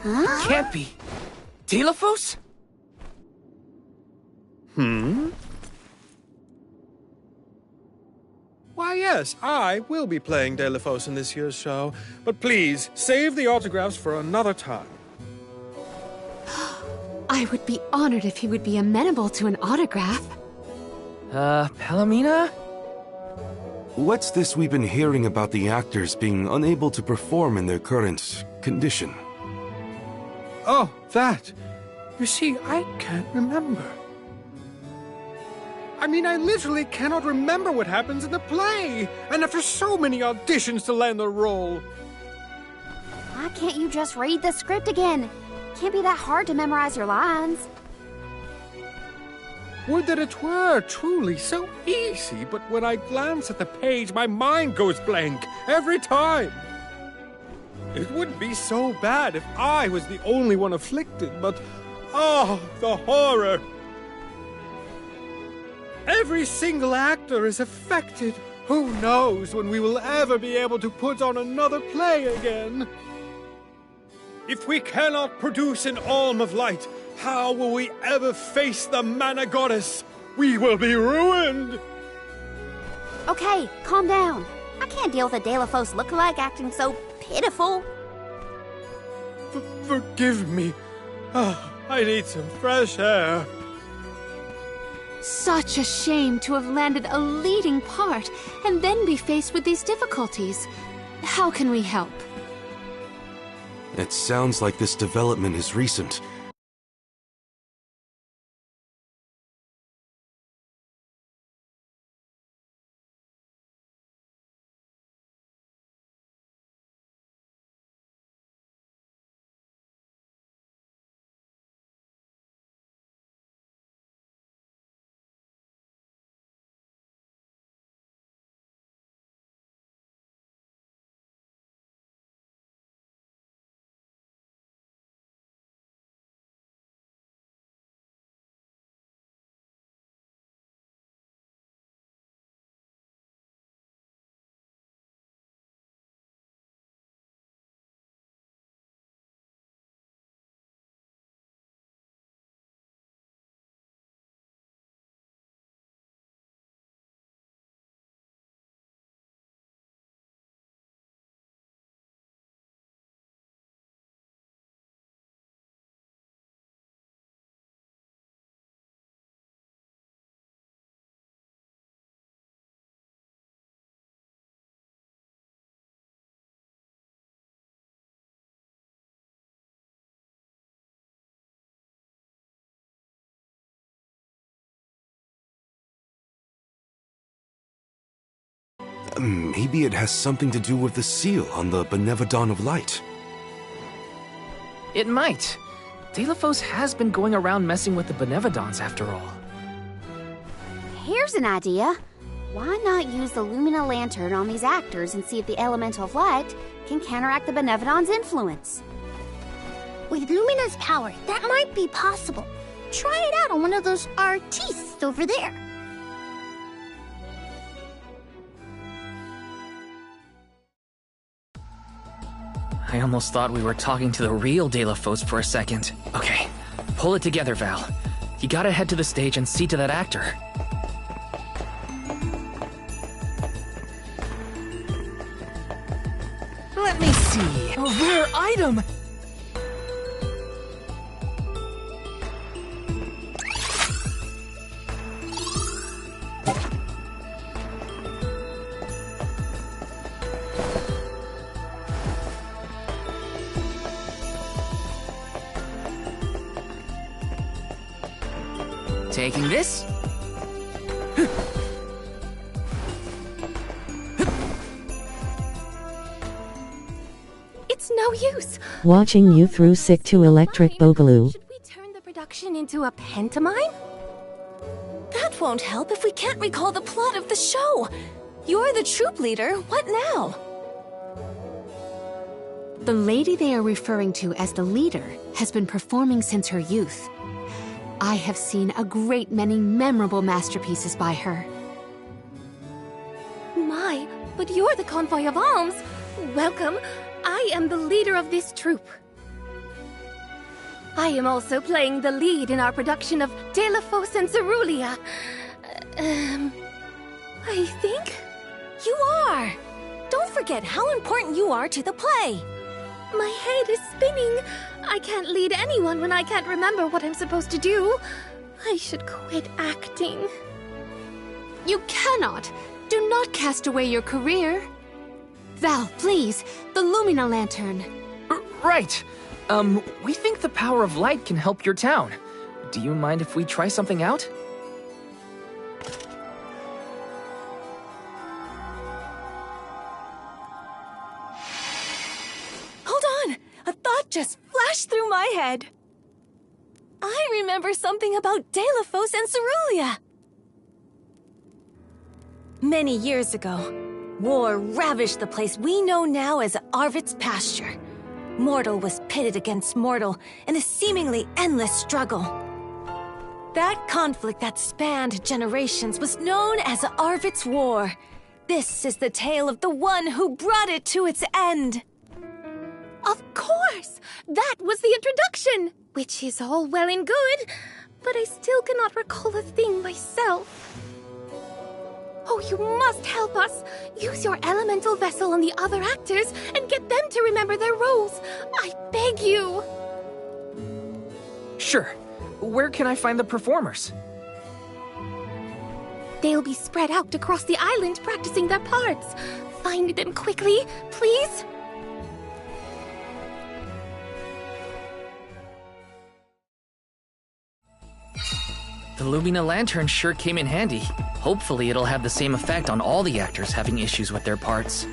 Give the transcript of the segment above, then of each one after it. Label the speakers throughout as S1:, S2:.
S1: Huh?
S2: Can't be. Deilophos?
S3: Why, yes, I will be playing Deilophos in this year's show. But please, save the autographs for another time.
S4: I would be honored if he would be amenable to an autograph.
S2: Palomina?
S5: What's this we've been hearing about the actors being unable to perform in their current condition?
S3: Oh, that. You see, I can't remember. I mean, I literally cannot remember what happens in the play. And after so many auditions to land the role.
S1: Why can't you just read the script again? Can't be that hard to memorize your lines.
S3: Would that it were truly so easy, but when I glance at the page, my mind goes blank every time. It wouldn't be so bad if I was the only one afflicted, but oh, the horror! Every single actor is affected. Who knows when we will ever be able to put on another play again? If we cannot produce an Alm of Light, how will we ever face the Mana Goddess? We will be ruined!
S1: Okay, calm down. I can't deal with a Deilophos lookalike acting so pitiful.
S3: Forgive me. I need some fresh air.
S4: Such a shame to have landed a leading part and then be faced with these difficulties. How can we help?
S5: It sounds like this development is recent. Maybe it has something to do with the seal on the Benevodon of Light.
S2: It might. Deilophos has been going around messing with the Benevodons after all.
S1: Here's an idea. Why not use the Lumina Lantern on these actors and see if the Elemental of Light can counteract the Benevodon's influence?
S6: With Lumina's power, that might be possible. Try it out on one of those artistes over there.
S2: I almost thought we were talking to the real Deilophos for a second. Okay, pull it together, Val. You gotta head to the stage and see to that actor. Let me see. A rare item! Taking this.
S4: It's no use.
S7: Watching you through Sick to Electric Boogaloo.
S4: Should we turn the production into a pantomime?
S8: That won't help if we can't recall the plot of the show. You're the troop leader. What now?
S4: The lady they are referring to as the leader has been performing since her youth. I have seen a great many memorable masterpieces by her.
S8: My, but you're the convoy of alms. Welcome. I am the leader of this troop.
S9: I am also playing the lead in our production of Delafos and Cerulia. I think?
S8: You are! Don't forget how important you are to the play.
S9: My head is spinning. I can't lead anyone when I can't remember what I'm supposed to do. I should quit acting.
S4: You cannot! Do not cast away your career. Val, please, the Lumina Lantern.
S2: Right. We think the power of light can help your town. Do you mind if we try something out?
S8: Hold on! A thought just flashed through my head. I remember something about Delafos and Cerulia. Many years ago, war ravaged the place we know now as Arvit's pasture. Mortal was pitted against mortal in a seemingly endless struggle. That conflict that spanned generations was known as Arvit's War. This is the tale of the one who brought it to its end.
S9: Of course! That was the introduction! Which is all well and good, but I still cannot recall a thing myself. Oh, you must help us! Use your elemental vessel on the other actors and get them to remember their roles! I beg you!
S2: Sure. Where can I find the performers?
S9: They'll be spread out across the island practicing their parts. Find them quickly, please!
S2: The Lumina Lantern sure came in handy. Hopefully it'll have the same effect on all the actors having issues with their parts.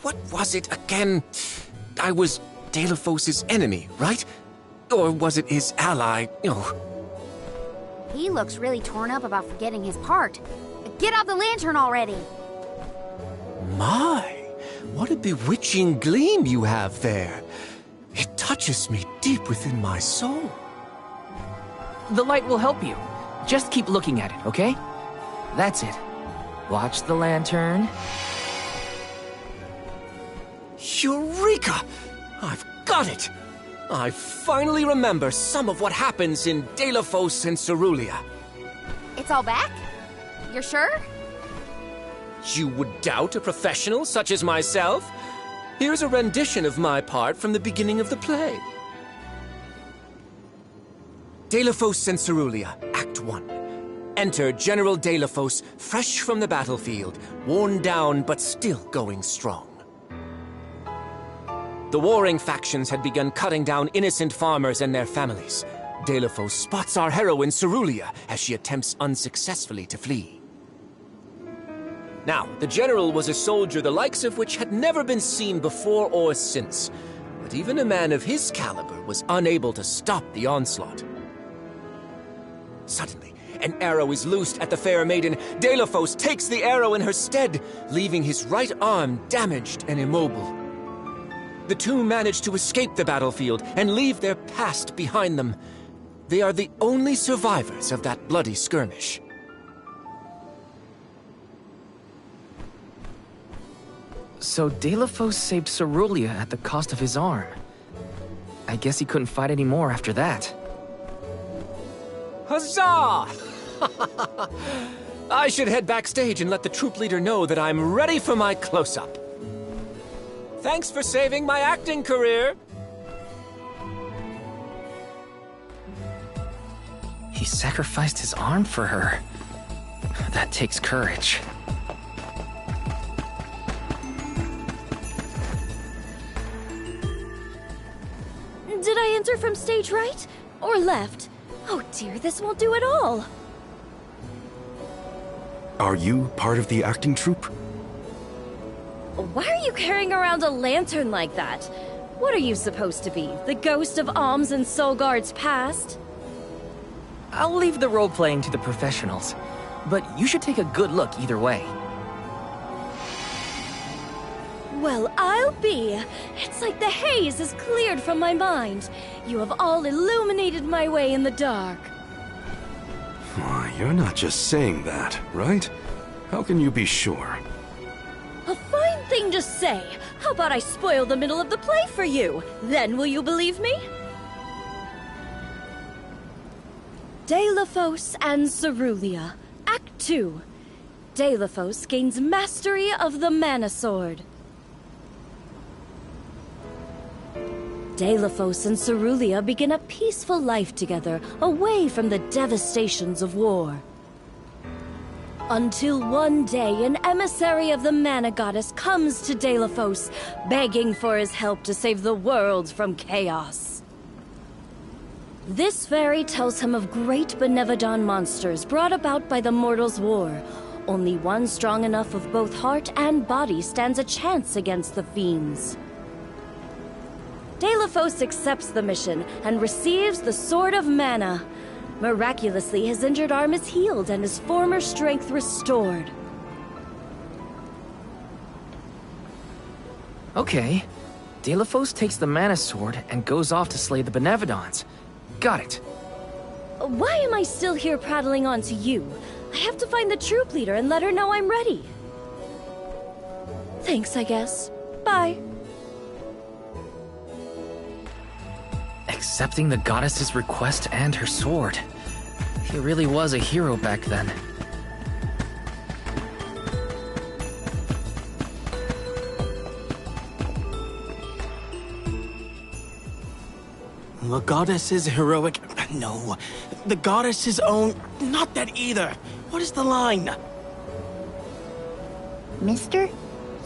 S10: What was it again? I was Delafos' enemy, right? Or was it his ally? Oh.
S1: He looks really torn up about forgetting his part. Get out the lantern already!
S10: My, what a bewitching gleam you have there. It touches me deep within my soul.
S2: The light will help you. Just keep looking at it, okay? That's it. Watch the lantern.
S10: Eureka! I've got it! I finally remember some of what happens in Delafos and Cerulia.
S1: It's all back? You're sure?
S10: You would doubt a professional such as myself? Here's a rendition of my part from the beginning of the play. Delafos and Cerulia, Act 1. Enter General Delafos, fresh from the battlefield, worn down but still going strong. The warring factions had begun cutting down innocent farmers and their families. Delafos spots our heroine Cerulia as she attempts unsuccessfully to flee. Now, the general was a soldier the likes of which had never been seen before or since, but even a man of his caliber was unable to stop the onslaught. Suddenly, an arrow is loosed at the fair maiden. Delafos takes the arrow in her stead, leaving his right arm damaged and immobile. The two manage to escape the battlefield and leave their past behind them. They are the only survivors of that bloody skirmish.
S2: So Delafos saved Cerulia at the cost of his arm. I guess he couldn't fight anymore after that.
S10: Huzzah! I should head backstage and let the troop leader know that I'm ready for my close-up. Thanks for saving my acting career!
S2: He sacrificed his arm for her. That takes courage.
S8: Did I enter from stage right? Or left? Oh dear, this won't do at all.
S5: Are you part of the acting troupe?
S11: Why are you carrying around a lantern like that? What are you supposed to be? The ghost of Alms and Solgard's past?
S2: I'll leave the role-playing to the professionals, but you should take a good look either way.
S11: Well, I'll be. It's like the haze is cleared from my mind. You have all illuminated my way in the dark.
S5: You're not just saying that, right? How can you be sure?
S11: A fine thing to say. How about I spoil the middle of the play for you? Then will you believe me? Deilophos and Cerulia, Act 2. Deilophos gains mastery of the Mana Sword. Deilophos and Cerulia begin a peaceful life together, away from the devastations of war. Until one day, an emissary of the Mana Goddess comes to Deilophos, begging for his help to save the world from chaos. This fairy tells him of great Benevodon monsters brought about by the Mortals' War. Only one strong enough of both heart and body stands a chance against the fiends. Deilophos accepts the mission and receives the Sword of Mana. Miraculously, his injured arm is healed and his former strength restored.
S2: Okay. Deilophos takes the Mana Sword and goes off to slay the Benevodons. Got it.
S11: Why am I still here prattling on to you? I have to find the troop leader and let her know I'm ready. Thanks, I guess. Bye.
S2: Accepting the goddess's request and her sword. He really was a hero back then.
S12: The goddess's heroic... No. The goddess's own... Not that either. What is the line?
S6: Mister,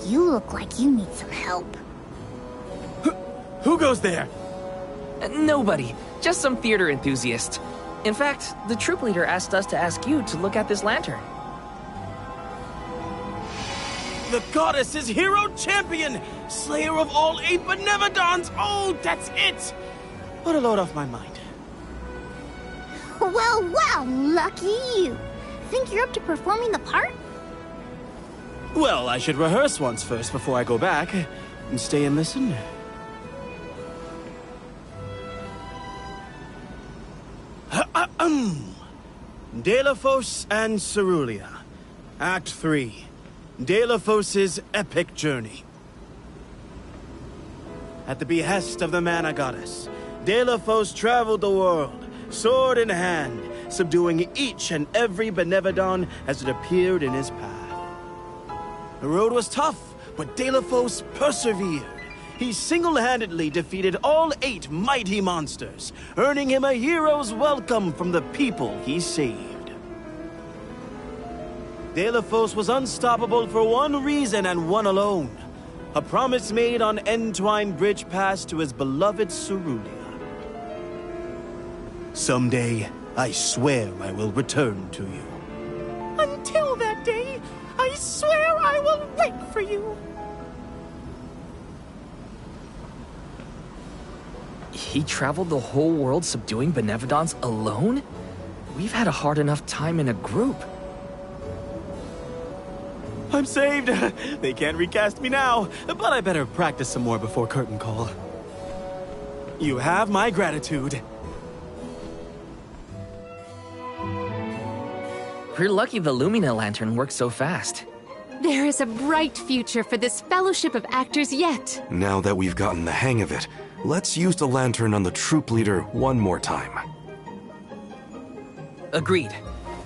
S6: you look like you need some help.
S12: Who goes there?
S2: Nobody. Just some theater enthusiast. In fact, the troop leader asked us to ask you to look at this lantern.
S12: The goddess's hero champion! Slayer of all 8 Benevodons! Oh, that's it! What a load off my mind.
S6: Well, lucky you. Think you're up to performing the part?
S12: Well, I should rehearse once first before I go back. And stay and listen. Deilophos and Cerulia. Act 3. Deilophos' epic journey. At the behest of the Mana Goddess, Deilophos traveled the world, sword in hand, subduing each and every Benevodon as it appeared in his path. The road was tough, but Deilophos persevered. He single-handedly defeated all 8 mighty monsters, earning him a hero's welcome from the people he saved. Deilophos was unstoppable for one reason and one alone. A promise made on Entwine Bridge Pass to his beloved Cerulia. Someday, I swear I will return to you.
S13: Until that day, I swear I will wait for you.
S2: He traveled the whole world subduing Benevodons alone? We've had a hard enough time in a group.
S12: I'm saved! They can't recast me now, but I better practice some more before curtain call. You have my gratitude.
S2: We're lucky the Lumina Lantern works so fast.
S4: There is a bright future for this fellowship of actors yet.
S5: Now that we've gotten the hang of it, let's use the lantern on the troop leader one more time.
S2: Agreed.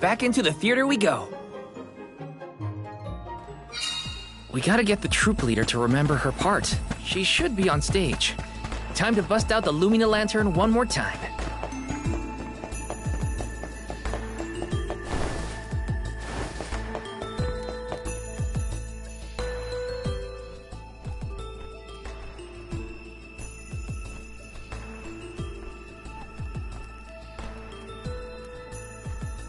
S2: Back into the theater we go. We gotta get the troop leader to remember her part. She should be on stage. Time to bust out the Lumina Lantern one more time.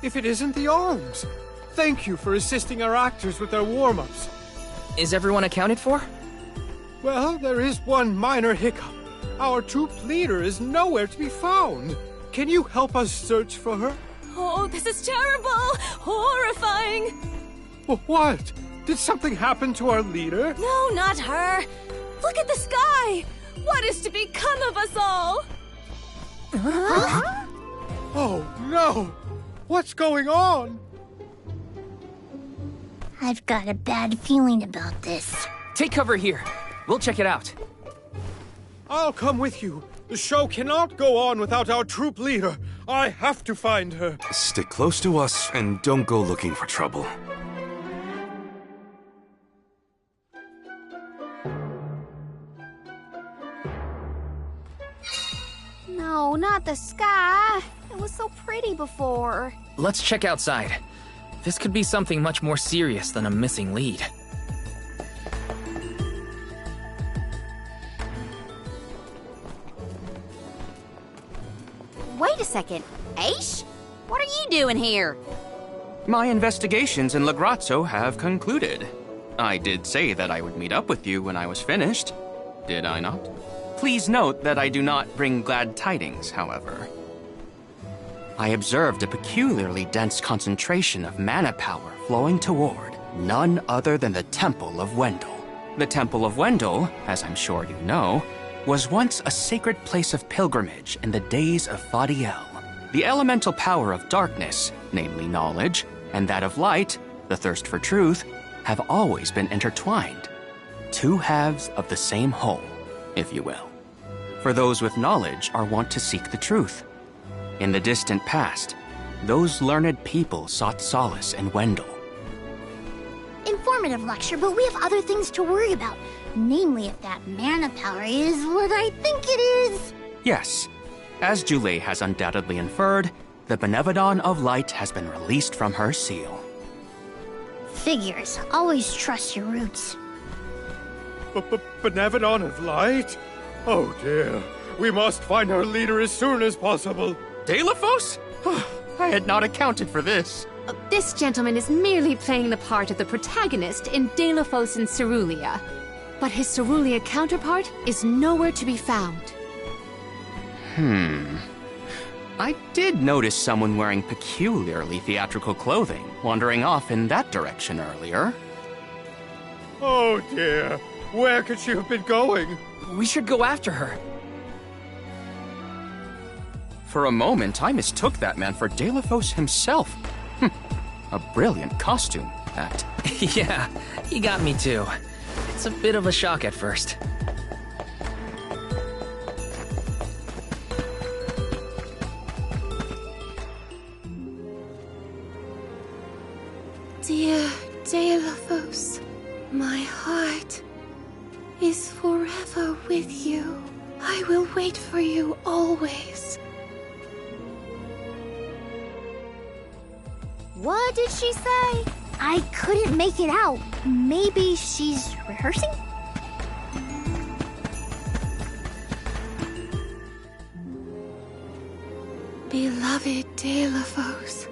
S3: If it isn't the arms! Thank you for assisting our actors with their warm-ups.
S2: Is everyone accounted for?
S3: Well, there is one minor hiccup. Our troop leader is nowhere to be found. Can you help us search for her?
S11: Oh, this is terrible! Horrifying!
S3: What? Did something happen to our leader?
S11: No, not her! Look at the sky! What is to become of us all?
S3: Huh? Oh, no! What's going on?
S6: I've got a bad feeling about this.
S2: Take cover here. We'll check it out.
S3: I'll come with you. The show cannot go on without our troop leader. I have to find her.
S5: Stick close to us and don't go looking for trouble.
S1: No, not the sky. It was so pretty before.
S2: Let's check outside. This could be something much more serious than a missing lead.
S1: Wait a second. Aish? What are you doing here?
S14: My investigations in Lagrazzo have concluded. I did say that I would meet up with you when I was finished. Did I not? Please note that I do not bring glad tidings, however. I observed a peculiarly dense concentration of mana power flowing toward none other than the Temple of Wendel. The Temple of Wendel, as I'm sure you know, was once a sacred place of pilgrimage in the days of Fadiel. The elemental power of darkness, namely knowledge, and that of light, the thirst for truth, have always been intertwined. Two halves of the same whole, if you will. For those with knowledge are wont to seek the truth. In the distant past, those learned people sought solace in Wendel.
S6: Informative lecture, but we have other things to worry about. Namely, if that mana power is what I think it is.
S14: Yes, as Jule has undoubtedly inferred, the Benevodon of Light has been released from her seal.
S6: Figures. Always trust your roots.
S3: Benevodon of Light? Oh dear. We must find our leader as soon as possible.
S14: Deilophos? I had not accounted for this.
S4: This gentleman is merely playing the part of the protagonist in Deilophos and Cerulia. But his Cerulia counterpart is nowhere to be found.
S14: I did notice someone wearing peculiarly theatrical clothing, wandering off in that direction earlier.
S3: Oh dear. Where could she have been going?
S2: We should go after her.
S14: For a moment, I mistook that man for Deilophos himself. A brilliant costume, that.
S2: Yeah, he got me too. It's a bit of a shock at first.
S9: Dear Deilophos, my heart is forever with you. I will wait for you always.
S6: What did she say? I couldn't make it out. Maybe she's rehearsing?
S9: Beloved Deilophos,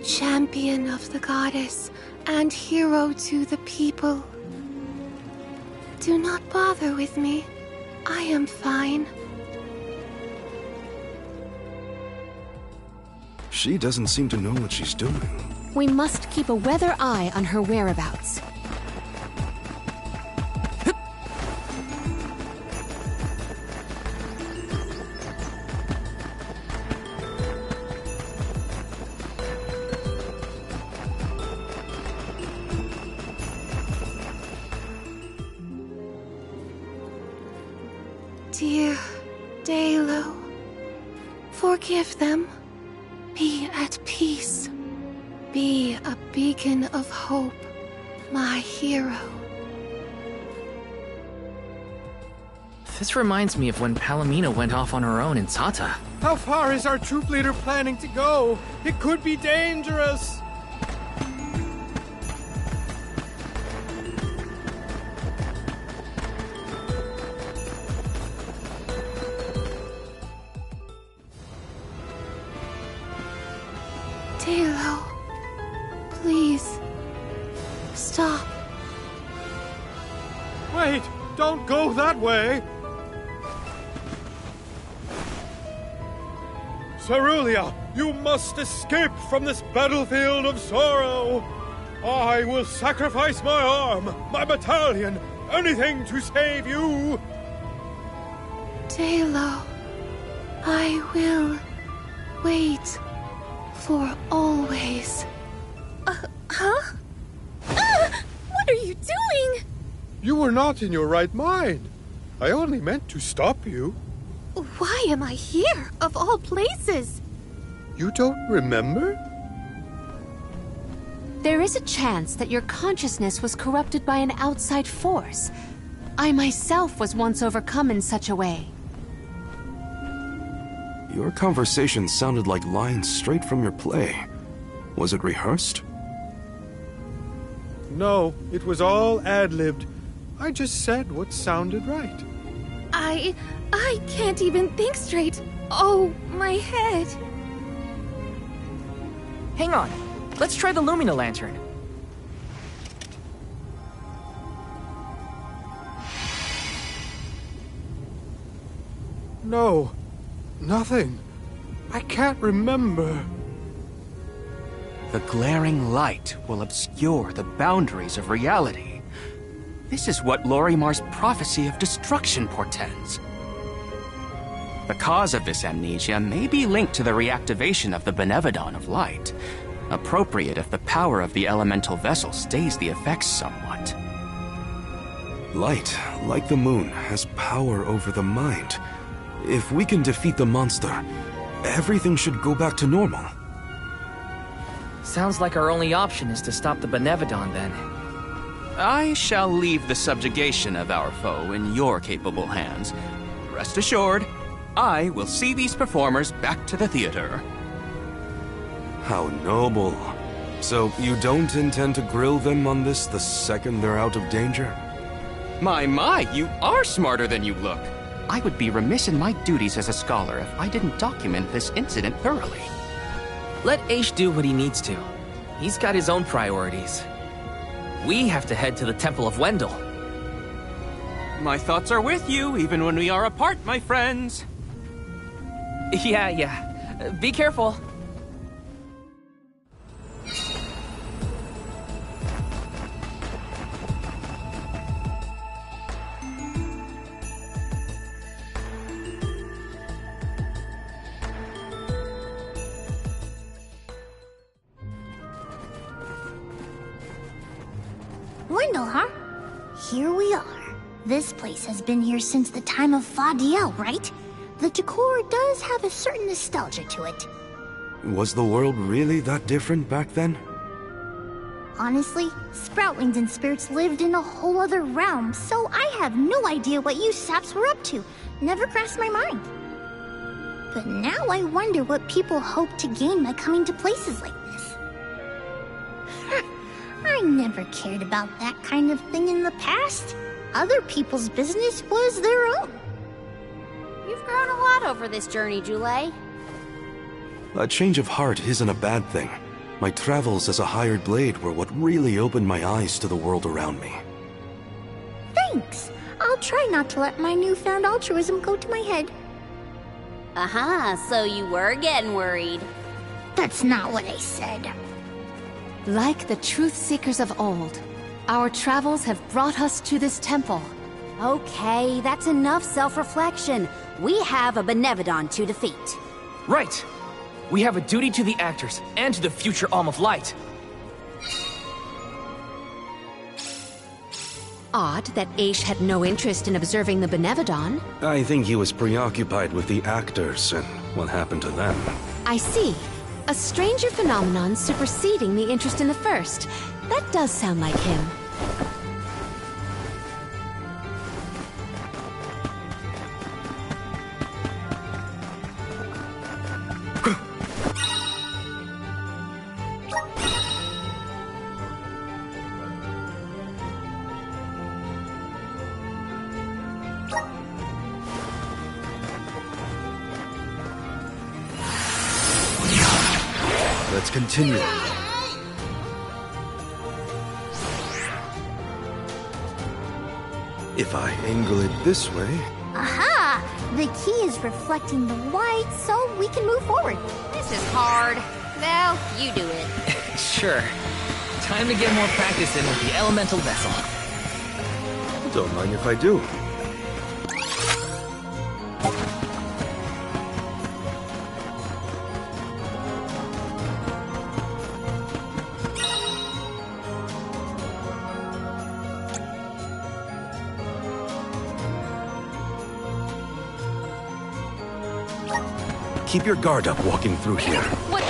S9: champion of the goddess and hero to the people. Do not bother with me. I am fine.
S5: She doesn't seem to know what she's doing.
S4: We must keep a weather eye on her whereabouts.
S9: Dear Deilo, forgive them. Be at peace. Be a beacon of hope, my hero.
S2: This reminds me of when Palomino went off on her own in Tata.
S3: How far is our troop leader planning to go? It could be dangerous.
S9: Deilo, please, stop.
S3: Wait, don't go that way. Cerulia, you must escape from this battlefield of sorrow. I will sacrifice my arm, my battalion, anything to save you.
S9: Deilo, I will wait
S4: For always.
S9: Huh? Ah! What are you doing?
S3: You were not in your right mind. I only meant to stop you.
S9: Why am I here, of all places?
S3: You don't remember?
S4: There is a chance that your consciousness was corrupted by an outside force. I myself was once overcome in such a way.
S5: Your conversation sounded like lines straight from your play. Was it rehearsed?
S3: No, it was all ad-libbed. I just said what sounded right.
S9: I can't even think straight. Oh, my head.
S2: Hang on. Let's try the Lumina Lantern.
S3: No, nothing. I can't remember.
S14: The glaring light will obscure the boundaries of reality. This is what Lorimar's prophecy of destruction portends. The cause of this amnesia may be linked to the reactivation of the Benevodon of Light, appropriate if the power of the elemental vessel stays the effects somewhat.
S5: Light, like the moon, has power over the mind. If we can defeat the monster, everything should go back to normal.
S2: Sounds like our only option is to stop the Benevodon, then.
S14: I shall leave the subjugation of our foe in your capable hands. Rest assured, I will see these performers back to the theater.
S5: How noble. So you don't intend to grill them on this the second they're out of danger?
S14: My, you are smarter than you look. I would be remiss in my duties as a scholar if I didn't document this incident thoroughly.
S2: Let Aish do what he needs to. He's got his own priorities. We have to head to the Temple of Wendel.
S14: My thoughts are with you, even when we are apart, my friends.
S2: Yeah. Be careful.
S6: Wendel, huh? Here we are. This place has been here since the time of Fadiel, right? The decor does have a certain nostalgia to it.
S5: Was the world really that different back then?
S6: Honestly, Sproutlings and spirits lived in a whole other realm, so I have no idea what you saps were up to. Never crossed my mind. But now I wonder what people hope to gain by coming to places like this. I never cared about that kind of thing in the past. Other people's business was their own.
S1: You've grown a lot over this journey, Jule.
S5: A change of heart isn't a bad thing. My travels as a hired blade were what really opened my eyes to the world around me.
S6: Thanks. I'll try not to let my newfound altruism go to my head.
S1: So you were getting worried.
S6: That's not what I said.
S4: Like the truth seekers of old, our travels have brought us to this temple.
S1: Okay, that's enough self-reflection. We have a Benevodon to defeat.
S2: Right. We have a duty to the actors and to the future Alm of Light.
S4: Odd that Aish had no interest in observing the Benevodon.
S5: I think he was preoccupied with the actors and what happened to them.
S4: I see. A stranger phenomenon superseding the interest in the first. That does sound like him.
S5: Let's continue. If I angle it this way...
S6: Aha! The key is reflecting the light, so we can move forward.
S1: This is hard. Well, you do it.
S2: Sure. Time to get more practice in with the elemental vessel.
S5: Don't mind if I do. Keep your guard up walking through here.
S9: What?
S5: I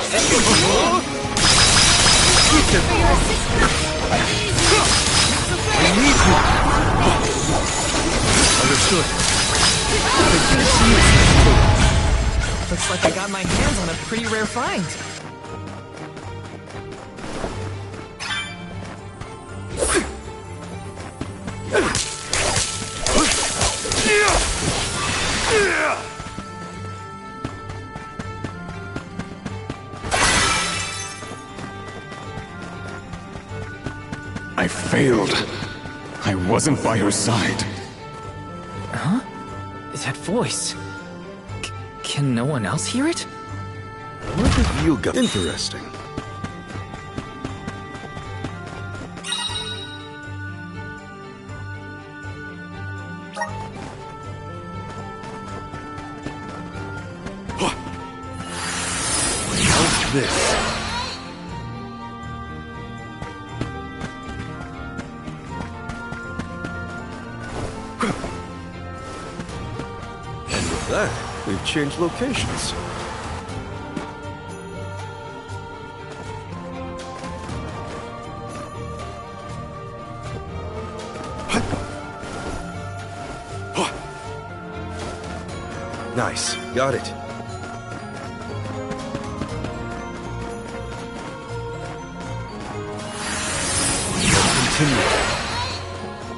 S5: need you!
S2: Understood. Looks like I got my hands on a pretty rare find.
S15: I failed. I wasn't by your side.
S2: Huh? That voice. Can no one else hear it?
S5: What have you got? Interesting. How's this? And with that, we've changed locations. Nice. Got it. Let's continue.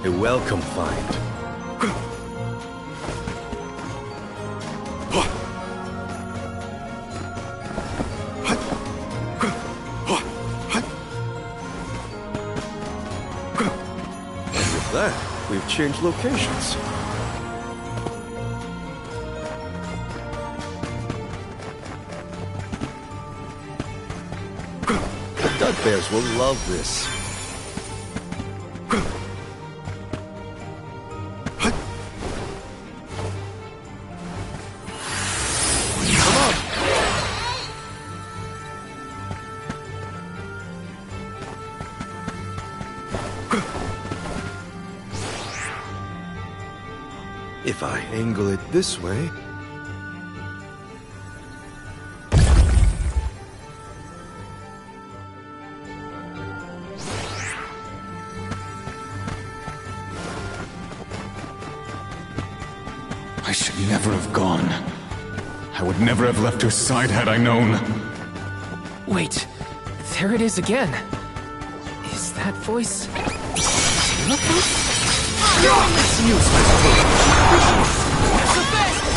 S5: A welcome find. And with that, we've changed locations. Bears will love this. Come on. If I angle it this way...
S15: I should never have gone. I would never have left your side had I known.
S2: Wait, there it is again. Is that voice?
S5: It's useless.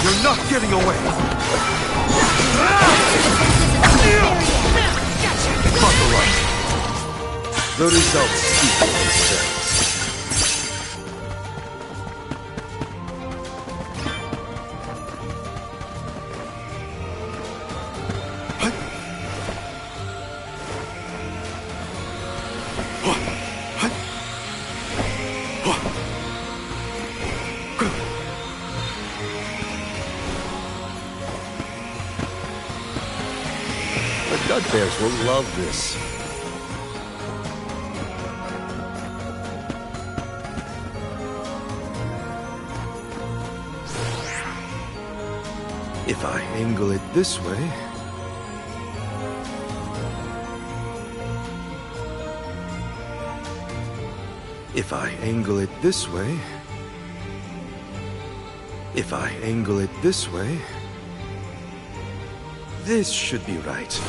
S5: You're not getting away. Buckle up. The results speak for themselves. Bears will love this. If I angle it this way... If I angle it this way... If I angle it this way... This should be right.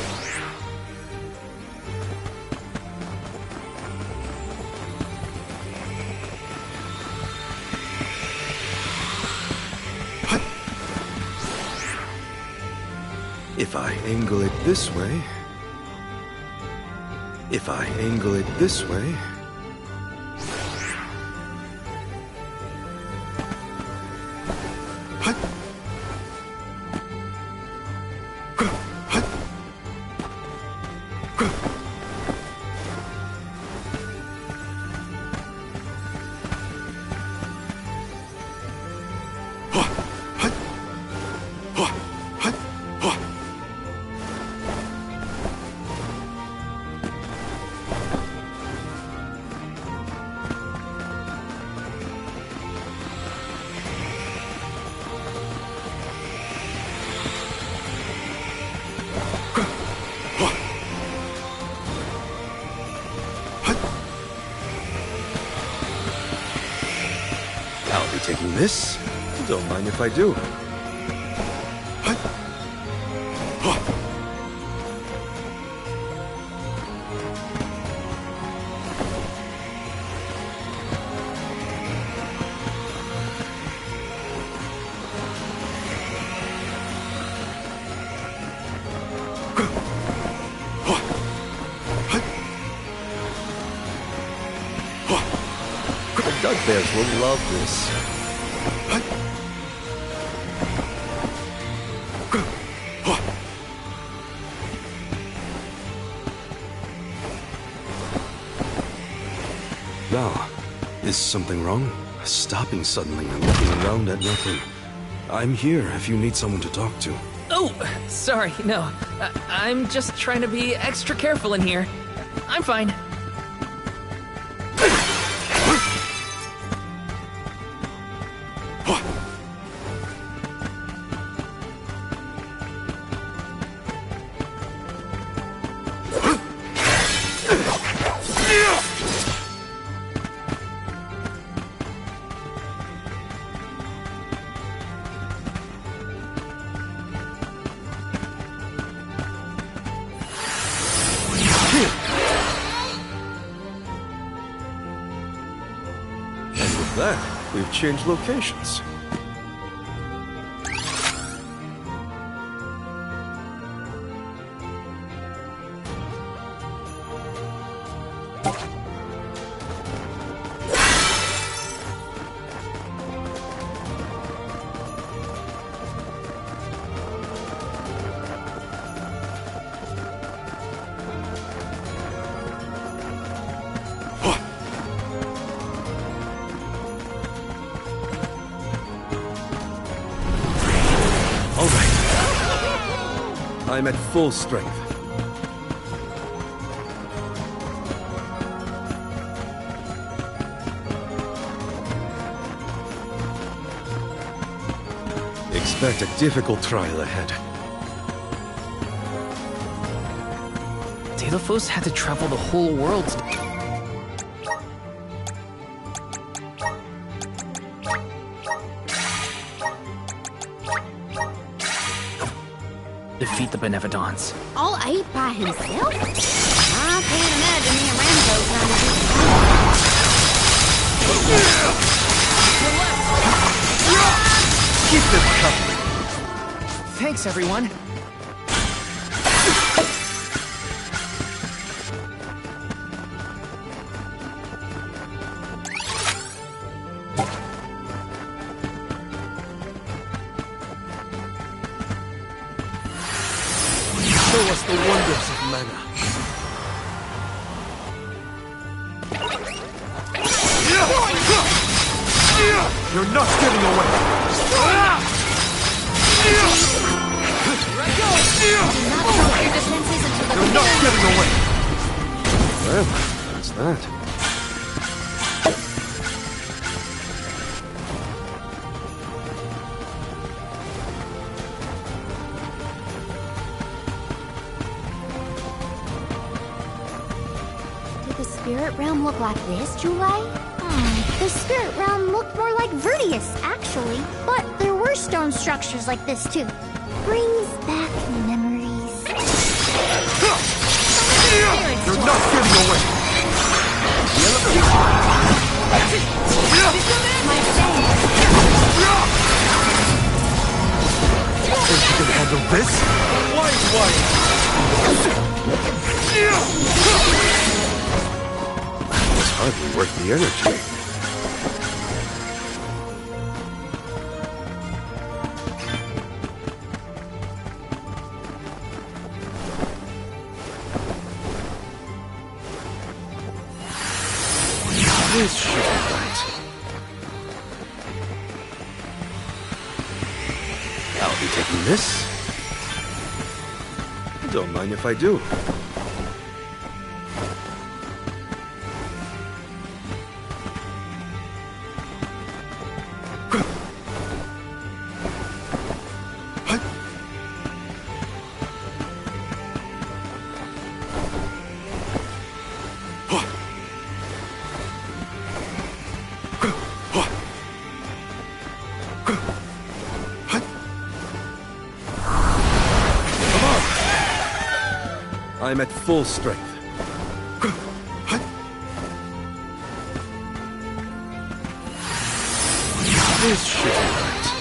S5: If I angle it this way... If I angle it this way... taking this? Don't mind if I do.
S16: The Dugbears will love this.
S5: Val, is something wrong? Stopping suddenly and looking around at nothing. I'm here if you need someone to talk to.
S2: Oh, sorry, no. I'm just trying to be extra careful in here. I'm fine.
S5: That, we've changed locations. I'm at full strength. Expect a difficult trial ahead.
S2: Delophos had to travel the whole world. Defeat the Benevodons.
S1: All 8 by himself? I can't imagine me and Rambo trying to
S2: Keep them covered. Thanks, everyone.
S16: Show us the wonders of mana.
S5: You're not getting away!
S16: You're not getting away!
S5: Well, that's that.
S1: Did the spirit realm look like this, Julai?
S6: The spirit realm looked more like Vertius, actually. But there were stone structures like this, too. Brings back memories.
S16: You're not getting away!
S5: Think you can handle this? It's hardly worth the energy. This should be right. I'll be taking this. Don't mind if I do.
S16: I'm at full strength. This should be right.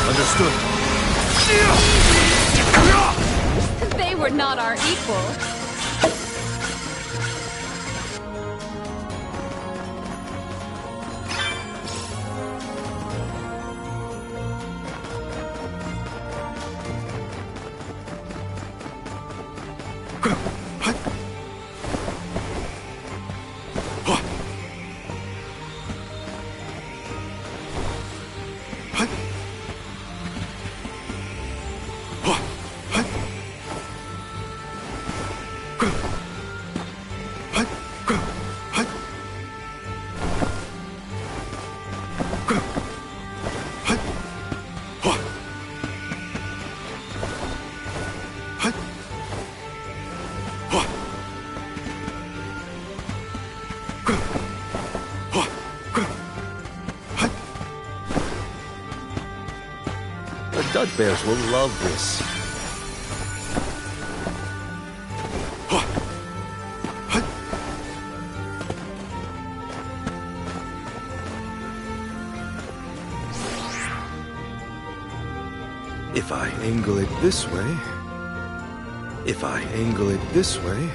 S3: Understood.
S9: They were not our equal.
S16: The Dud Bears will love this.
S5: If I angle it this way, if I angle it this way,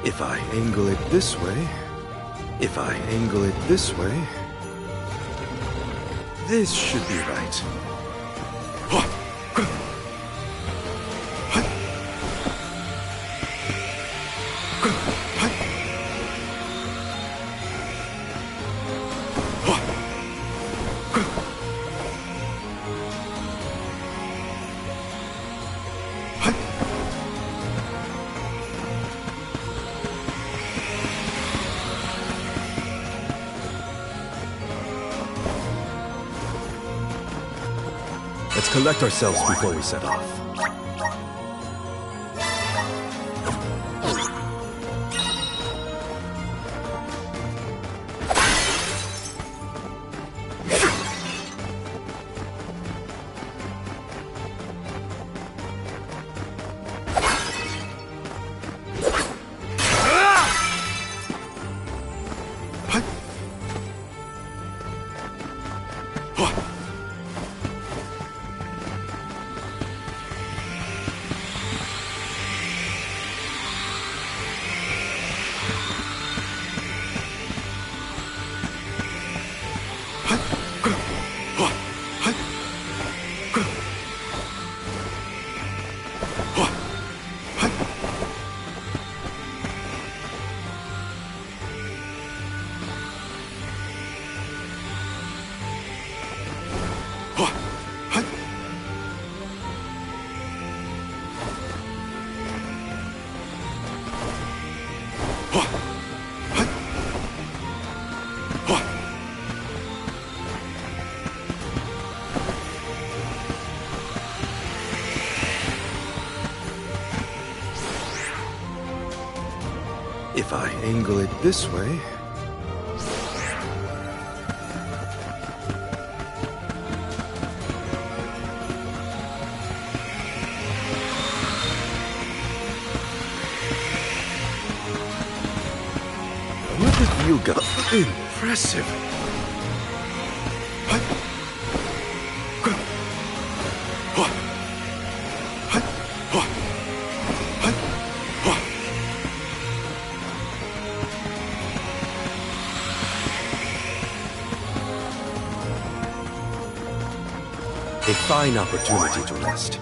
S5: if I angle it this way, if I angle it this way, this should be right.
S16: Let's collect ourselves before we set off.
S5: If I angle it this way,
S16: What have you got?
S5: impressive.
S16: A fine opportunity to rest.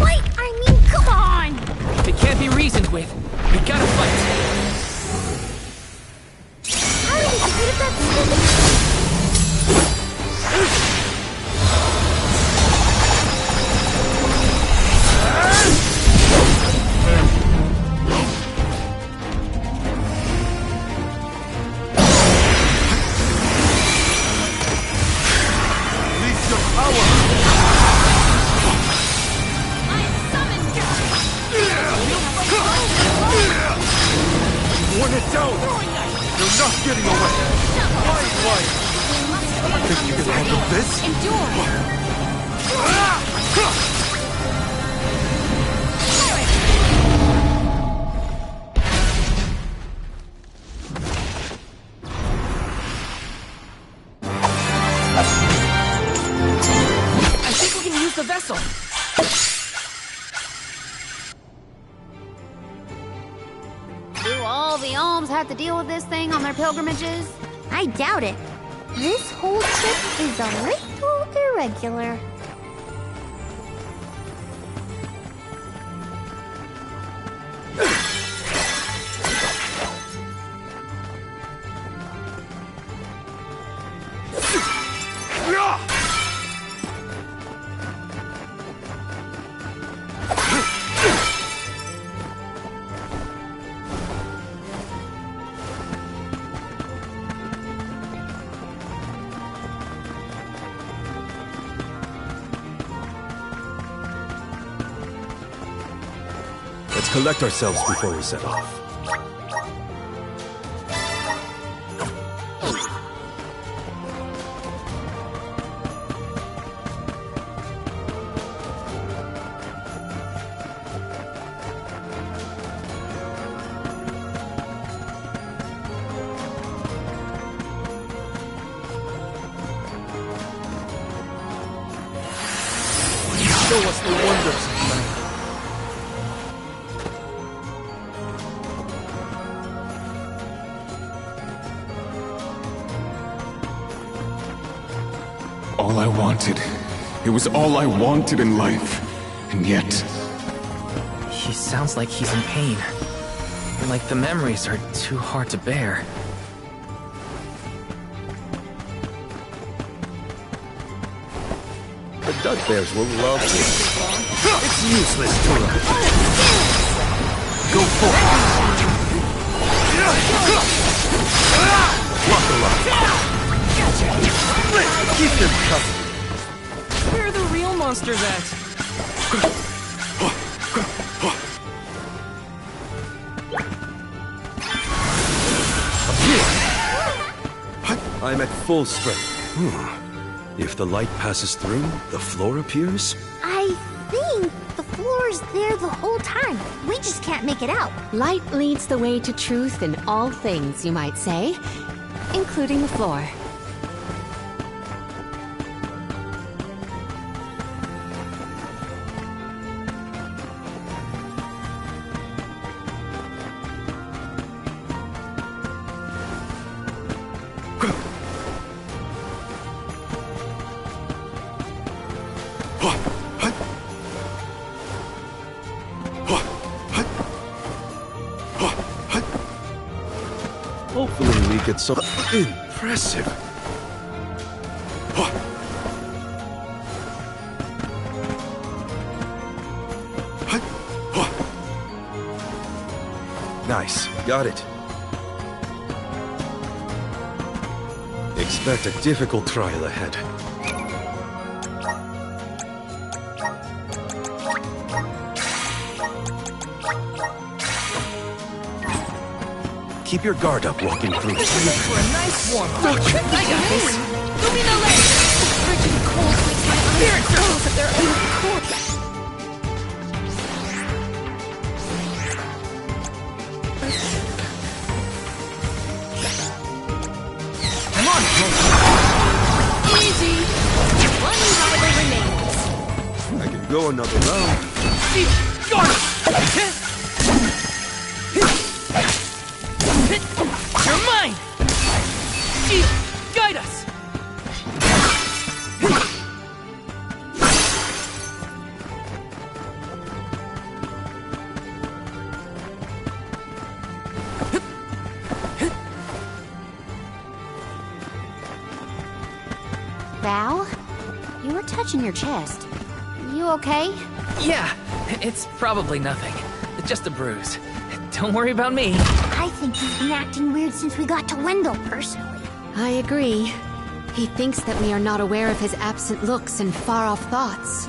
S6: fight! I mean, come on!
S2: If it can't be reasoned with, we gotta fight.
S6: How did he get rid of that
S5: Worn it down! You're not getting away! Why? Think you can handle this?
S9: Endure!
S2: I think we can use the vessel.
S1: Do all the alms have to deal with this thing on their pilgrimages?
S6: I doubt it. This whole trip is a little irregular.
S16: Let's collect ourselves before we set off.
S3: Show us the wonders of life.
S15: All I wanted. It was all I wanted in life. And yet...
S2: He sounds like he's in pain. Like the memories are too hard to bear.
S16: The Dud Bears will love this. It's useless, Tura. Go for it. Block the line. Keep them covered.
S2: Where are the real monsters at?
S16: I'm at full strength. If the light passes through, the floor appears?
S6: I think the floor's there the whole time. We just can't make it out.
S4: Light leads the way to truth in all things, you might say, including the floor.
S16: Hopefully we get some... Impressive! Nice, got it. Expect a difficult trial ahead. Keep your guard up walking through.
S2: For a nice warm-up. I got this.
S9: Lumina Lens! Frigid cold makes my eyes close at their own accord.
S2: Come on,
S9: Easy! One rival remains.
S16: I can go another round.
S2: Got it! You're mine! Guide us!
S1: Val, you were touching your chest. You okay?
S2: Yeah, it's probably nothing. Just a bruise. Don't worry about me.
S6: I think he's been acting weird since we got to Wendell, personally.
S4: I agree. He thinks that we are not aware of his absent looks and far-off thoughts.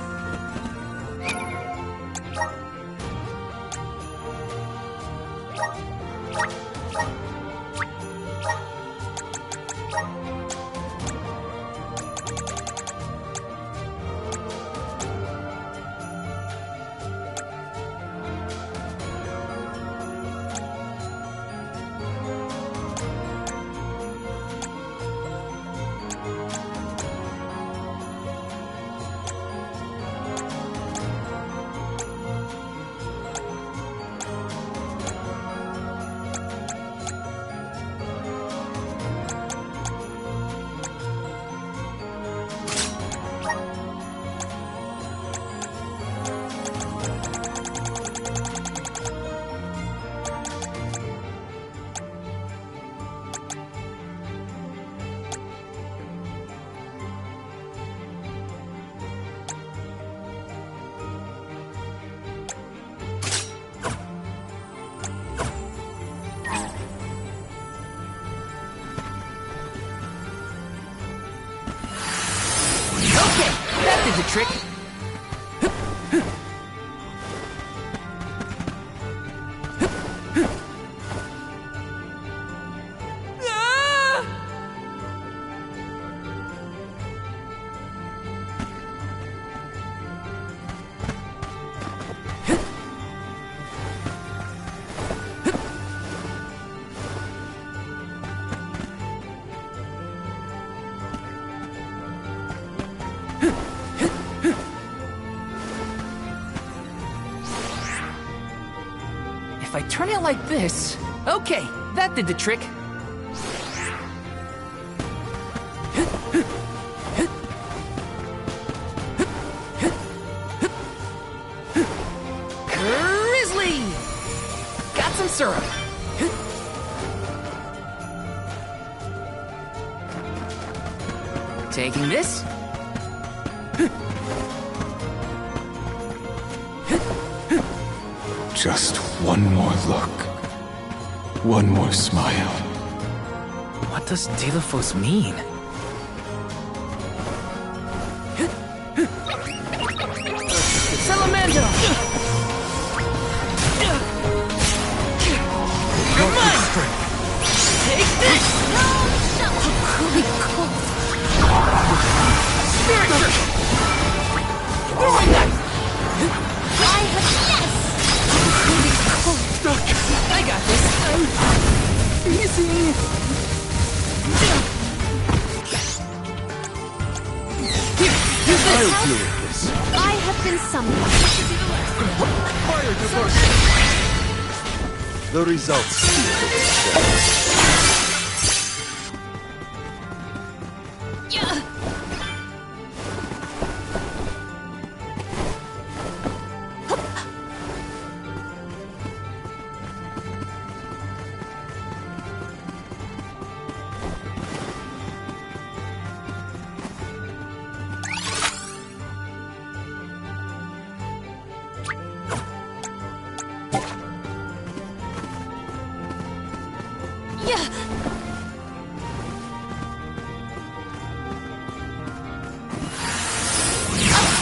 S2: That did the trick. If I turn it like this... Okay, that did the trick. Grizzly! Got some syrup. Taking this.
S15: Just one more look. One more smile.
S2: What does Delafos mean? Salamandra! You're mine! Take this!
S6: Really cold.
S2: Spirit Jerk! Throwing knife!
S6: I have yes!
S2: I got this. Easy. Here, use this.
S16: I'll deal with this.
S4: I have been summoned.
S16: Fire diversion. The results speak for themselves.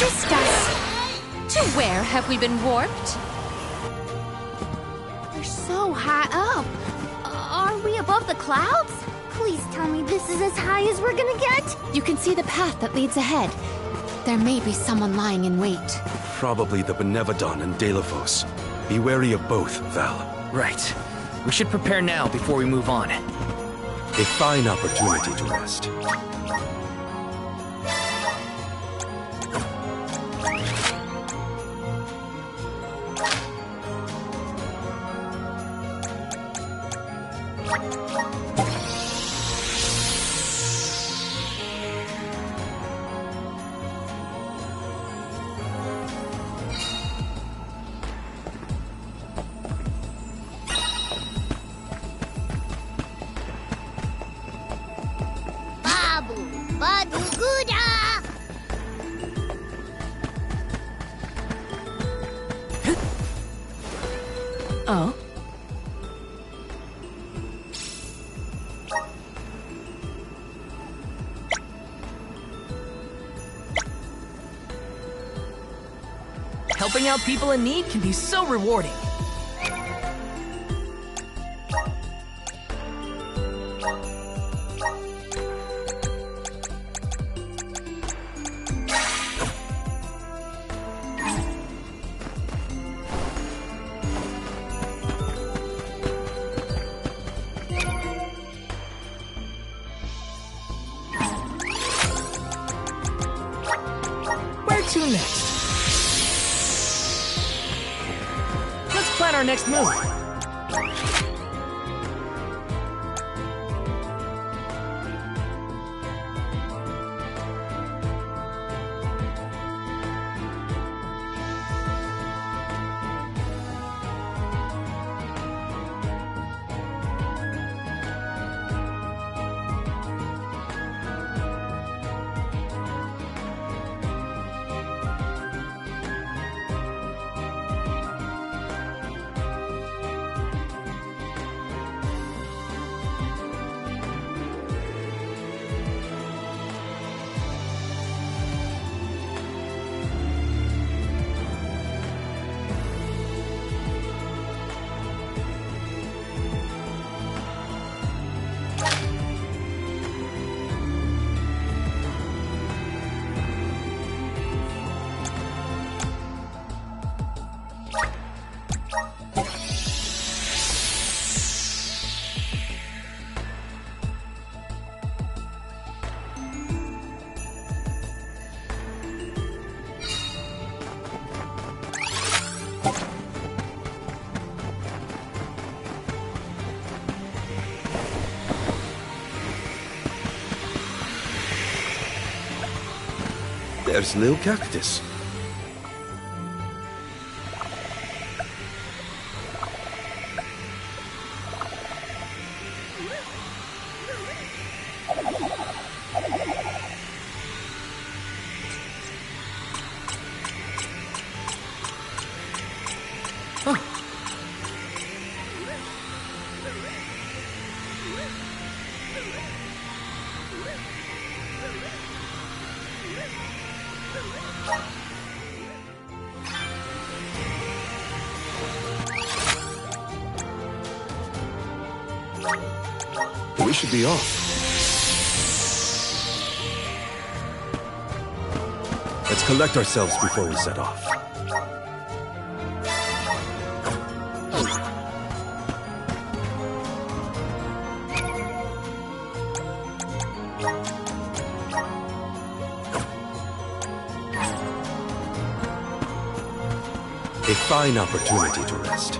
S4: Assist us! To where have we been warped?
S1: We're so high up. Are we above the clouds?
S6: Please tell me this is as high as we're gonna get.
S4: You can see the path that leads ahead. There may be someone lying in wait.
S16: Probably the Benevodon and Delafos. Be wary of both, Val.
S2: Right. We should prepare now before we move on.
S16: A fine opportunity to rest.
S6: Badu Guda!
S8: Oh?
S17: Helping out people in need can be so rewarding. Where to next? Let's plan our next move.
S16: There's Lil Cactus. We should be off. Let's collect ourselves before we set off. A fine opportunity to rest.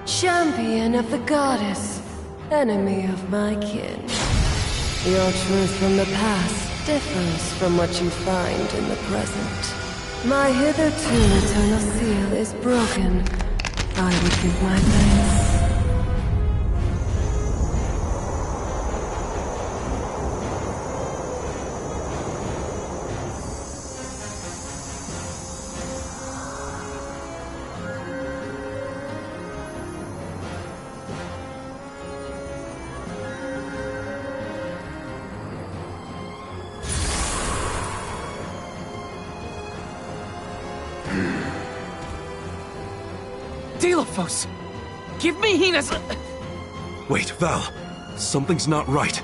S18: Champion of the goddess, enemy of my kin. Your truth from the past differs from what you find in the present. My hitherto eternal seal is broken. I would give my thanks.
S2: Delophos! Give me Hina's...
S5: Wait, Val. Something's not right.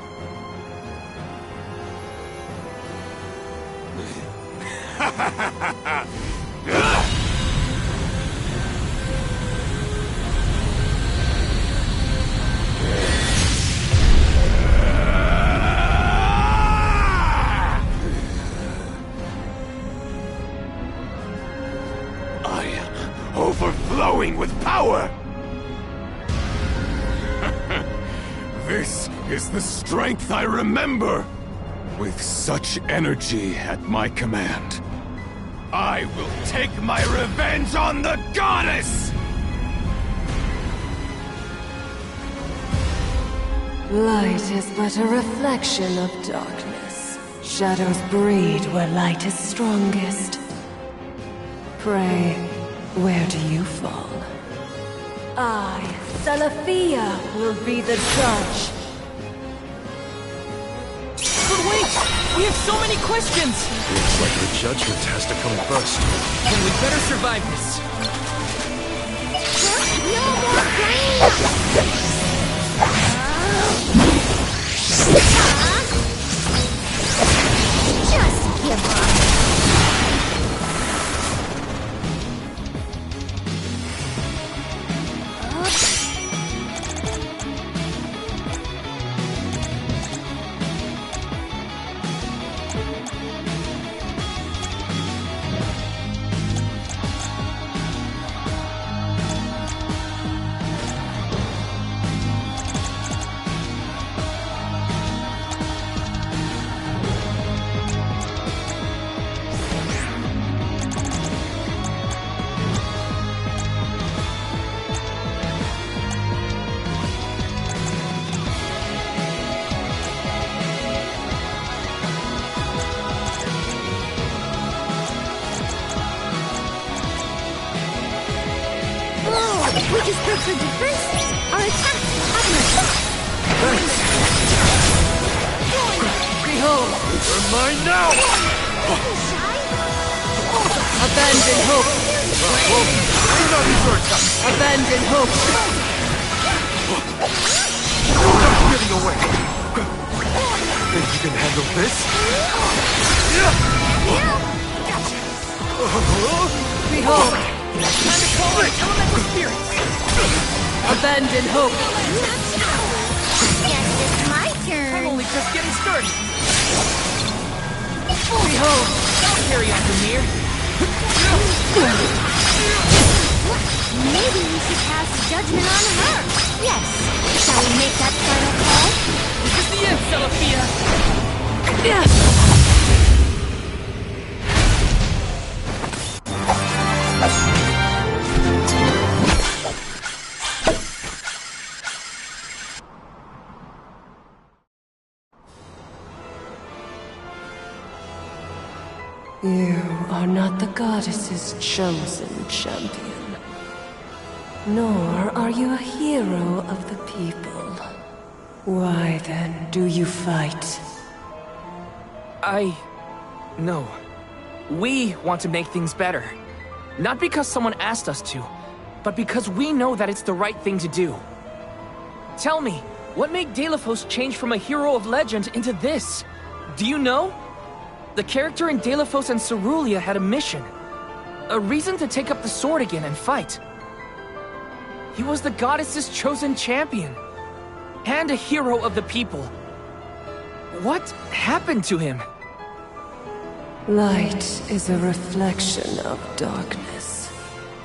S15: Overflowing with power! This is the strength I remember! With such energy at my command, I will take my revenge on the goddess!
S18: Light is but a reflection of darkness. Shadows breed where light is strongest. Pray, where do you fall? I, Salafia, will be the judge.
S2: But wait! We have so many questions!
S5: Looks like the judgment has to come first.
S2: Then we better survive this.
S6: No more playing! Just give up. We just broke her defense. Our attacks have an effect.
S2: Behold!
S5: You're mine now!
S18: Abandon hope! Abandon hope!
S5: Stop giving away! Think you can handle this?
S18: Behold!
S2: Time to call in elemental spirits!
S18: Abandon hope!
S6: Guess it's my turn.
S2: I'm only just getting started!
S18: Behold!
S2: I'll carry on, Demir!
S6: Maybe we should pass judgment on her. Yes. Shall we make that final call?
S2: This is the end, Salafia!
S18: Yes! You are not the goddess's chosen champion. Nor are you a hero of the people. Why then do you fight?
S2: No. We want to make things better. Not because someone asked us to, but because we know that it's the right thing to do. Tell me, what made Delophos change from a hero of legend into this? Do you know? The character in Delophos and Cerulia had a mission. A reason to take up the sword again and fight. He was the goddess's chosen champion. And a hero of the people. What happened to him?
S18: Light is a reflection of darkness.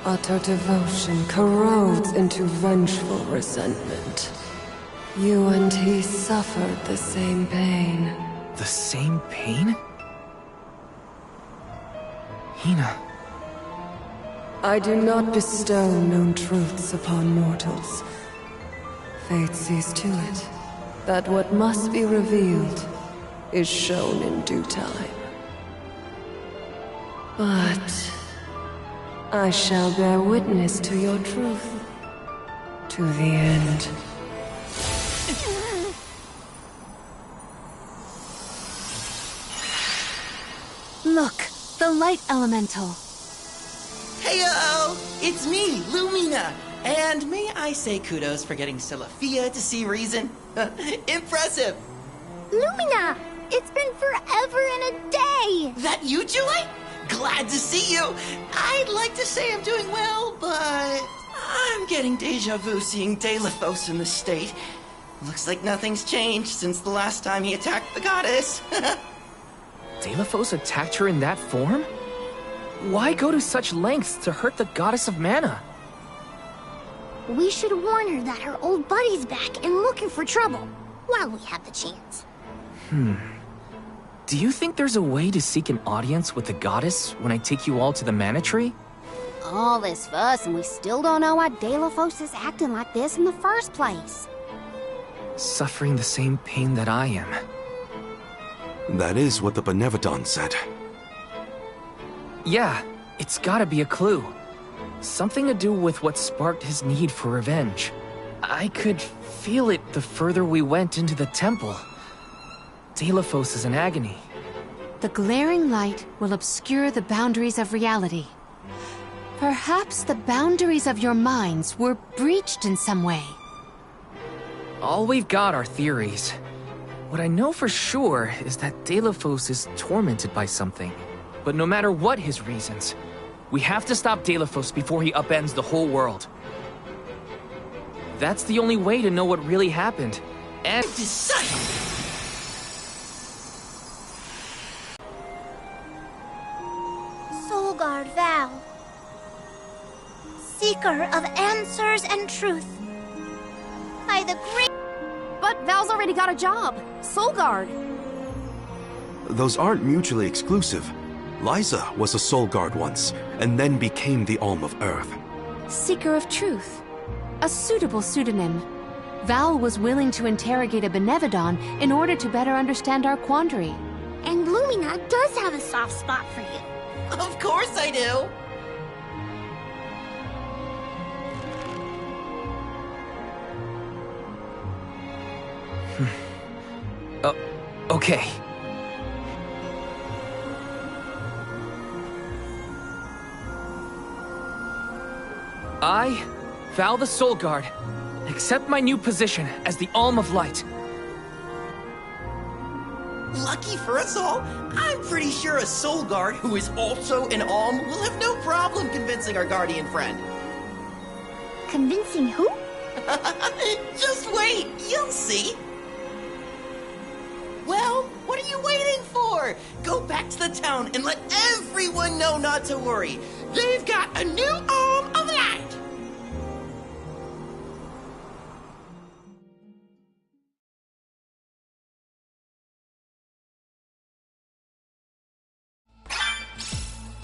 S18: Utter devotion corrodes into vengeful resentment. You and he suffered the same pain.
S2: The same pain? Hina.
S18: I do not bestow known truths upon mortals. Fate sees to it that what must be revealed is shown in due time. But I shall bear witness to your truth to the end.
S4: Look, the light elemental.
S19: Heyo! It's me, Lumina! And may I say kudos for getting Silafia to see reason? Impressive!
S6: Lumina! It's been forever and a day!
S19: That you, Julie? Glad to see you! I'd like to say I'm doing well, but I'm getting deja vu seeing Deilophos in the state. Looks like nothing's changed since the last time he attacked the goddess.
S2: Deilophos attacked her in that form? Why go to such lengths to hurt the goddess of mana?
S6: We should warn her that her old buddy's back and looking for trouble, while we have the chance.
S2: Do you think there's a way to seek an audience with the goddess when I take you all to the Mana Tree?
S1: All this fuss and we still don't know why Deilophos is acting like this in the first place.
S2: Suffering the same pain that I am.
S5: That is what the Benevodon said.
S2: Yeah, it's gotta be a clue. Something to do with what sparked his need for revenge. I could feel it the further we went into the temple. Deilophos is in agony.
S4: The glaring light will obscure the boundaries of reality. Perhaps the boundaries of your minds were breached in some way.
S2: All we've got are theories. What I know for sure is that Deilophos is tormented by something. But no matter what his reasons, we have to stop Deilophos before he upends the whole world. That's the only way to know what really happened. And
S6: Solgard Val, seeker of answers and truth. By the great...
S1: But Val's already got a job. Solgard.
S5: Those aren't mutually exclusive. Liza was a Soul Guard once, and then became the Alm of Earth.
S4: Seeker of Truth. A suitable pseudonym. Val was willing to interrogate a Benevodon in order to better understand our quandary.
S6: And Lumina does have a soft spot for you.
S19: Of course I do!
S2: Okay. I, Val the Soul Guard, accept my new position as the Alm of Light.
S19: Lucky for us all, I'm pretty sure a Soul Guard who is also an Alm will have no problem convincing our guardian friend.
S6: Convincing who?
S19: Just wait, you'll see. Well, what are you waiting for? Go back to the town and let everyone know not to worry. They've got a new Alm of Light!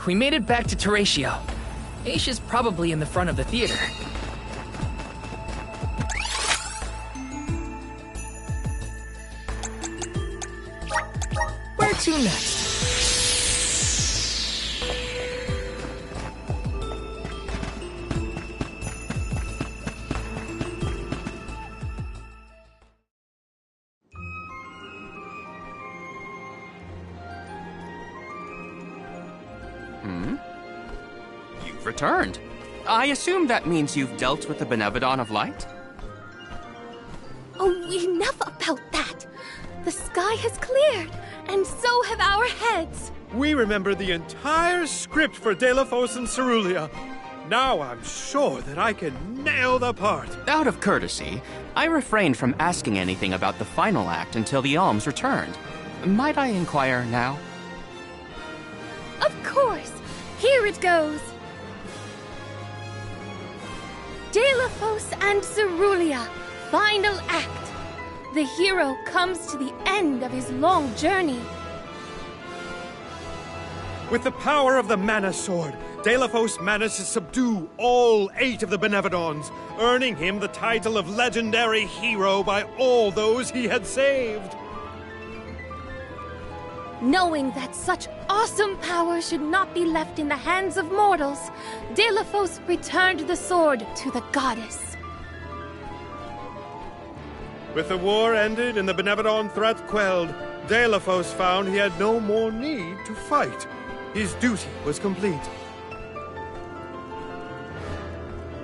S2: We made it back to Teratio. Aisha's probably in the front of the theater. Where to next?
S14: You've returned. I assume that means you've dealt with the Benevodon of Light?
S9: Oh, enough about that! The sky has cleared, and so have our heads.
S3: We remember the entire script for Deilophos and Cerulia. Now I'm sure that I can nail the part.
S14: Out of courtesy, I refrained from asking anything about the final act until the alms returned. Might I inquire now?
S9: Of course! Here it goes! Deilophos and Cerulia, final act. The hero comes to the end of his long journey.
S3: With the power of the Mana Sword, Deilophos managed to subdue all 8 of the Benevodons, earning him the title of legendary hero by all those he had saved.
S9: Knowing that such awesome power should not be left in the hands of mortals, Deilophos returned the sword to the goddess.
S3: With the war ended and the Benevodon threat quelled, Deilophos found he had no more need to fight. His duty was complete.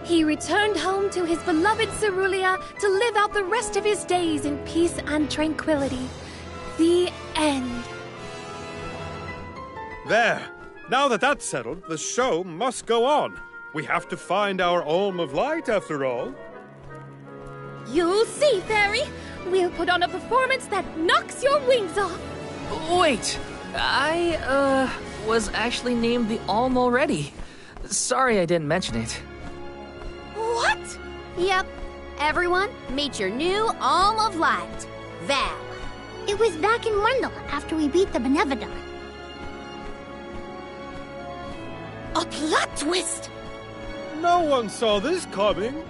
S9: He returned home to his beloved Cerulia to live out the rest of his days in peace and tranquility. The end.
S3: There. Now that that's settled, the show must go on. We have to find our Olm of Light, after all.
S9: You'll see, Fairy. We'll put on a performance that knocks your wings off.
S2: Wait, I, was actually named the Olm already. Sorry I didn't mention it.
S9: What?
S1: Yep. Everyone, meet your new Olm of Light, Val.
S6: It was back in Wendell after we beat the Benevodon.
S9: A plot twist!
S3: No one saw this coming.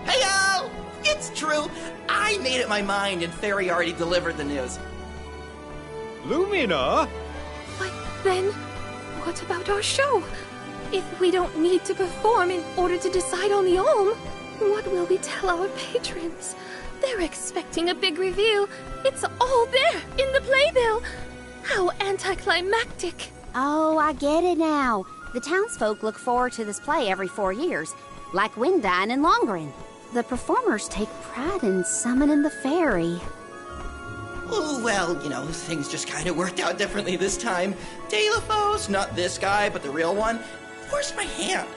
S19: Heyo! It's true. I made up my mind and Fairy already delivered the news.
S3: Lumina?
S9: But then, what about our show? If we don't need to perform in order to decide on the Olm, what will we tell our patrons? They're expecting a big reveal. It's all there in the playbill. How anticlimactic.
S1: Oh, I get it now. The townsfolk look forward to this play every 4 years, like Windine and Longren. The performers take pride in summoning the fairy.
S19: Oh, well, you know, things just kind of worked out differently this time. Deilophos, not this guy, but the real one, forced my hand.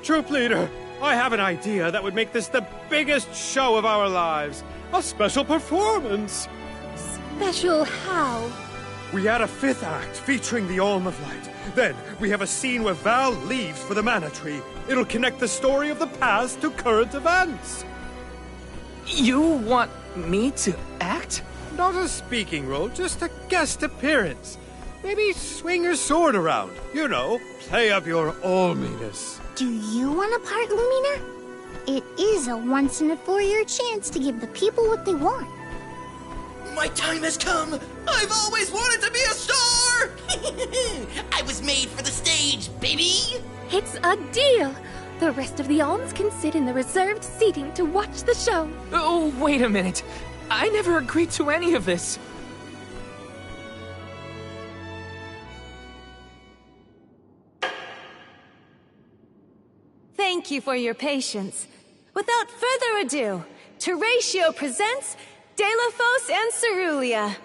S3: Troop leader, I have an idea that would make this the biggest show of our lives. A special performance.
S9: Special how?
S3: We add a 5th act featuring the Olm of Light. Then we have a scene where Val leaves for the Mana Tree. It'll connect the story of the past to current events.
S2: You want me to act?
S3: Not a speaking role, just a guest appearance. Maybe swing your sword around. You know, play up your Olminess.
S6: Do you want a part, Lumina? It is a once-in-a-4-year chance to give the people what they want.
S19: My time has come! I've always wanted to be a star! I was made for the stage, baby!
S9: It's a deal! The rest of the Olms can sit in the reserved seating to watch the show.
S2: Oh, wait a minute. I never agreed to any of this.
S8: Thank you for your patience. Without further ado, Teratio presents Deilophos and Cerulia.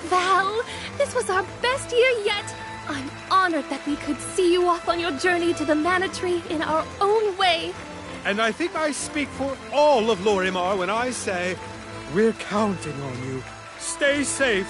S9: Val, this was our best year yet. I'm honored that we could see you off on your journey to the Mana Tree in our own way.
S3: And I think I speak for all of Lorimar when I say, we're counting on you. Stay safe.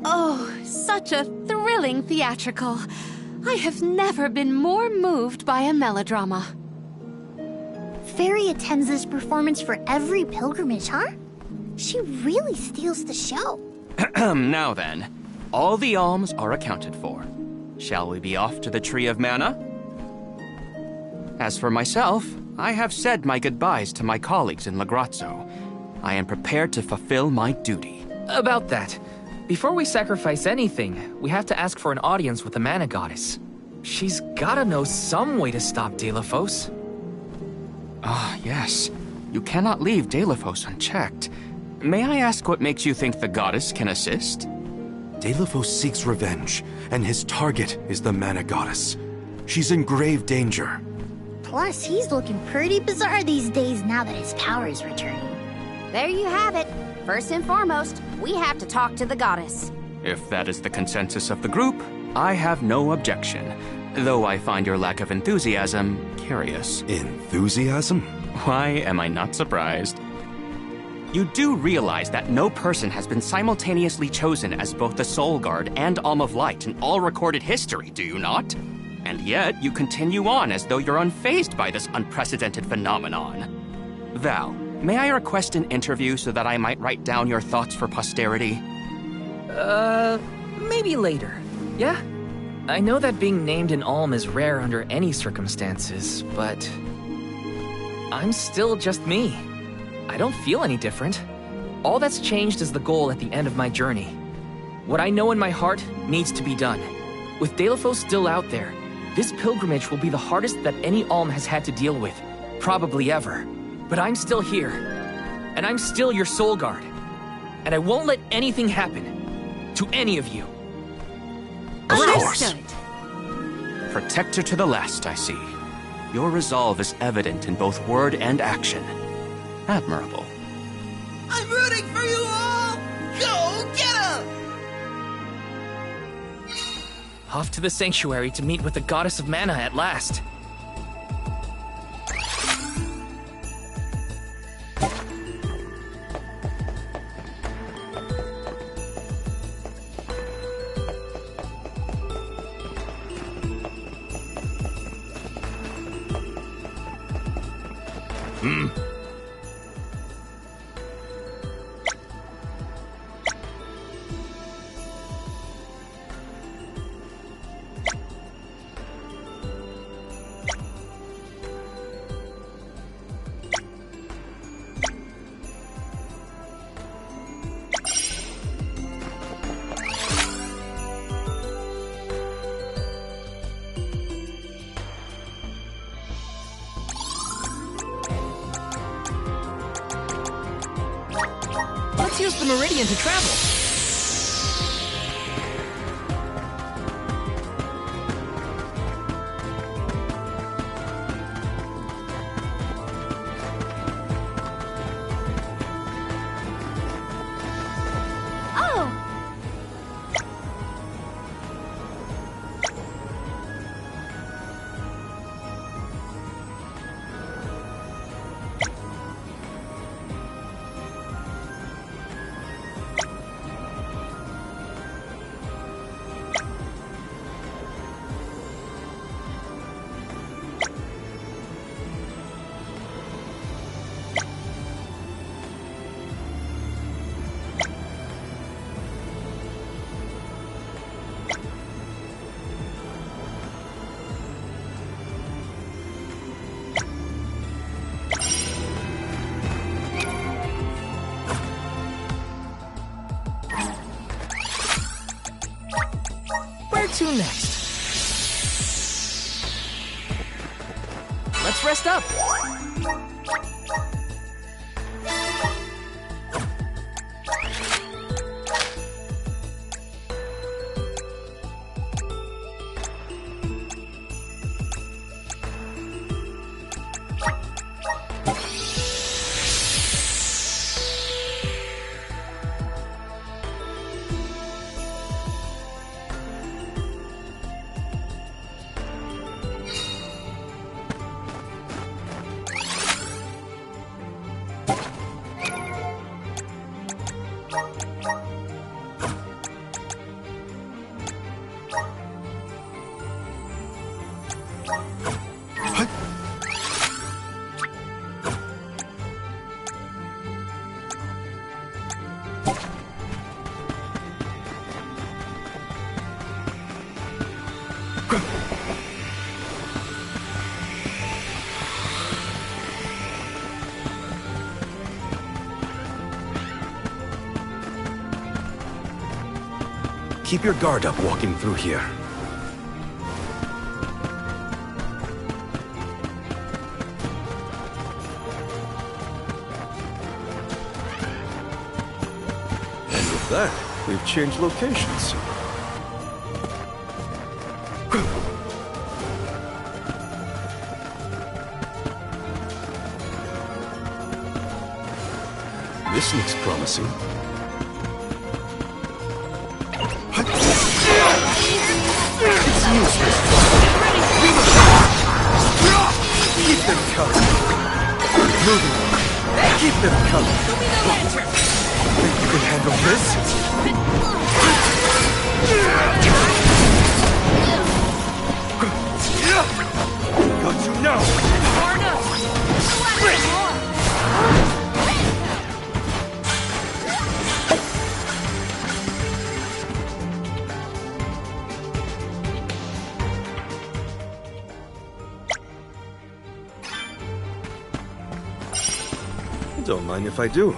S4: Oh, such a thrilling theatrical. I have never been more moved by a melodrama.
S6: Fairy attends this performance for every pilgrimage, huh? She really steals the show.
S14: Now then, all the alms are accounted for. Shall we be off to the Tree of Mana? As for myself, I have said my goodbyes to my colleagues in Lagrazzo. I am prepared to fulfill my duty.
S2: About that, before we sacrifice anything, we have to ask for an audience with the Mana Goddess. She's gotta know some way to stop Delafos.
S14: Ah, yes. You cannot leave Delafos unchecked. May I ask what makes you think the goddess can assist?
S5: Delafos seeks revenge, and his target is the Mana Goddess. She's in grave danger.
S6: Plus, he's looking pretty bizarre these days now that his power is returning.
S1: There you have it. First and foremost, we have to talk to the goddess.
S14: If that is the consensus of the group, I have no objection. Though I find your lack of enthusiasm curious.
S5: Enthusiasm?
S14: Why am I not surprised? You do realize that no person has been simultaneously chosen as both the Soul Guard and Alm of Light in all recorded history, do you not? And yet, you continue on as though you're unfazed by this unprecedented phenomenon. Val, may I request an interview so that I might write down your thoughts for posterity?
S2: Maybe later, yeah? I know that being named an Alm is rare under any circumstances, but I'm still just me. I don't feel any different. All that's changed is the goal at the end of my journey. What I know in my heart needs to be done. With Delafos still out there, this pilgrimage will be the hardest that any Alm has had to deal with, probably ever. But I'm still here, and I'm still your Soul Guard. And I won't let anything happen to any of you.
S14: Of course. Protector to the last, I see. Your resolve is evident in both word and action. Admirable.
S19: I'm rooting for you all! Go get 'em!
S2: Off to the sanctuary to meet with the Goddess of Mana at last. Let's use the Meridian to travel. Where to next? Let's rest up.
S16: Keep your guard up walking through here. And with that, we've changed locations. This looks promising. It's useless. Keep them coming. Moving. Keep them coming. Think you can handle this? Got you now. Don't mind if I do.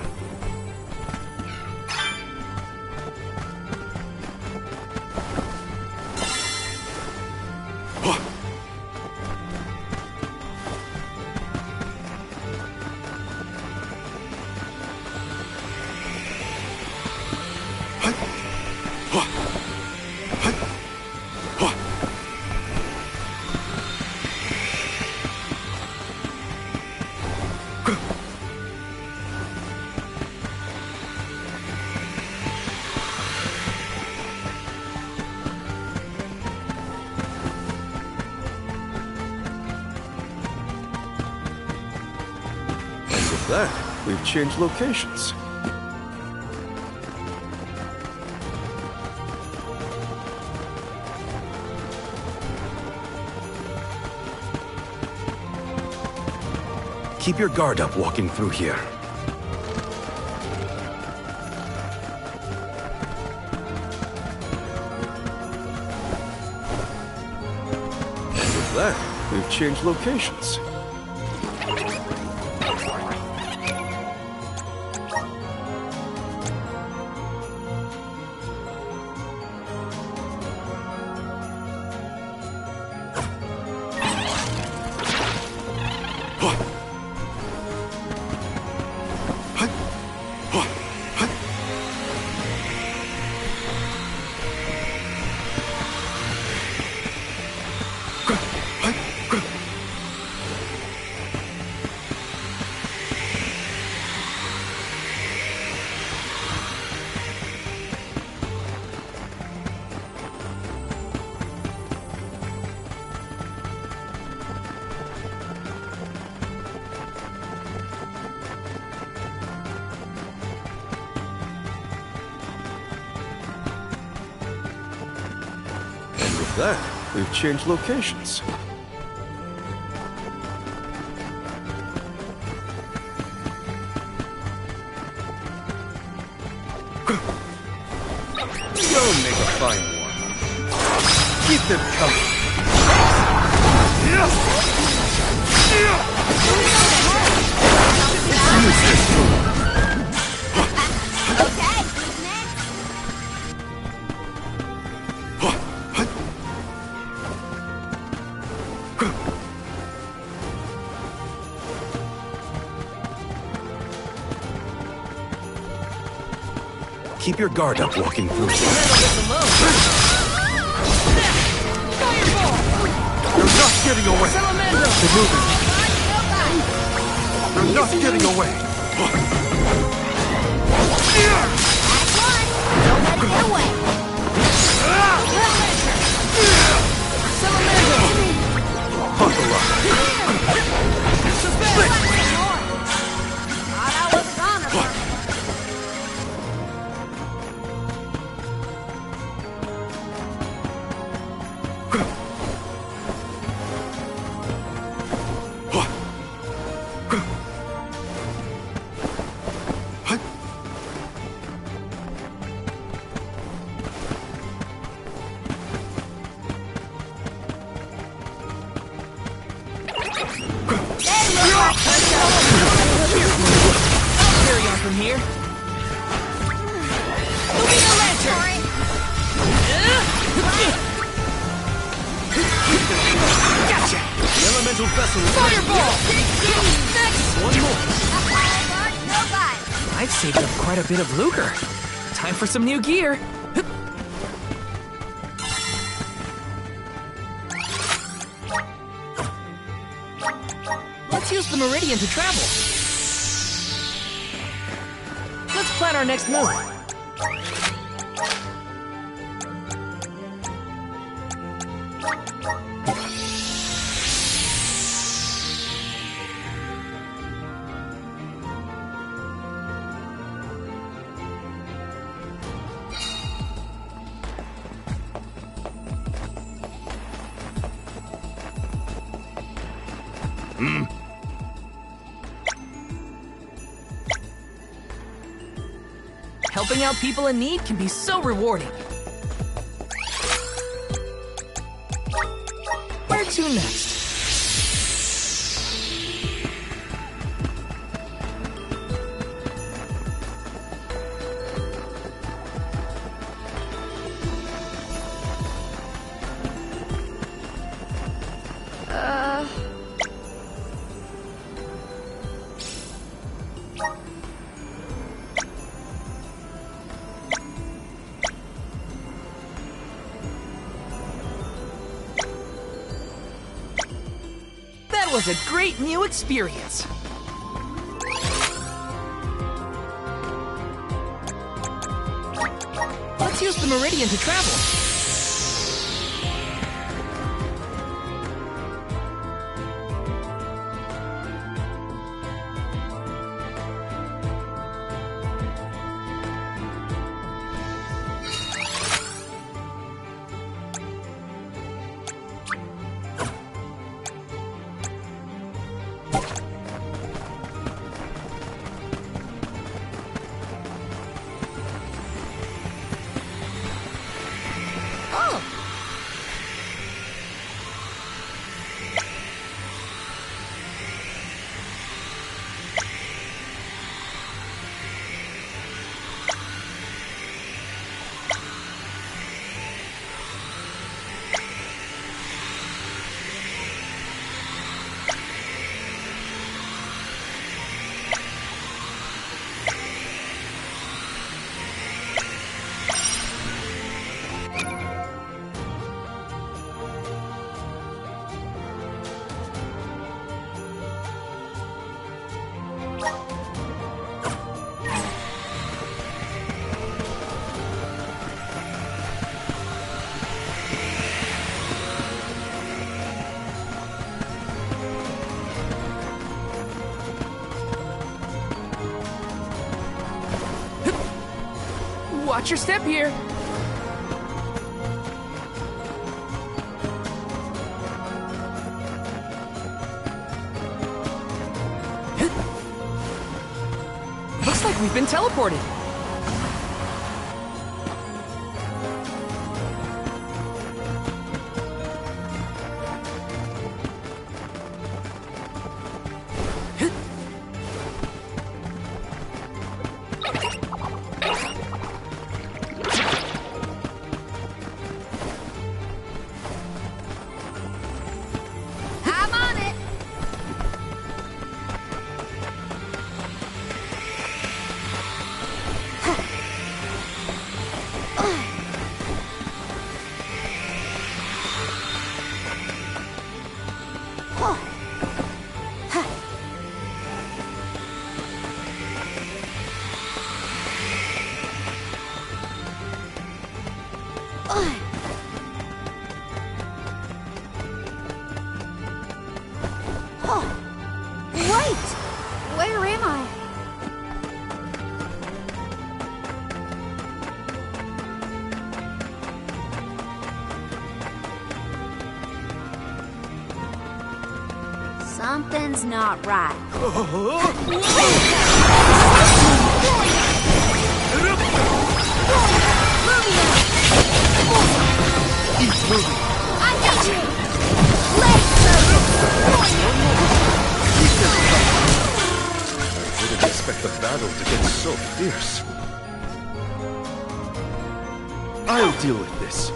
S16: That, we've changed locations. Keep your guard up walking through here. And with that, we've changed locations. That, we've changed locations. Don't make a fine one. Keep them coming. It's useless. Keep your guard up walking through here. You're not getting away. They're moving. You're not getting away.
S2: I'll carry on from here. Lumina Lantern! Gotcha!
S16: The elemental vessel is
S2: Fireball!
S16: Next! One more.
S2: I've saved up quite a bit of lucre. Time for some new gear. Let's use the Meridian to travel. Let's plan our next move. Helping out people in need can be so rewarding. Where to next? That was a great new experience. Let's use the Meridian to travel. Watch your step here. Looks like we've been teleported.
S1: I'm on it. Wait! Where am I? Something's not right. I got you! Let's go!
S5: expect the battle to get so fierce.
S16: I'll deal with this.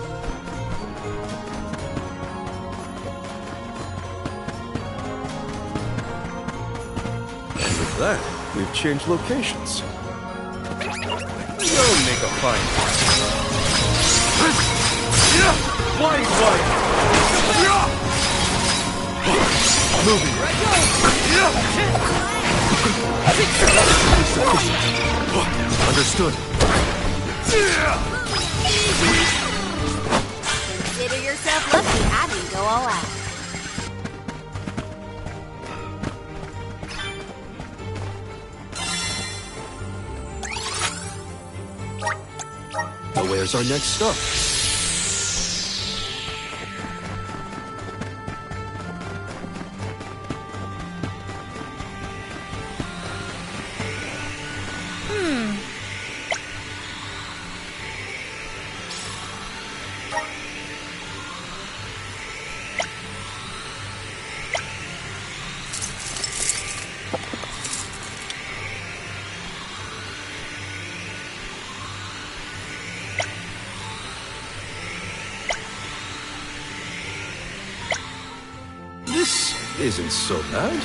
S5: And with that, we've changed locations.
S16: You'll make a fine Blind Wire! Moving. Understood.
S1: Consider yourself lucky I didn't go all out.
S5: But where's our next stop? This isn't so bad.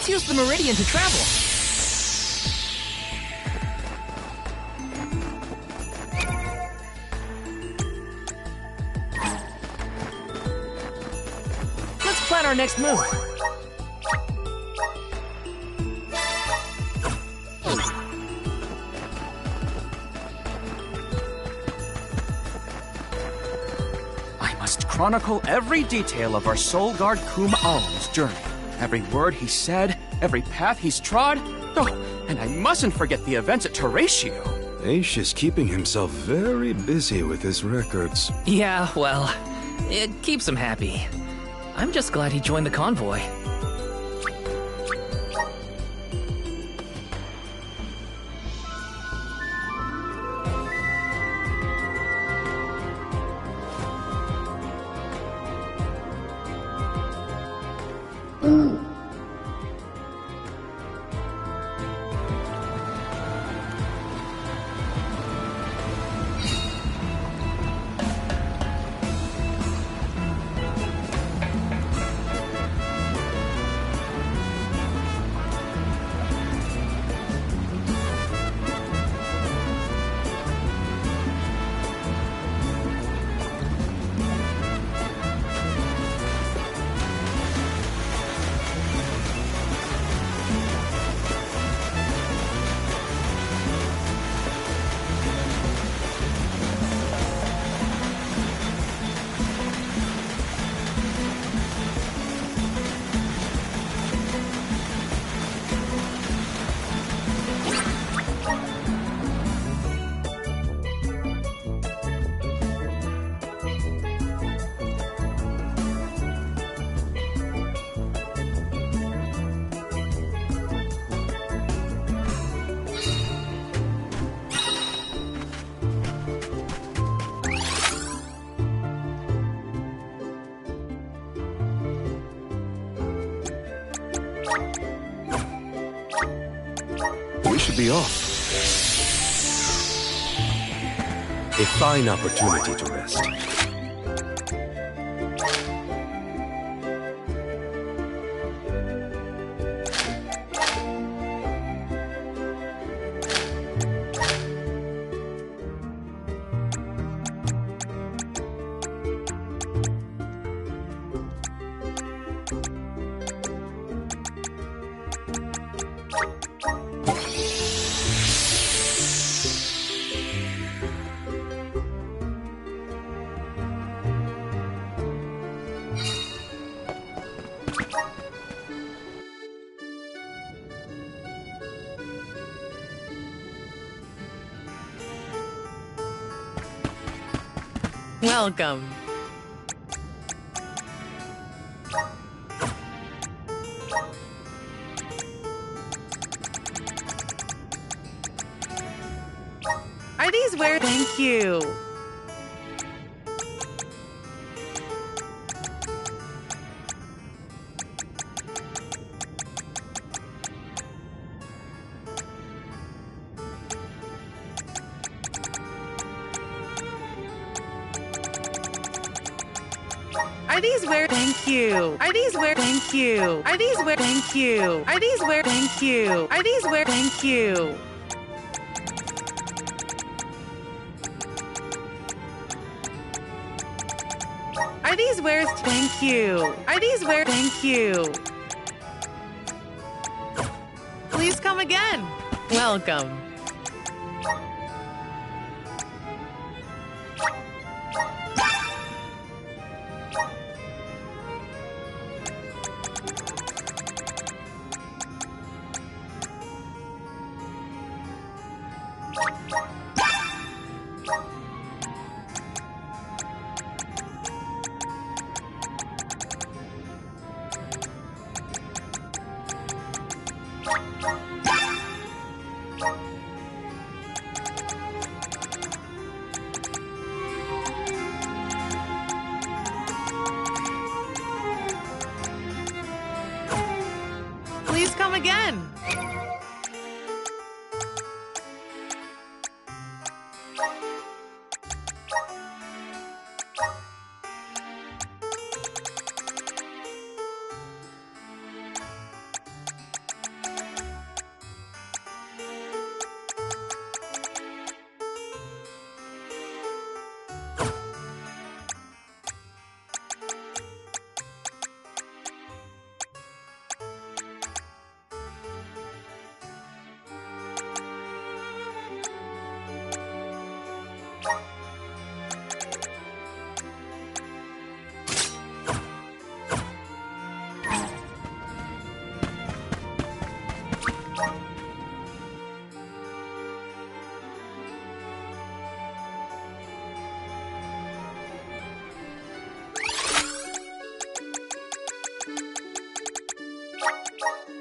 S17: Let's use the Meridian to travel. Let's plan our next move.
S14: I must chronicle every detail of our Soul Guard Kum Alm's journey. Every word he said, every path he's trod. Oh, and I mustn't forget the events at Teratio.
S5: Aish is keeping himself very busy with his records.
S17: Yeah, well, it keeps him happy. I'm just glad he joined the convoy.
S5: We should be off. A fine opportunity to rest.
S20: Welcome. Are these where? Thank you. Are these where? Thank you. Are these where? Thank you. Are these where? Thank you. Are these where? Thank you. Are these where? Thank you. Are these where? Thank you. Are these where? Thank you. Please come again. Welcome. Please come again.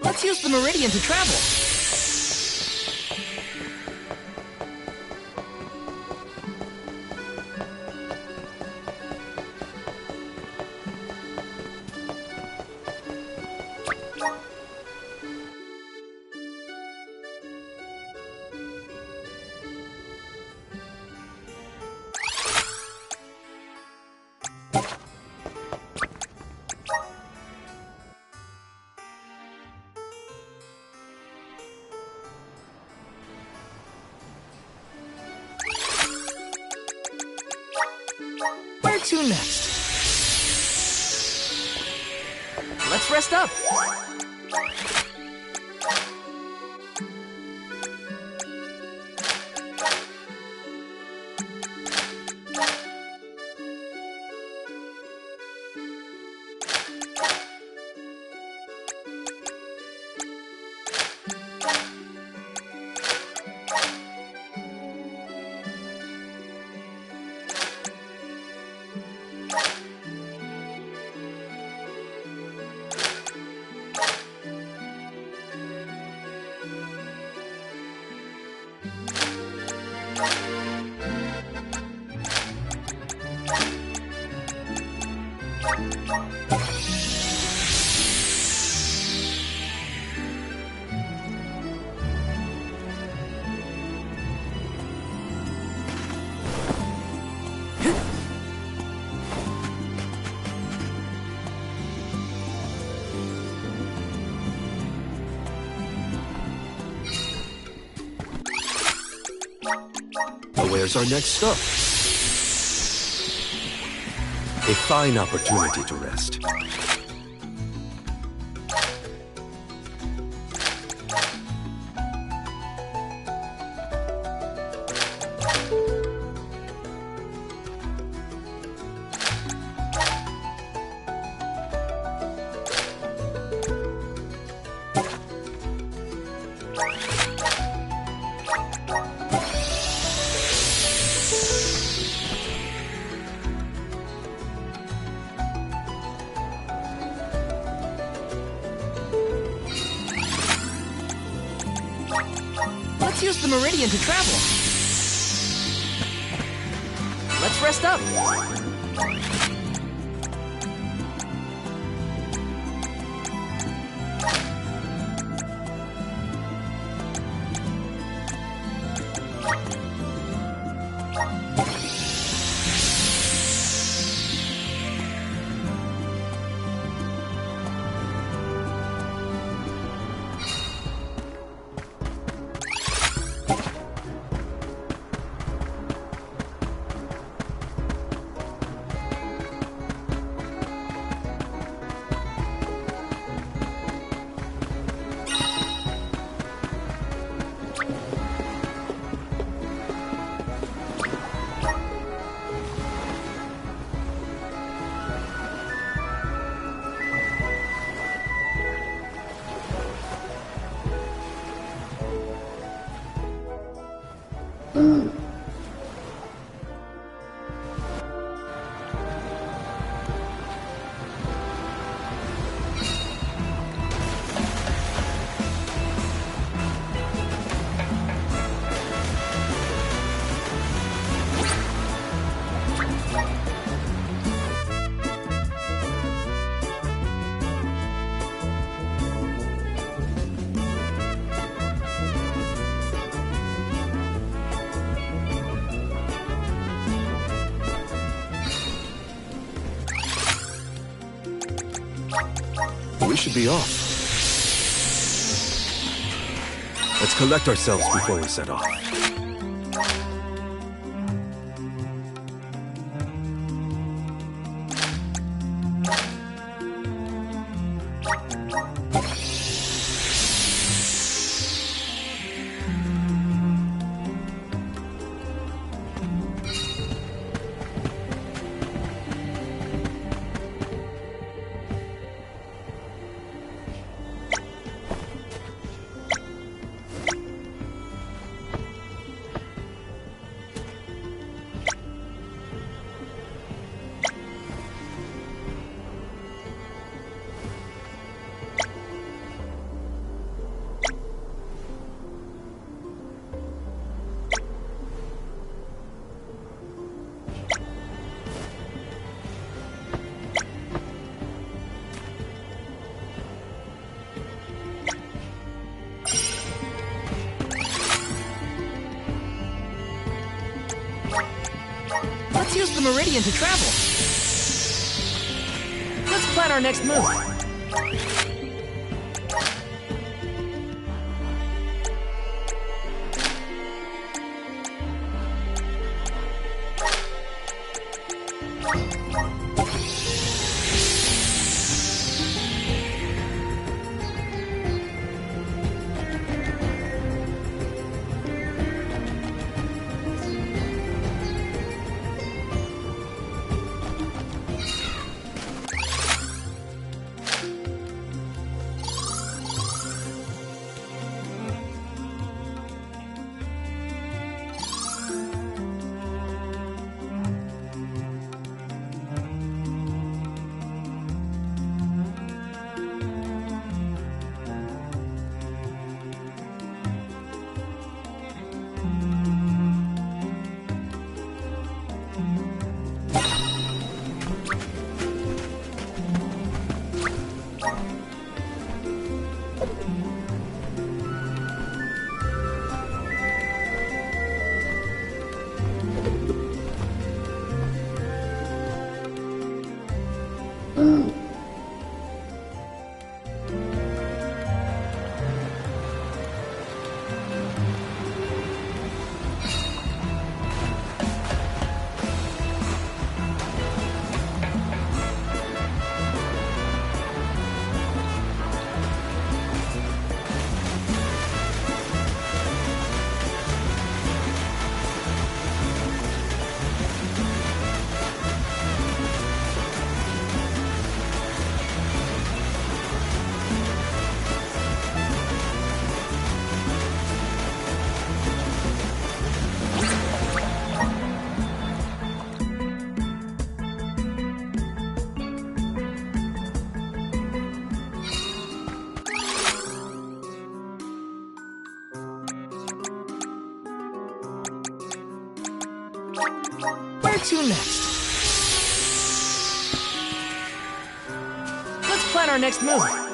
S2: Let's use the Meridian to travel. Where to next? Let's rest up.
S5: Where's our next stop? A fine opportunity to rest.
S2: Let's use the Meridian to travel. Let's rest up.
S5: We should be off. Let's collect ourselves before we set off.
S2: Let's use the Meridian to travel. Let's plan our next move. Where to next? Let's plan our next move.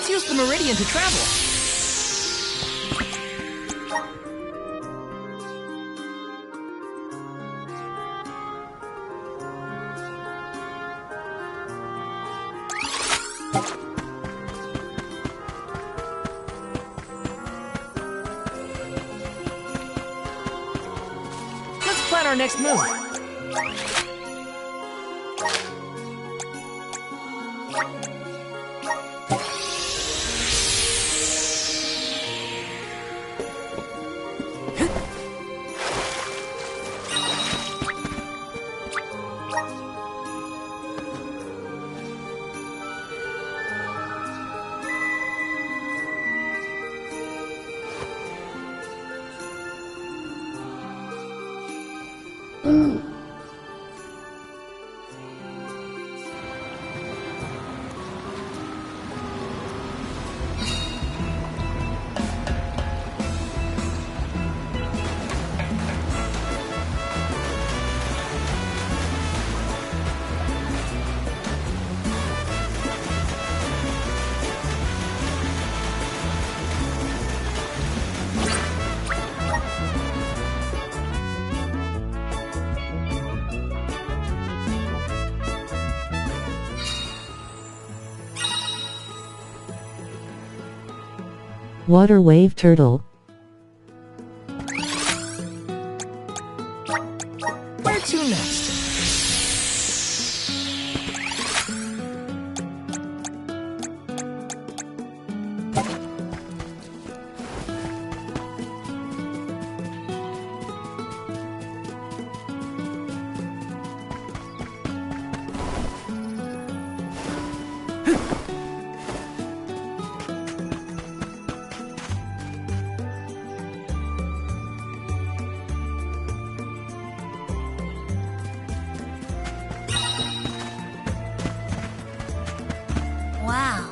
S2: Use the Meridian to travel. our next move?
S7: Water wave turtle.
S2: Where to next?
S6: Wow.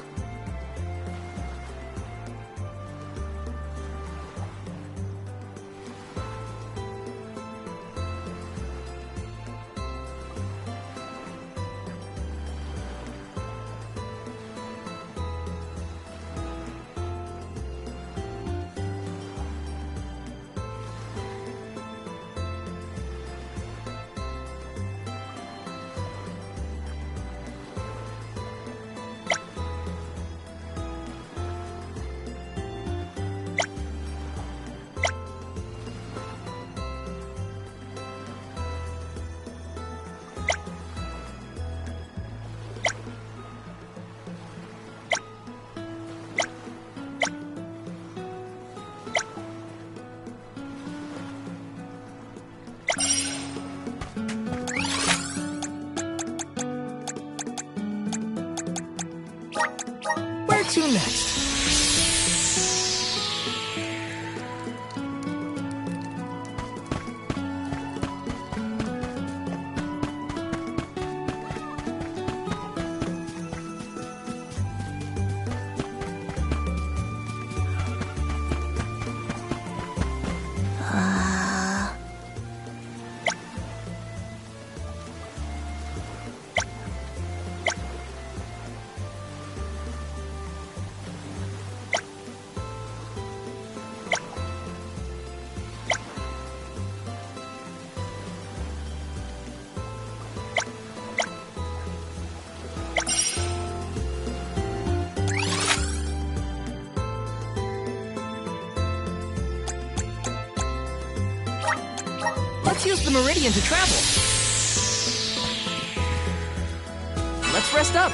S2: Where to next? Let's use the meridian to travel. Let's rest up.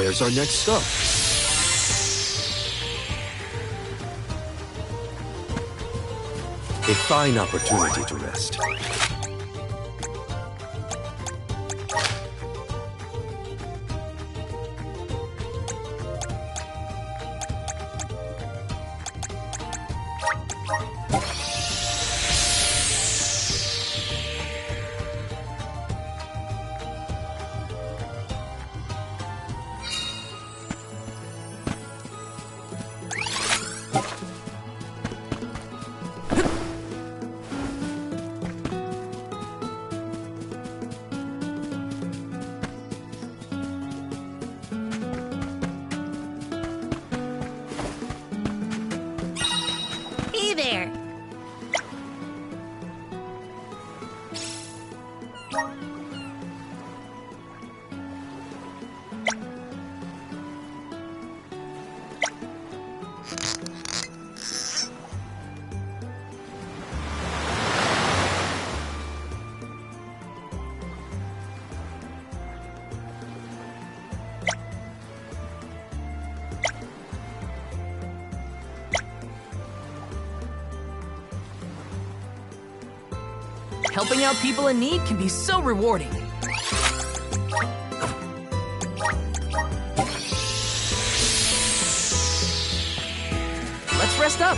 S5: Where's our next stop? A fine opportunity to rest.
S9: Hey there!
S2: Helping out people in need can be so rewarding. Let's rest up.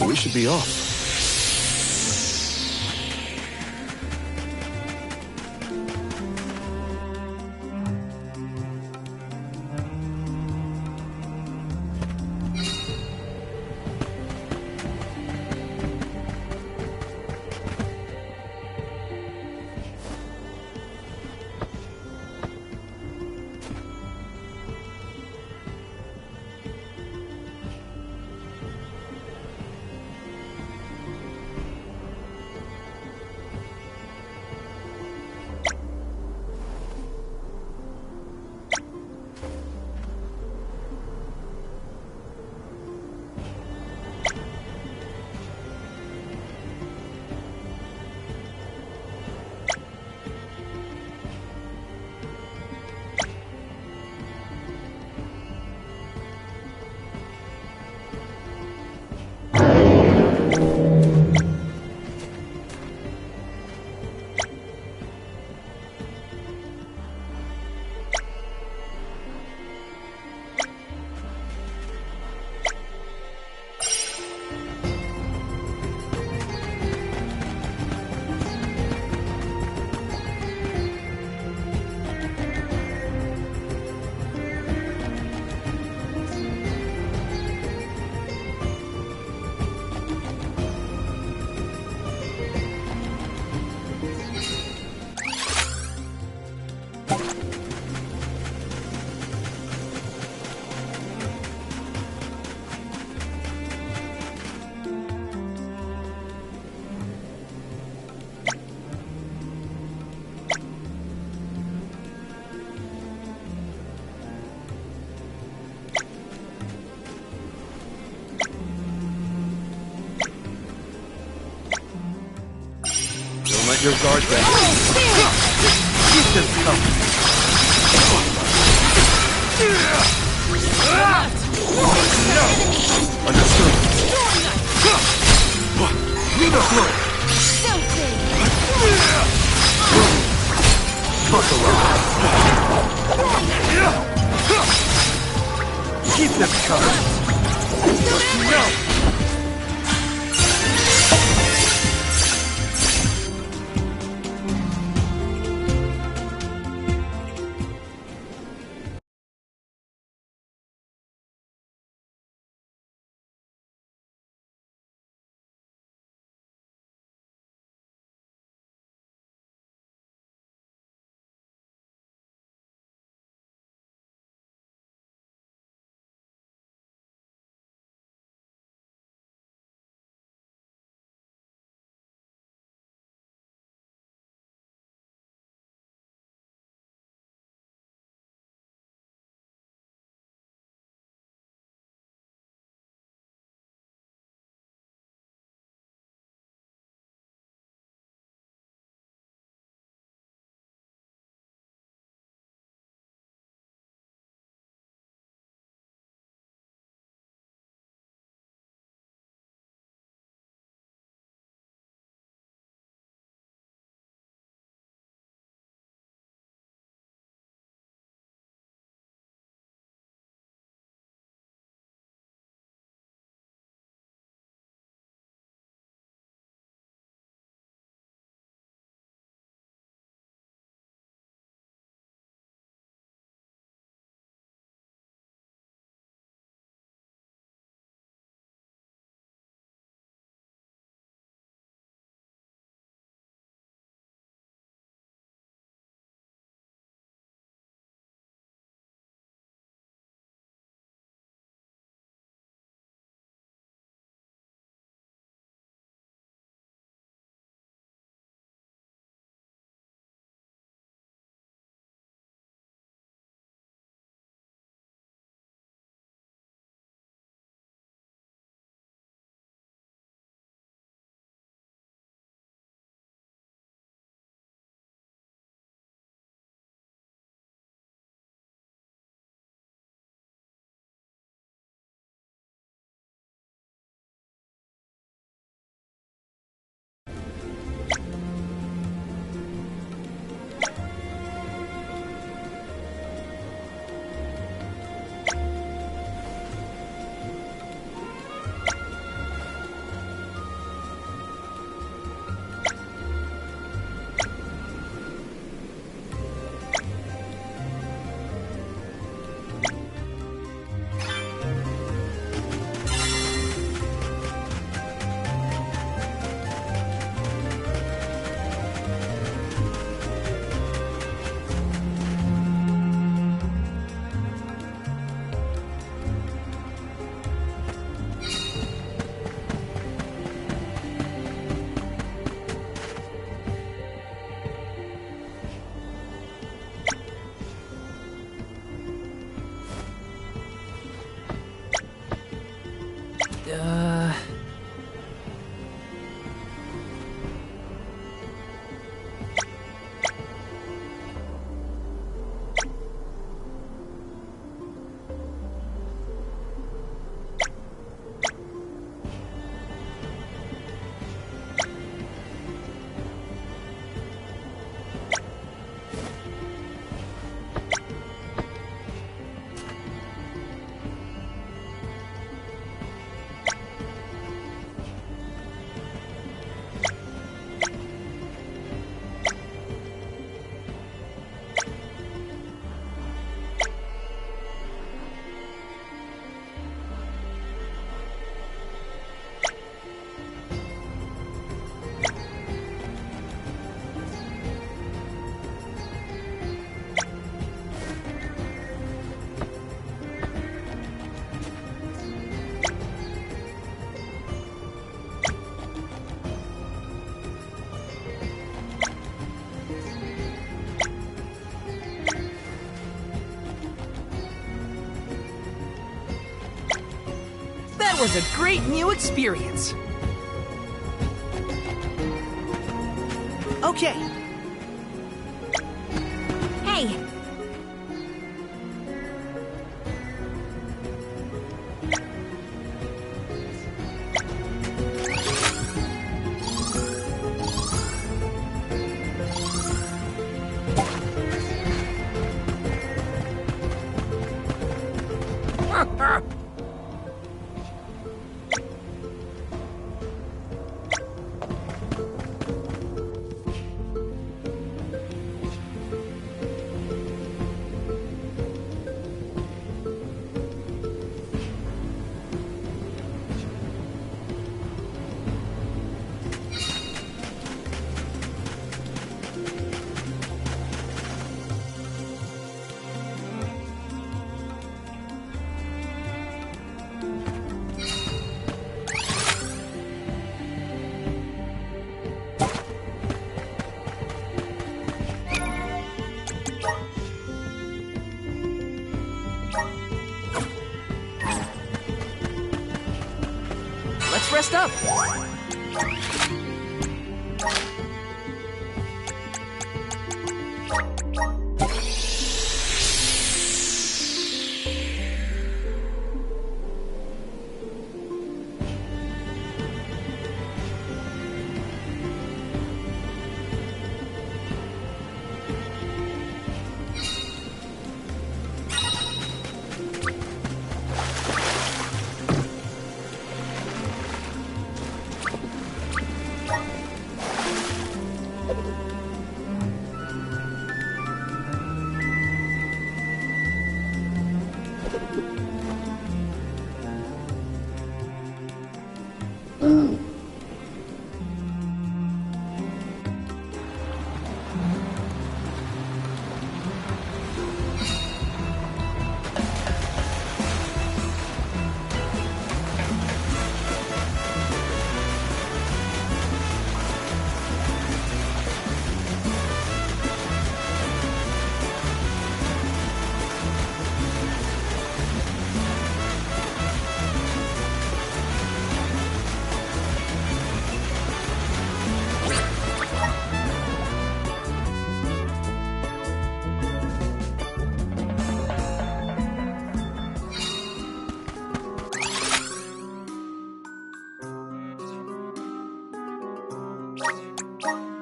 S5: We should be off.
S16: Your guard down. Keep them coming. Understood. Lead the flow. Buckle up. Keep them coming. No!
S2: was a great new experience.
S12: Okay.
S8: Hey!
S2: Let's rest up.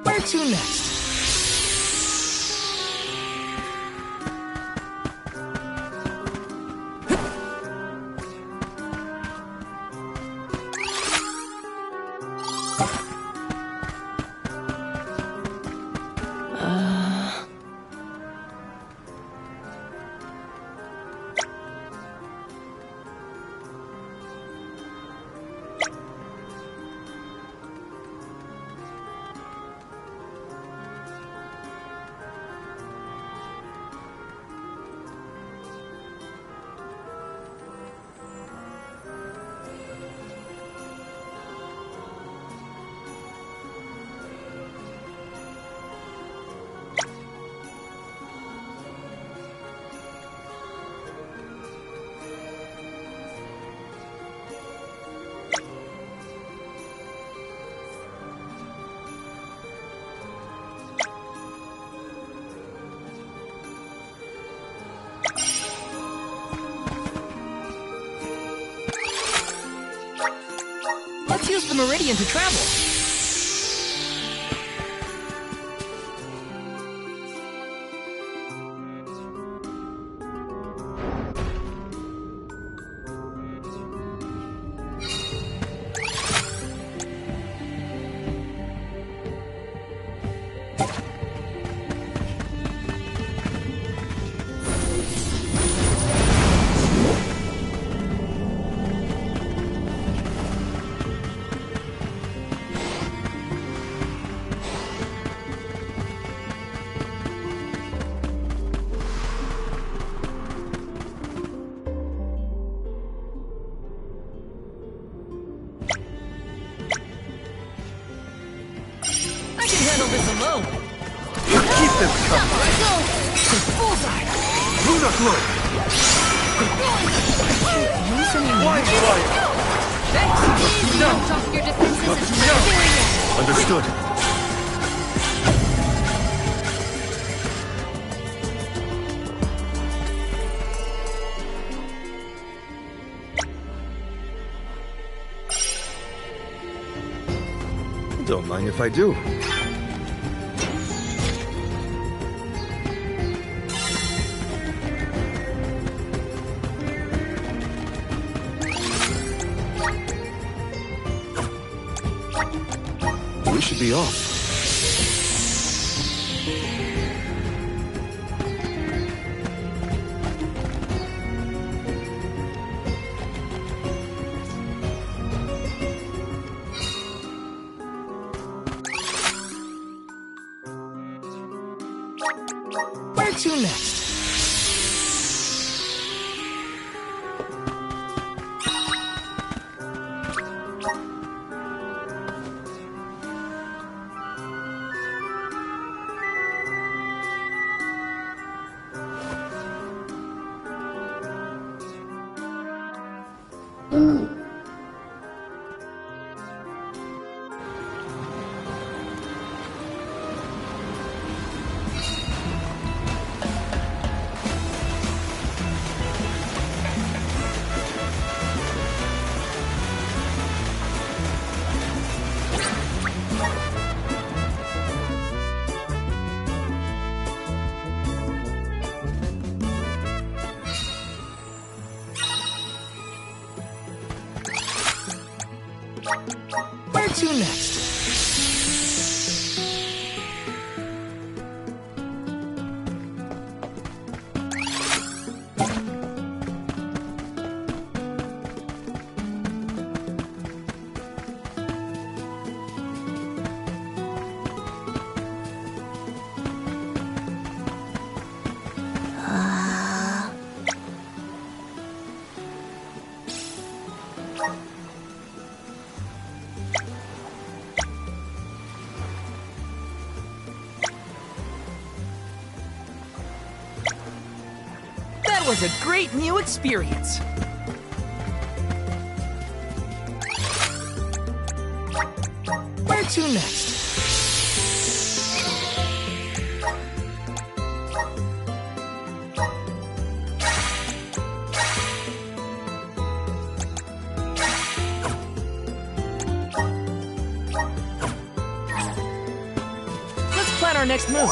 S2: Where to next? Let's use the Meridian to travel. Handle this alone.
S16: Keep them coming.
S2: Bullseye.
S16: Luna Glow. Blind Fire.
S2: Thanks.
S16: No.
S9: Off your defenses
S16: No.
S9: and
S16: Understood. Don't mind if I do. We should be off.
S2: Where to next? Where to next? That was a great new experience. Where to next? Let's plan our next move.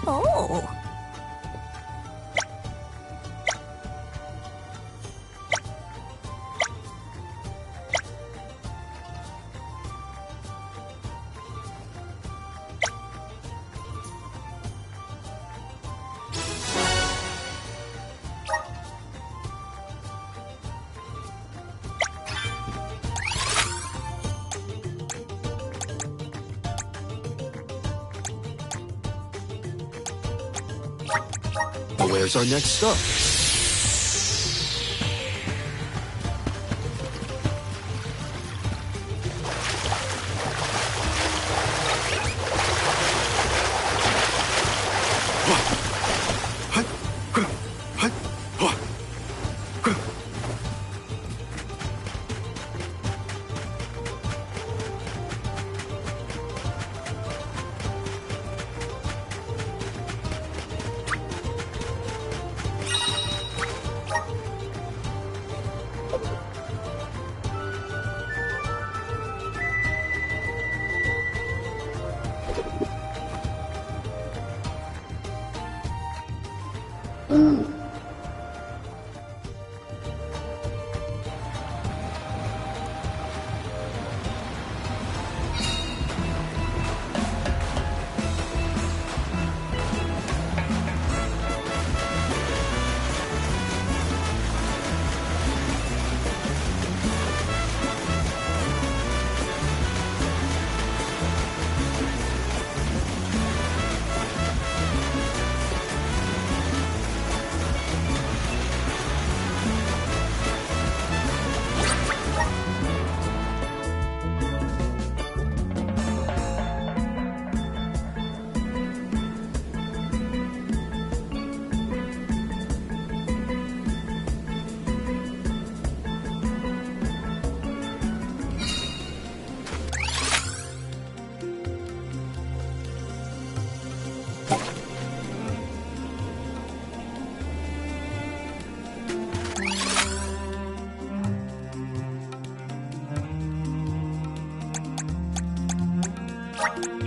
S8: Oh.
S16: Where's our next stop?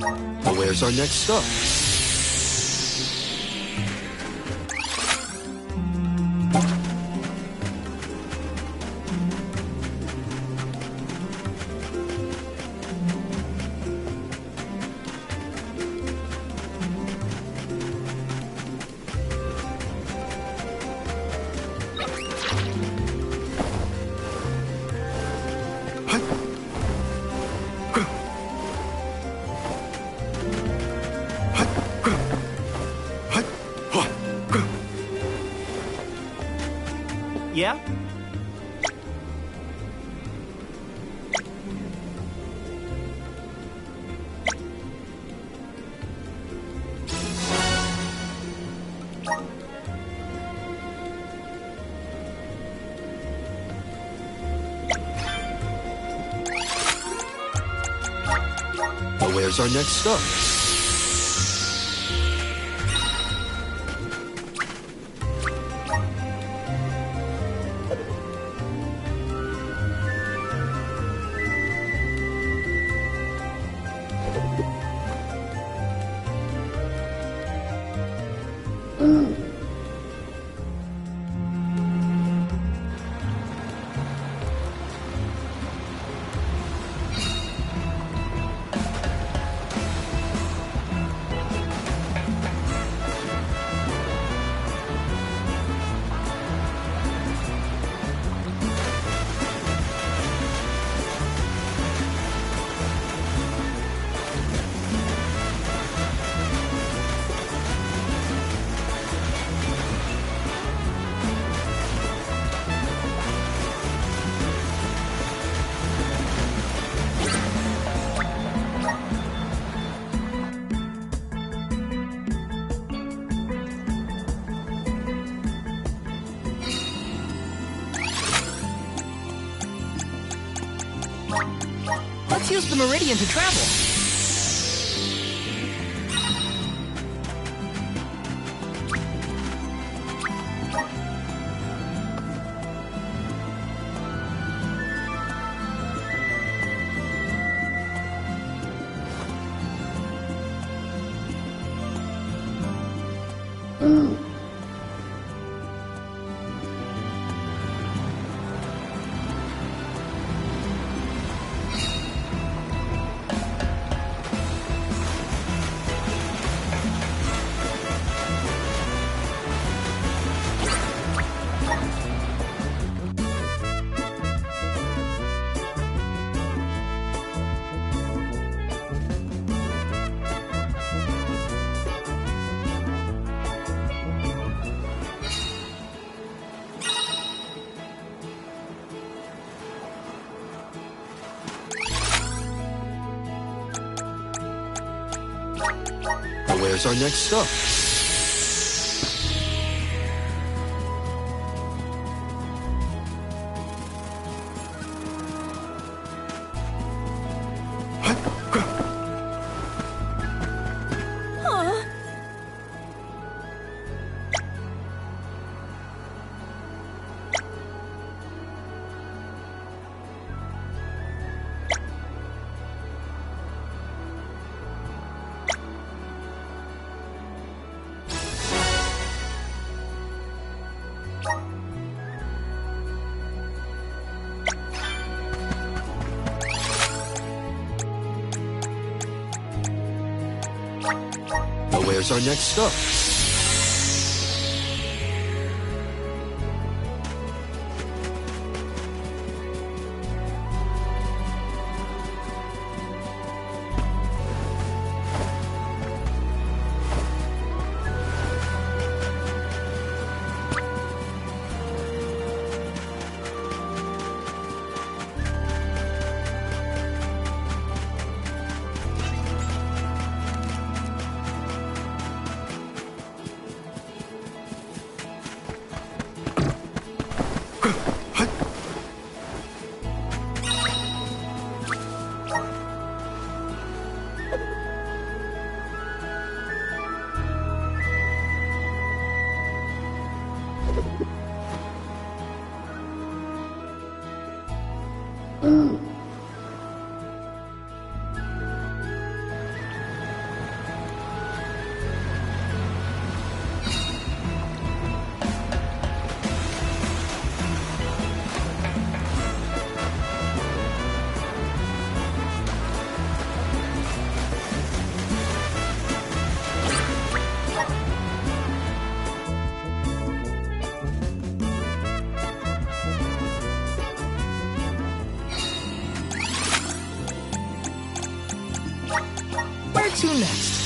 S5: But where's our next stop?
S12: Yeah?
S5: But where's our next stop?
S2: Let's use the Meridian to travel.
S5: But where's our next stop? But where's our next stop?
S2: to next?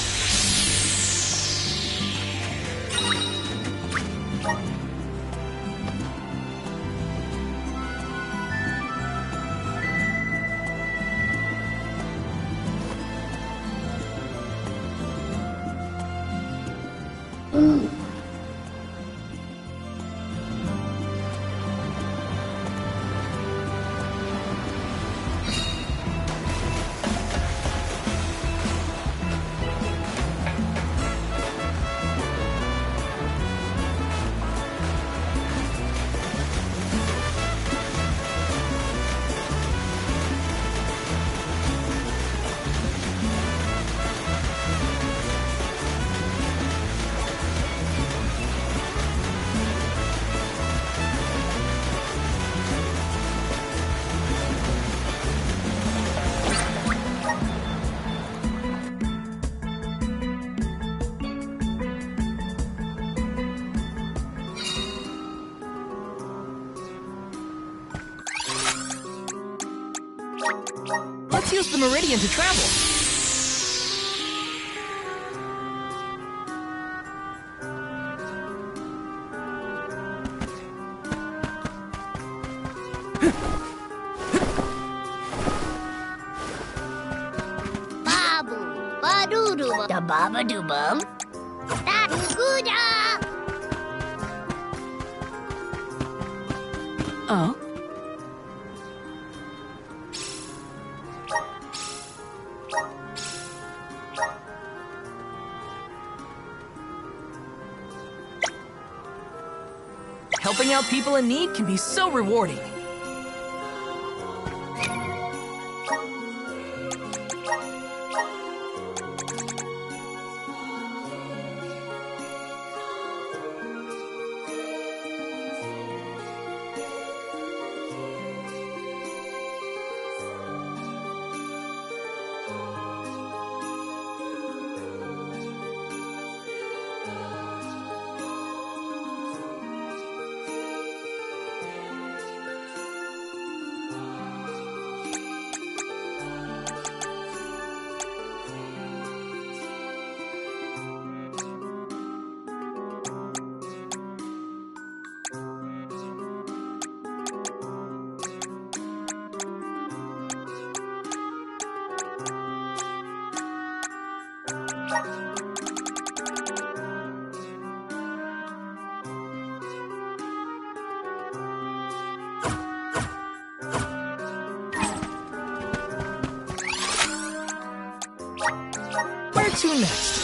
S2: Let's use the Meridian to travel.
S6: Babu, badoodoo, da babadoobum, da gooda.
S8: Oh?
S2: Helping out people in need can be so rewarding. Where to next?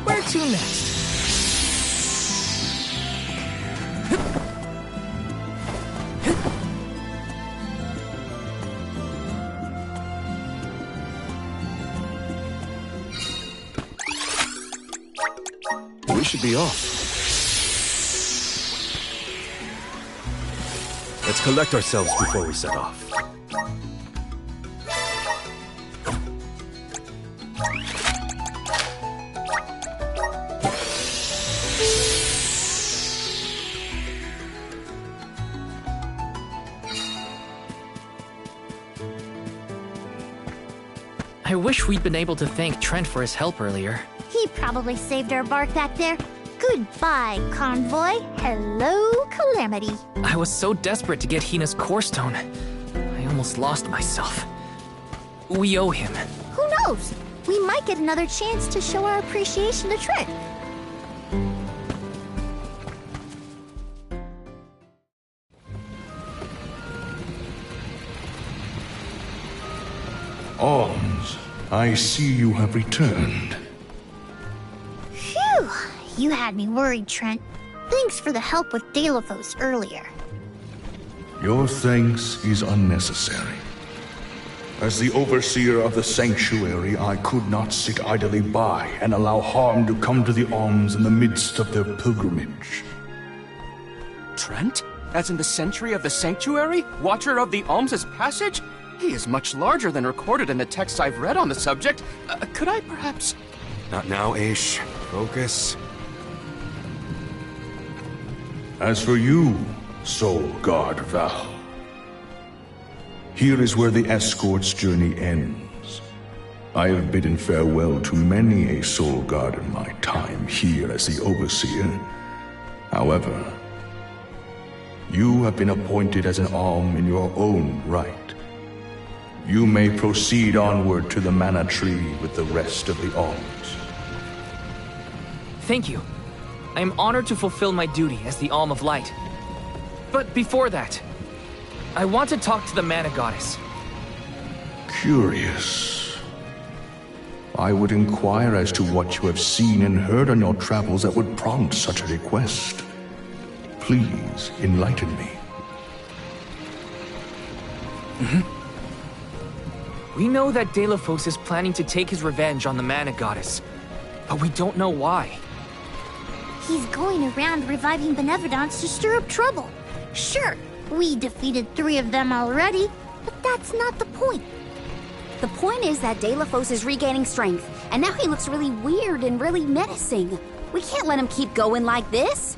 S2: Where to next?
S5: We should be off. Let's collect ourselves before we set off.
S2: I wish we'd been able to thank Trent for his help earlier.
S6: He probably saved our bark back there. Goodbye, Convoy. Hello, Calamity.
S2: I was so desperate to get Hina's Core Stone. I almost lost myself. We owe him.
S6: Who knows? We might get another chance to show our appreciation to Trent.
S15: Alms, I see you have returned.
S6: Phew! You had me worried, Trent. Thanks for the help with Deilophos earlier.
S15: Your thanks is unnecessary. As the overseer of the sanctuary, I could not sit idly by and allow harm to come to the Alms in the midst of their pilgrimage.
S14: Trent? As in the Sentry of the Sanctuary? Watcher of the Alms' Passage? He is much larger than recorded in the texts I've read on the subject. Could I perhaps...
S5: Not now, Aish. Focus.
S15: As for you, Soul Guard Val, here is where the escort's journey ends. I have bidden farewell to many a Soul Guard in my time here as the Overseer. However, you have been appointed as an Alm in your own right. You may proceed onward to the Mana Tree with the rest of the Alms.
S2: Thank you. I am honored to fulfill my duty as the Alm of Light. But before that, I want to talk to the Mana Goddess.
S15: Curious. I would inquire as to what you have seen and heard on your travels that would prompt such a request. Please enlighten me.
S2: We know that Deilophos is planning to take his revenge on the Mana Goddess, but we don't know why.
S6: He's going around reviving Benevodons to stir up trouble. Sure, we defeated 3 of them already, but that's not the point.
S1: The point is that Deilophos is regaining strength, and now he looks really weird and really menacing. We can't let him keep going like this.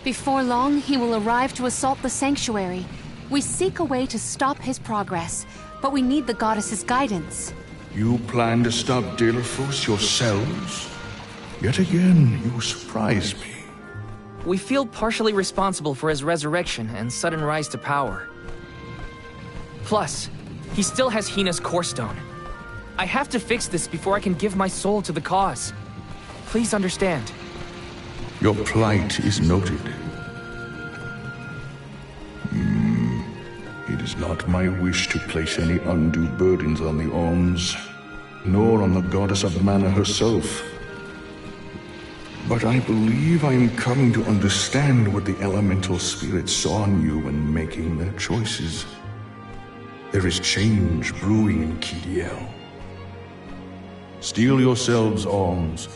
S4: Before long, he will arrive to assault the sanctuary. We seek a way to stop his progress, but we need the goddess's guidance.
S15: You plan to stop Deilophos yourselves? Yet again, you surprise me.
S2: We feel partially responsible for his resurrection and sudden rise to power. Plus, he still has Hina's Core Stone. I have to fix this before I can give my soul to the cause. Please understand.
S15: Your plight is noted. It is not my wish to place any undue burdens on the Alms, nor on the goddess of mana herself. But I believe I am coming to understand what the elemental spirits saw in you when making their choices. There is change brewing in Kidiel. Steel yourselves, Alms.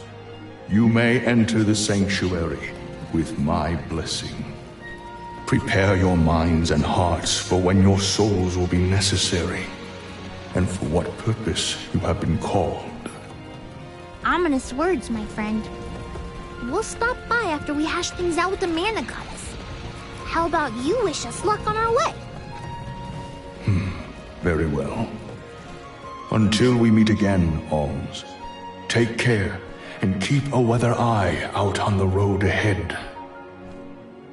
S15: You may enter the sanctuary with my blessing. Prepare your minds and hearts for when your souls will be necessary, and for what purpose you have been called.
S6: Ominous words, my friend. We'll stop by after we hash things out with the Mana Goddess. How about you wish us luck on our way?
S15: Very well. Until we meet again, Alms, take care and keep a weather eye out on the road ahead.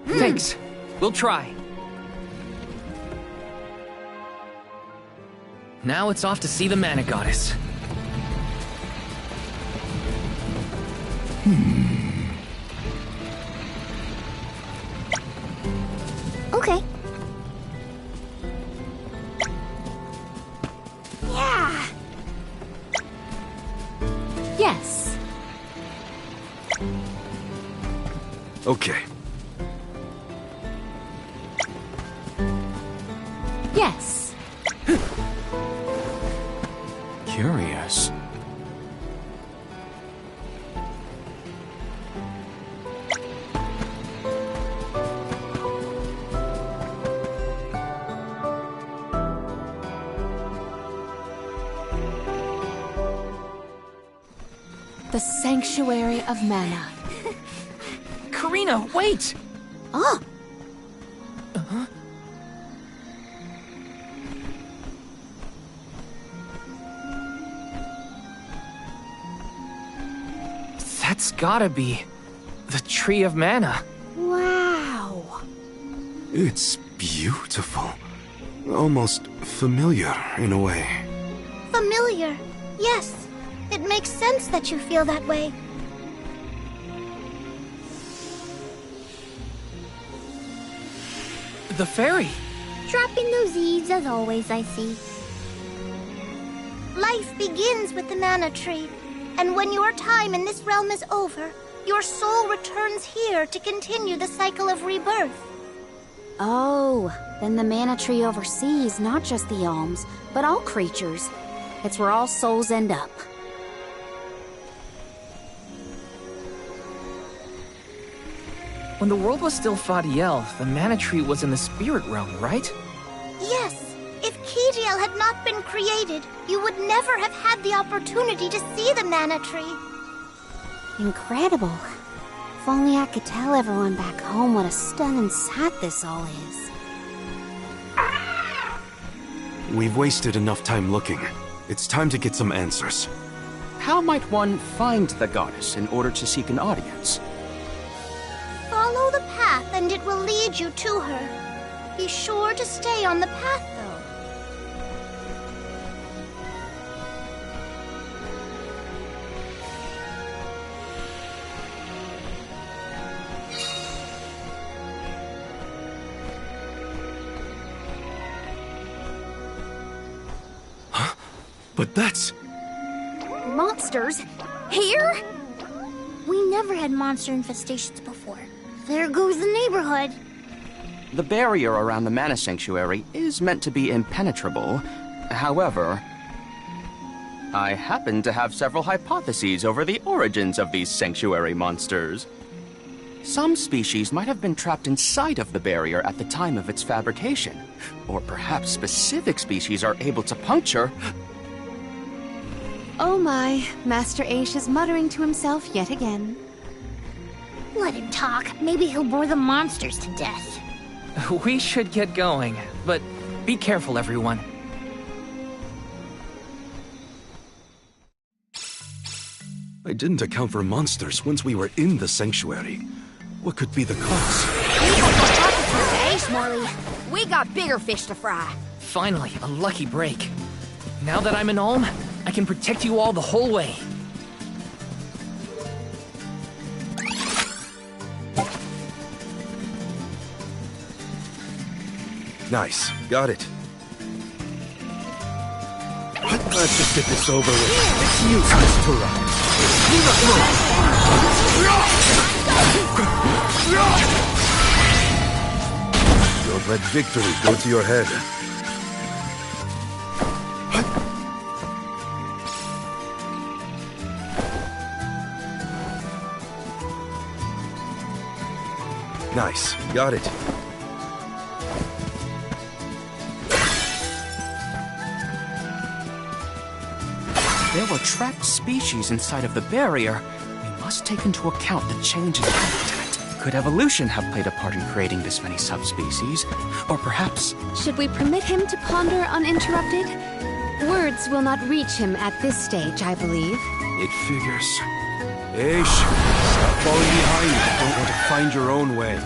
S2: Thanks. We'll try. Now it's off to see the Mana Goddess.
S6: Okay. Yeah!
S4: Yes.
S5: Okay.
S4: Yes.
S14: Curious.
S4: The Sanctuary of Mana.
S2: Karina, wait!
S6: Oh!
S2: It's gotta be the Tree of Mana.
S1: Wow.
S5: It's beautiful. Almost familiar in a way.
S6: Familiar. Yes. It makes sense that you feel that way.
S2: The fairy.
S6: Dropping those eaves as always, I see. Life begins with the mana tree, and when your time in this realm is over, your soul returns here to continue the cycle of rebirth.
S1: Oh, then the mana tree oversees not just the Alms, but all creatures. It's where all souls end up.
S2: When the world was still Fadiel, the mana tree was in the spirit realm, right?
S6: Yes. If Kediel had not been created, you would never have had the opportunity to see the mana tree.
S1: Incredible. If only I could tell everyone back home what a stunning sight this all is.
S5: We've wasted enough time looking. It's time to get some answers.
S14: How might one find the goddess in order to seek an audience?
S6: Follow the path and it will lead you to her. Be sure to stay on the path, though.
S5: But that's...
S1: Monsters? Here?
S6: We never had monster infestations before. There goes the neighborhood.
S14: The barrier around the Mana Sanctuary is meant to be impenetrable. However, I happen to have several hypotheses over the origins of these sanctuary monsters. Some species might have been trapped inside of the barrier at the time of its fabrication. Or perhaps specific species are able to puncture...
S4: Oh my, Master Aish is muttering to himself yet again.
S6: Let him talk. Maybe he'll bore the monsters to death.
S2: We should get going, but be careful, everyone.
S5: I didn't account for monsters once we were in the sanctuary. What could be the cause?
S1: Aish, Morley. We got bigger fish to fry.
S2: Finally, a lucky break. Now that I'm an Alm, I can protect you all the whole way.
S5: Nice. Got it. Let's just get this over with. It's useless to run. Don't let victory go to your head. Nice. Got it.
S14: There were trapped species inside of the barrier. We must take into account the change in habitat. Could evolution have played a part in creating this many subspecies? Or perhaps...
S4: Should we permit him to ponder uninterrupted? Words will not reach him at this stage, I believe.
S5: It figures. Aish, stop falling behind. Don't want to find your own way.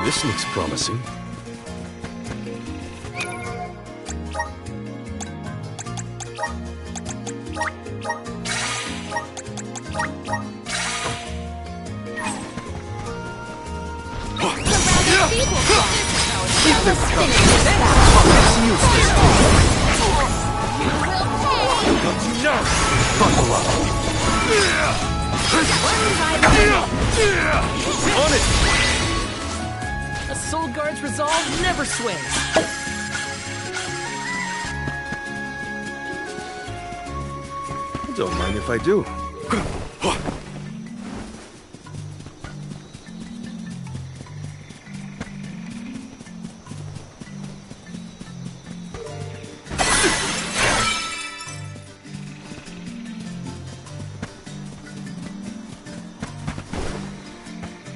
S5: This looks promising. Buckle up. On it!
S2: A Soul Guard's resolve never sways.
S5: Don't mind if I do.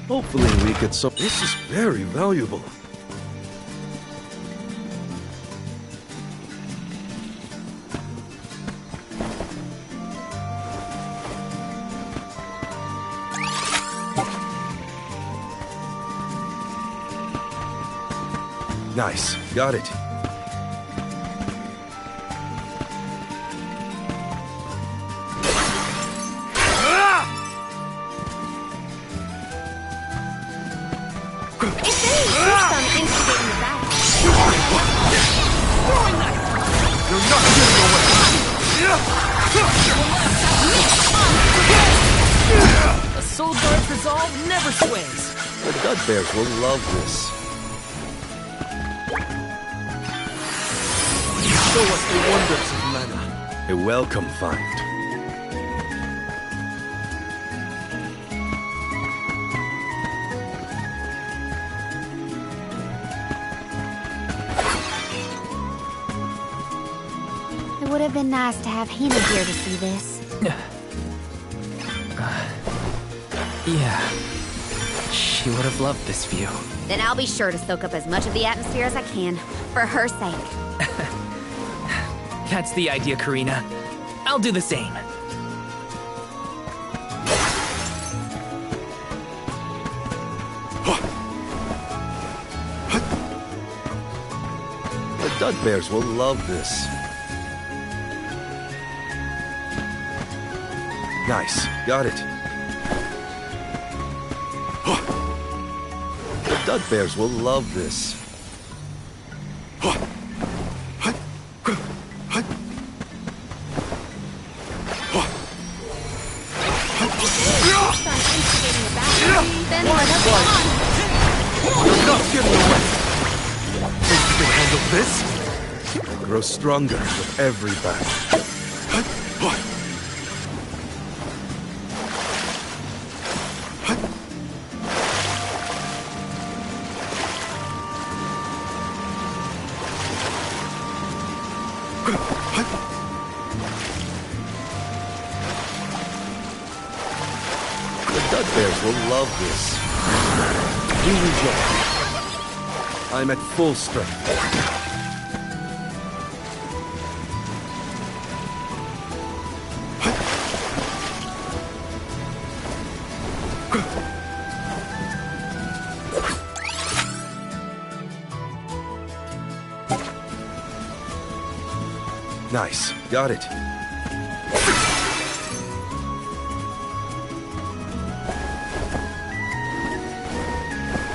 S5: Hopefully we get some... This is very valuable. Nice. Got it.
S1: If they insist on instigating the battle,
S16: Throwing knife! You're not getting away!
S17: A Soul Guard's resolve never sways.
S16: The Dud Bears will love this. Show us the wonders of mana.
S5: A welcome find.
S1: it would have been nice to have Hina here to see this.
S17: Yeah. She would have loved this view.
S1: Then I'll be sure to soak up as much of the atmosphere as I can, for her sake.
S2: That's the idea, Karina. I'll do the same.
S16: The Dud Bears will love this.
S5: Nice. Got it.
S16: The Dud Bears will love this.
S1: Then let us on!
S16: You're not getting away! Think you can handle this?
S5: Grow stronger with every battle.
S16: The Dud Bears will love this.
S5: You rejoice. I'm at full strength. Nice. Got it.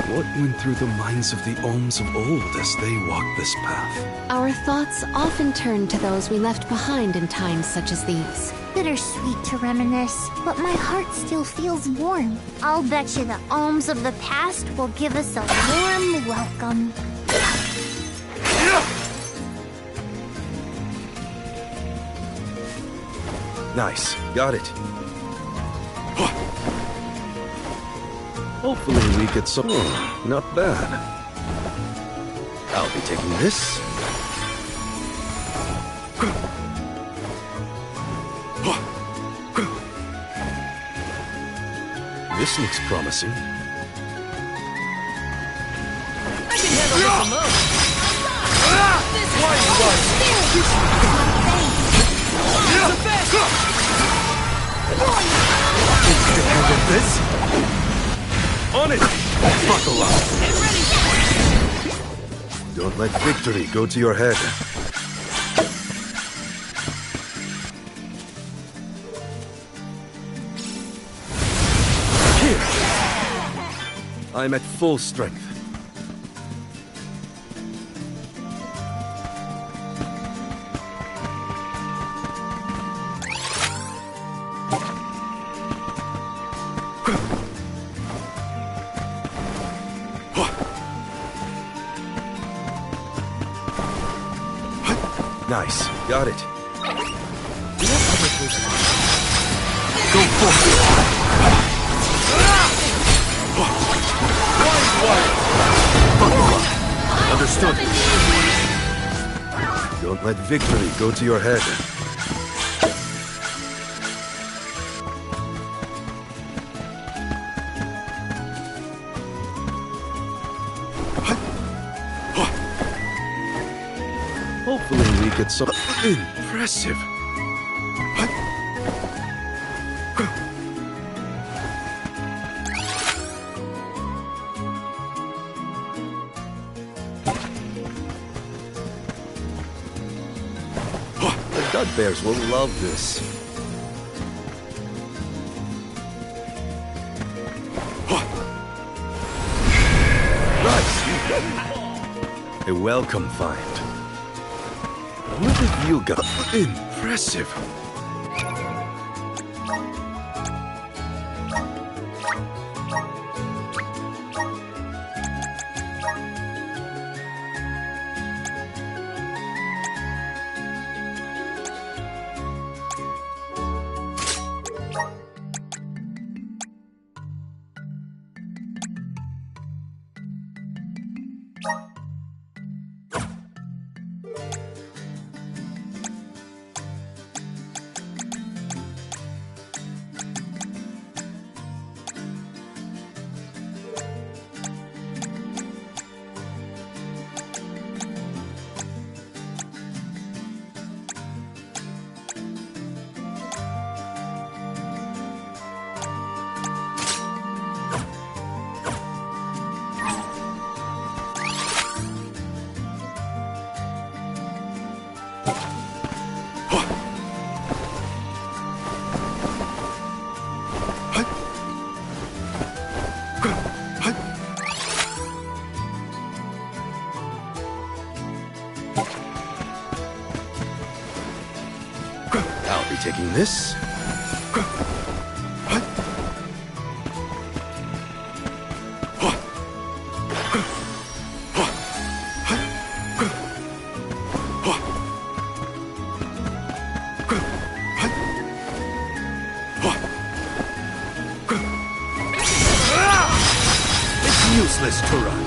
S5: What went through the minds of the Ohms of old as they walked this path?
S4: Our thoughts often turn to those we left behind in times such as these.
S6: Bittersweet to reminisce, but my heart still feels warm. I'll bet you the Ohms of the past will give us a warm welcome.
S5: Nice. Got it.
S16: Hopefully we get some... not bad. I'll be taking this.
S5: This looks promising.
S17: I can handle this alone. This is the best.
S16: Think you can handle this? On it! Buckle up!
S5: Don't let victory go to your head. Here! I'm at full strength. Nice. Got it.
S16: Go for it!
S5: Understood. Don't let victory go to your head.
S16: Hopefully we get some...
S5: Impressive.
S16: Stud bears will love this. Nice. A welcome find. What have you got? Impressive. I'll be taking this. It's useless to run.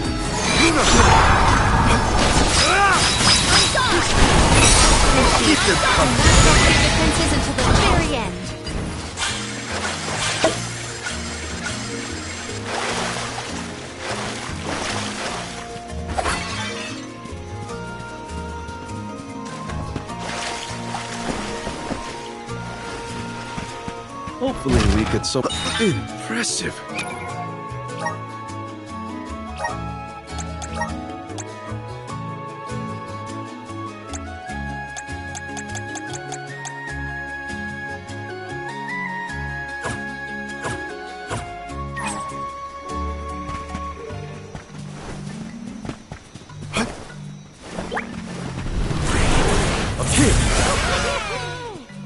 S16: Keep them coming.
S1: Defenses until the very end.
S16: Hopefully we could so impressive.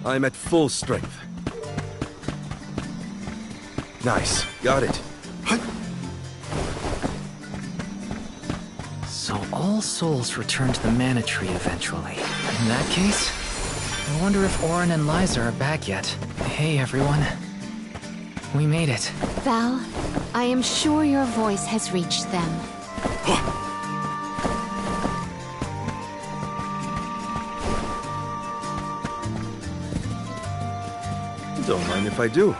S16: I'm at full strength. Nice. Got it.
S17: So all souls return to the mana tree eventually. In that case, I wonder if Auron and Liza are back yet. Hey everyone. We made it.
S4: Val, I am sure your voice has reached them.
S16: Don't mind if I do.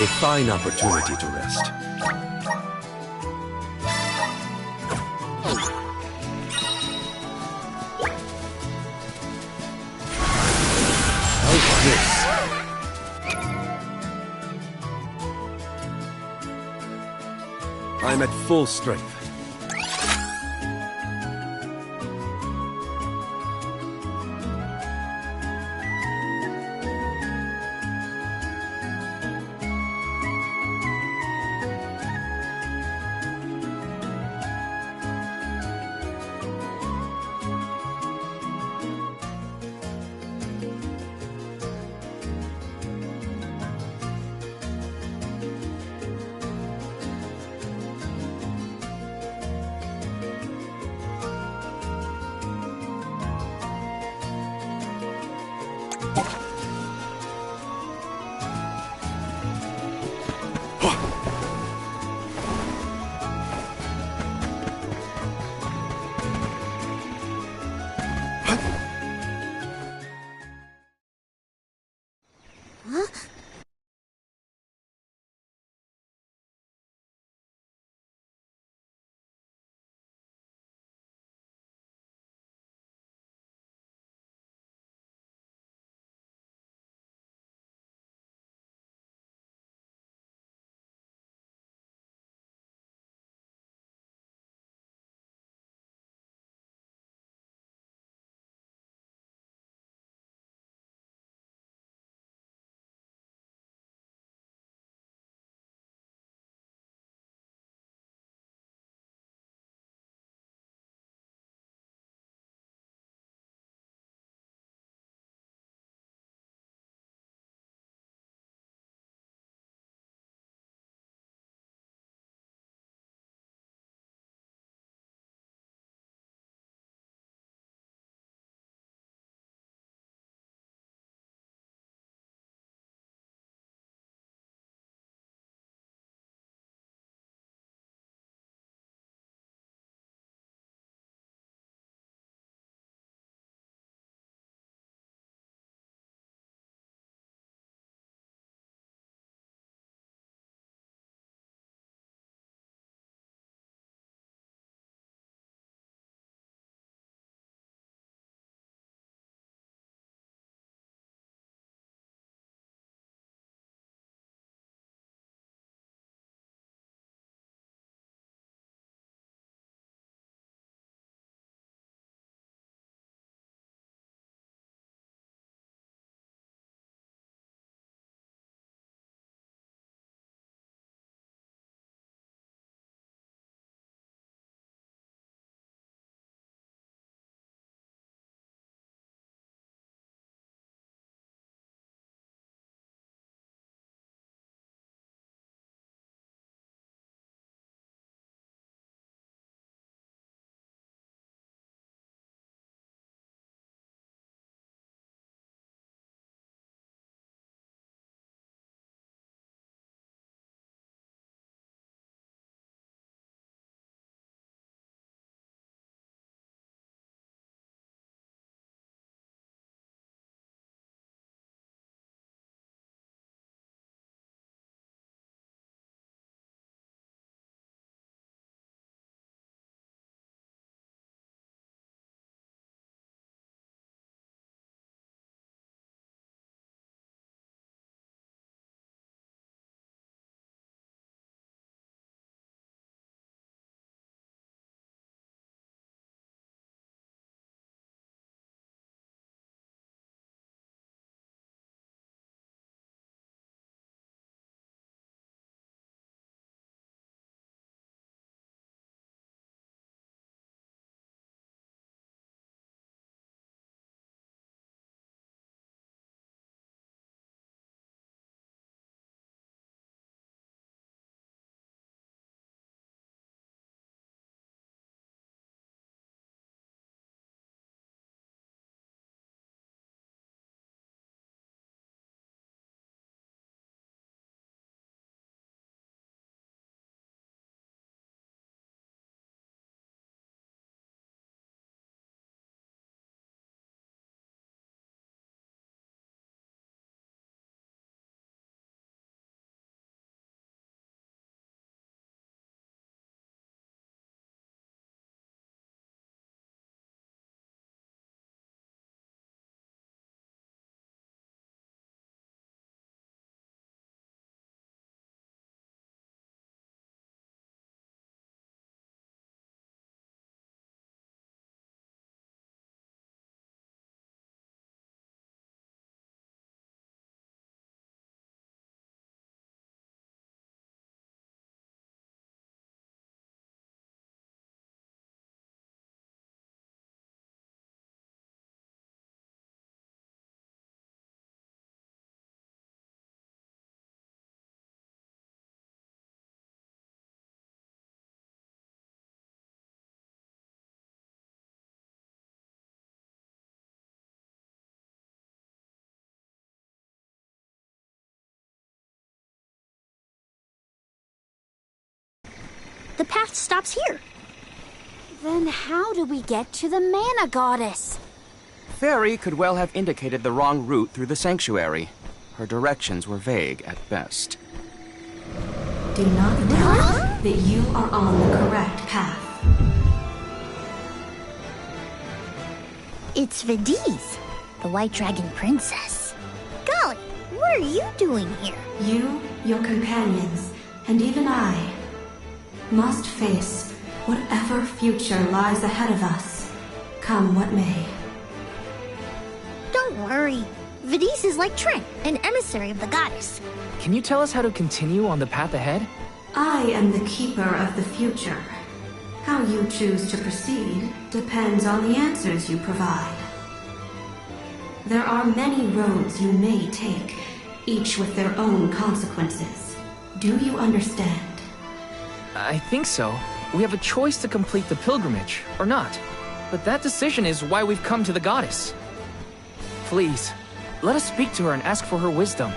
S16: A fine opportunity to rest. How's this? I'm at full strength.
S6: the path stops here.
S1: Then how do we get to the Mana Goddess?
S14: Fairy could well have indicated the wrong route through the sanctuary. Her directions were vague at best.
S18: Do not doubt that you are on the correct path.
S6: It's Vidiz, the White Dragon Princess. Golly, what are you doing here?
S18: You, your companions, and even I must face whatever future lies ahead of us, come what may.
S6: Don't worry. Vidiz is like Trent, an emissary of the goddess.
S2: Can you tell us how to continue on the path ahead?
S18: I am the keeper of the future. How you choose to proceed depends on the answers you provide. There are many roads you may take, each with their own consequences. Do you understand?
S2: I think so. We have a choice to complete the pilgrimage, or not. But that decision is why we've come to the goddess. Please, let us speak to her and ask for her wisdom.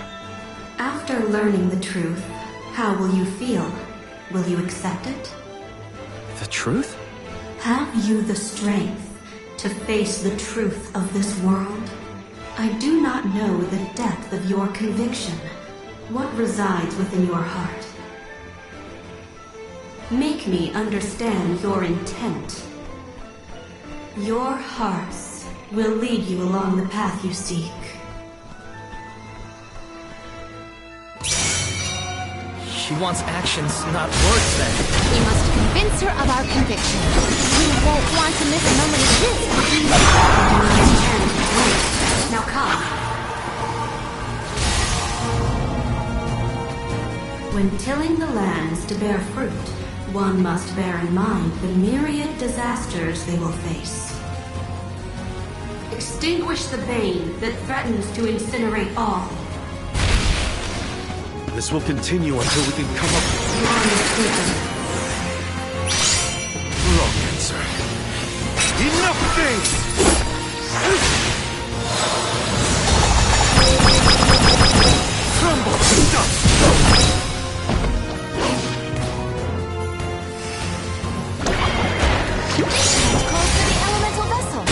S18: After learning the truth, how will you feel? Will you accept it?
S2: The truth?
S18: Have you the strength to face the truth of this world? I do not know the depth of your conviction, what resides within your heart. Make me understand your intent. Your hearts will lead you along the path you seek.
S2: She wants actions, not words, then.
S1: We must convince her of our conviction. We won't want to miss a moment of this.
S18: Now come. When tilling the lands to bear fruit, one must bear in mind the myriad disasters they will face. Extinguish the bane that threatens to incinerate all.
S5: This will continue until we can come up with... Wrong answer. Enough of this! Crumble to dust!
S1: Call for the elemental vessel.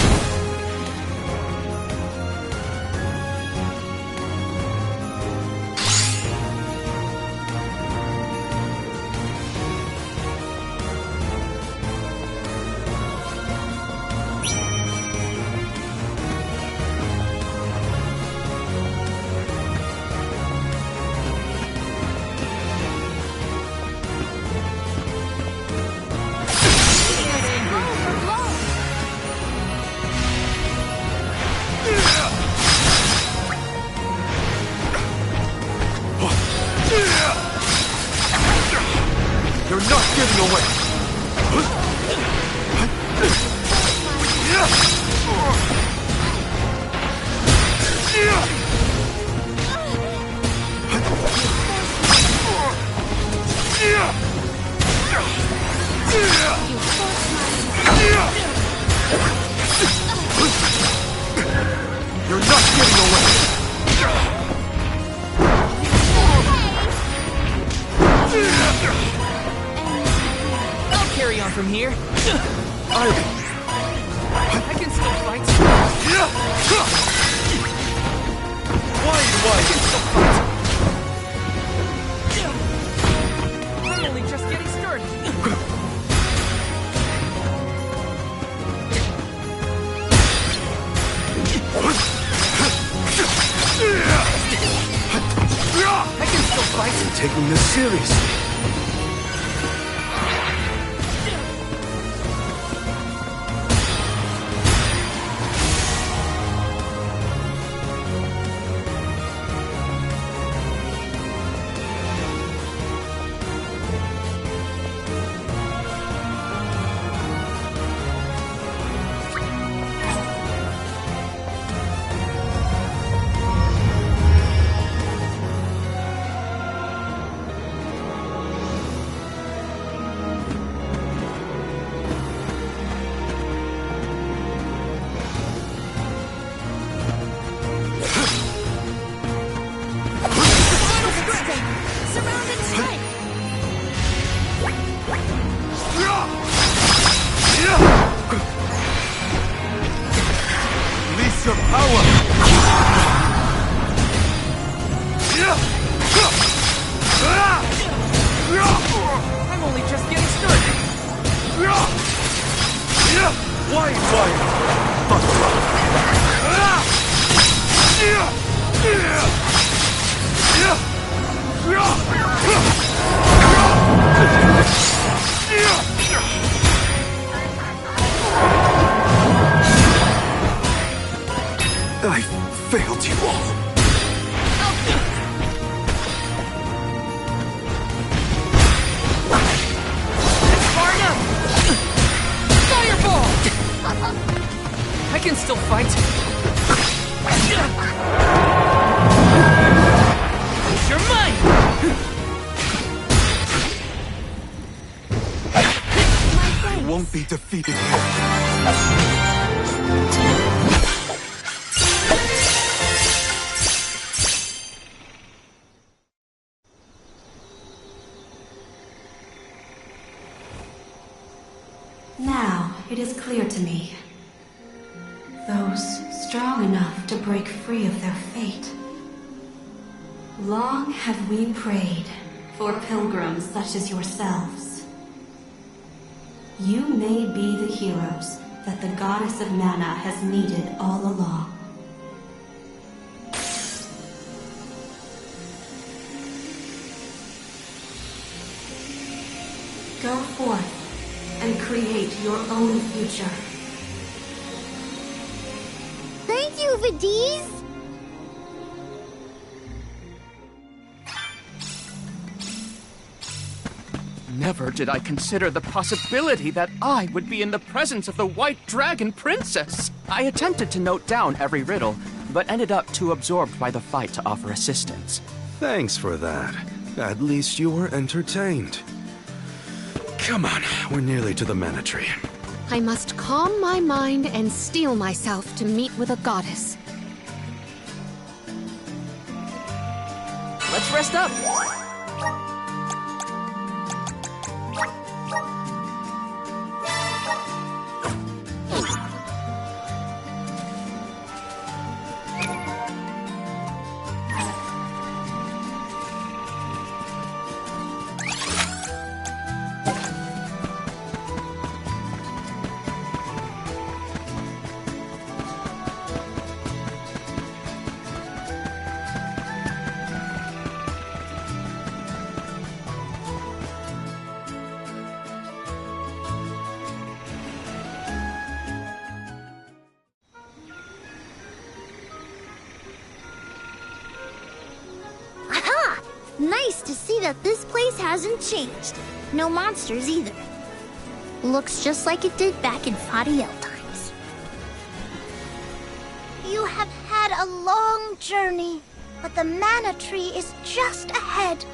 S5: You're not getting away! You're not getting away!
S2: I'll carry on from here. I can still fight.
S5: Why do I
S2: can still fight? I'm only just getting started. I can still fight.
S5: I'm taking this seriously.
S16: Quiet fire!
S5: I failed you all.
S2: Fireball! I can still fight. You're mine!
S5: I won't be defeated here.
S18: Now it is clear to me. Those strong enough to break free of their fate. Long have we prayed for pilgrims such as yourselves. You may be the heroes that the goddess of mana has needed all along. Go forth and create your own future.
S6: Thank you, Vidiz!
S14: Never did I consider the possibility that I would be in the presence of the White Dragon Princess. I attempted to note down every riddle, but ended up too absorbed by the fight to offer assistance.
S5: Thanks for that. At least you were entertained. Come on, we're nearly to the Mana Tree.
S4: I must calm my mind and steel myself to meet with a goddess.
S2: Let's rest up.
S6: Nice to see that this place hasn't changed. No monsters either. Looks just like it did back in Fadiel times. You have had a long journey, but the Mana Tree is just ahead.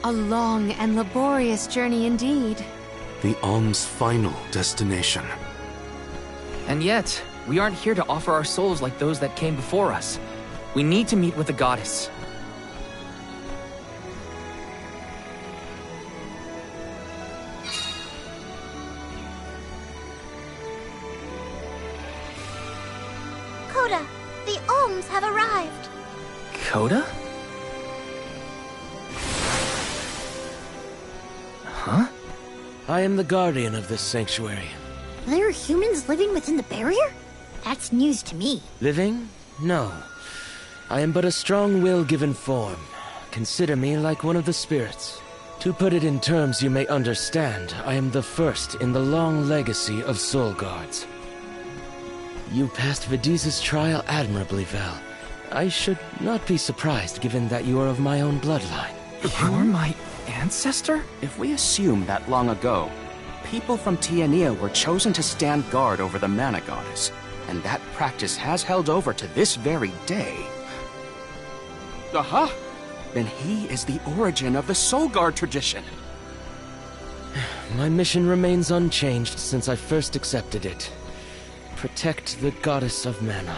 S4: A long and laborious journey indeed.
S5: The Alm's final destination.
S2: And yet, we aren't here to offer our souls like those that came before us. We need to meet with the goddess.
S6: Coda, the Alms have arrived.
S2: Coda? Huh?
S21: I am the guardian of this sanctuary.
S6: There are humans living within the barrier? That's news to me.
S21: Living? No. I am but a strong will given form. Consider me like one of the spirits. To put it in terms you may understand, I am the first in the long legacy of soul guards. You passed Vidiz's trial admirably, Vel. I should not be surprised given that you are of my own bloodline.
S2: You're my ancestor?
S14: If we assume that long ago, people from Tiania were chosen to stand guard over the Mana Goddess, and that practice has held over to this very day. Aha! Then he is the origin of the Soul Guard tradition.
S21: My mission remains unchanged since I first accepted it. Protect the Goddess of Mana.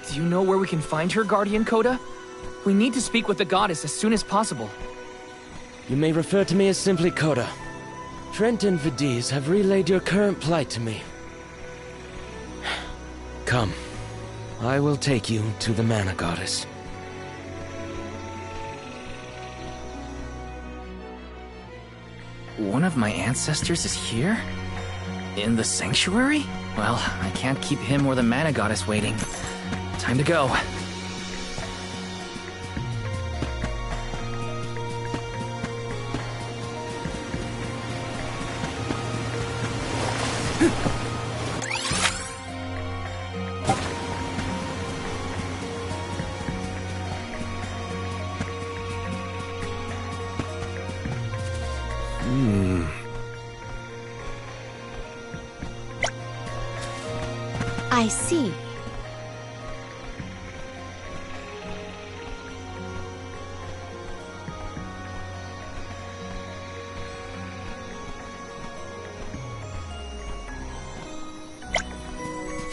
S2: Do you know where we can find her, Guardian Coda? We need to speak with the goddess as soon as possible.
S21: You may refer to me as simply Coda. Trent and Vidiz have relayed your current plight to me. Come. I will take you to the Mana Goddess.
S2: One of my ancestors is here?
S17: In the sanctuary? Well, I can't keep him or the mana goddess waiting. Time to go.
S4: I see.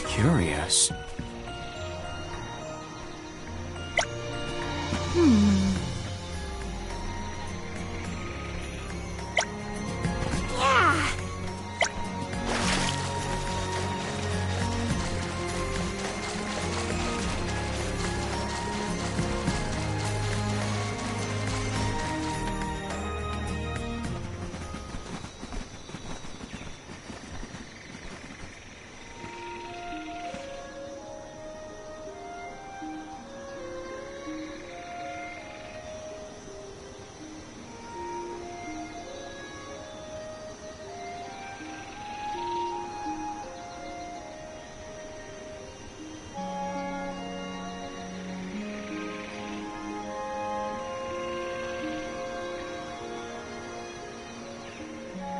S14: Curious.
S6: Yeah!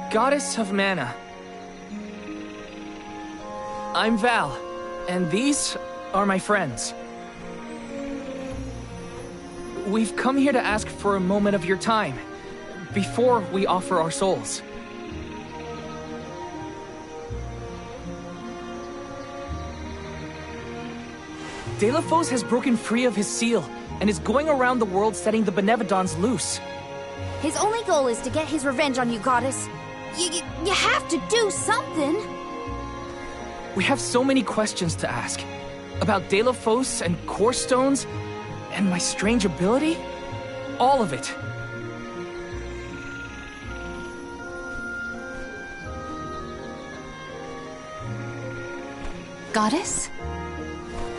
S2: Goddess of Mana. I'm Val, and these are my friends. We've come here to ask for a moment of your time, before we offer our souls. Delafos has broken free of his seal, and is going around the world setting the Benevodons loose.
S1: His only goal is to get his revenge on you, Goddess. You have to do something.
S2: We have so many questions to ask. About Delafos and Core Stones, and my strange ability. All of it.
S4: Goddess?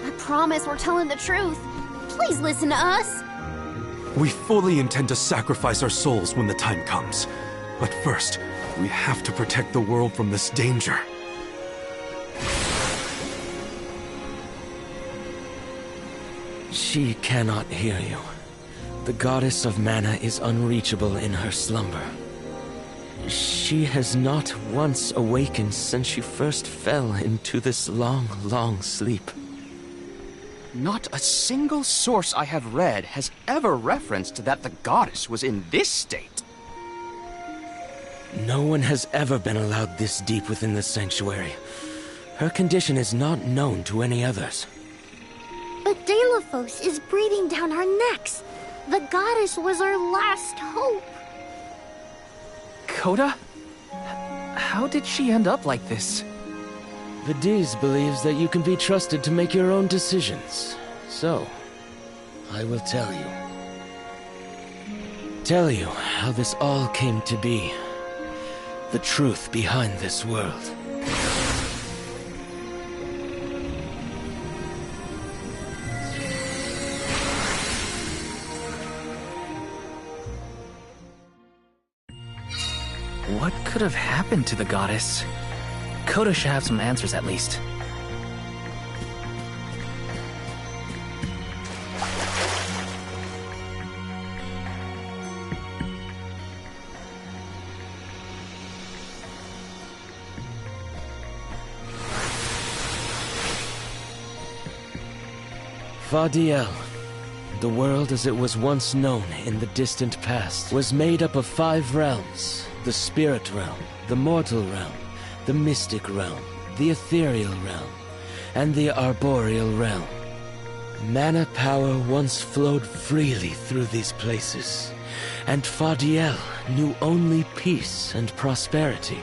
S1: I promise we're telling the truth. Please listen to us.
S5: We fully intend to sacrifice our souls when the time comes. But first, we have to protect the world from this danger.
S21: She cannot hear you. The goddess of mana is unreachable in her slumber. She has not once awakened since she first fell into this long, long sleep.
S14: Not a single source I have read has ever referenced that the goddess was in this state.
S21: No one has ever been allowed this deep within the sanctuary. Her condition is not known to any others.
S6: But Delafos is breathing down our necks. The goddess was our last hope.
S2: Coda? How did she end up like this?
S21: Vidiz believes that you can be trusted to make your own decisions. So, I will tell you. Tell you how this all came to be. The truth behind this world.
S17: What could have happened to the goddess? Coda should have some answers at least.
S21: Fadiel, the world as it was once known in the distant past, was made up of 5 realms. The spirit realm, the mortal realm, the mystic realm, the ethereal realm, and the arboreal realm. Mana power once flowed freely through these places, and Fadiel knew only peace and prosperity.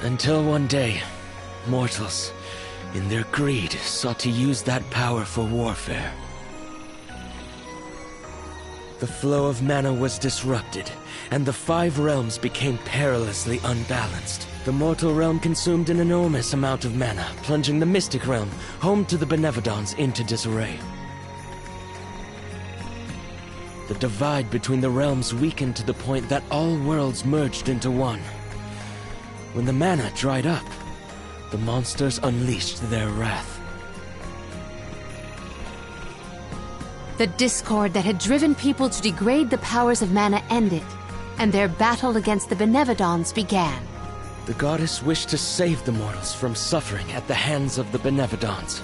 S21: Until one day, mortals, in their greed, sought to use that power for warfare. The flow of mana was disrupted, and the 5 realms became perilously unbalanced. The mortal realm consumed an enormous amount of mana, plunging the mystic realm, home to the Benevodons, into disarray. The divide between the realms weakened to the point that all worlds merged into one. When the mana dried up, the monsters unleashed their wrath.
S4: The discord that had driven people to degrade the powers of mana ended, and their battle against the Benevodons began.
S21: The goddess wished to save the mortals from suffering at the hands of the Benevodons.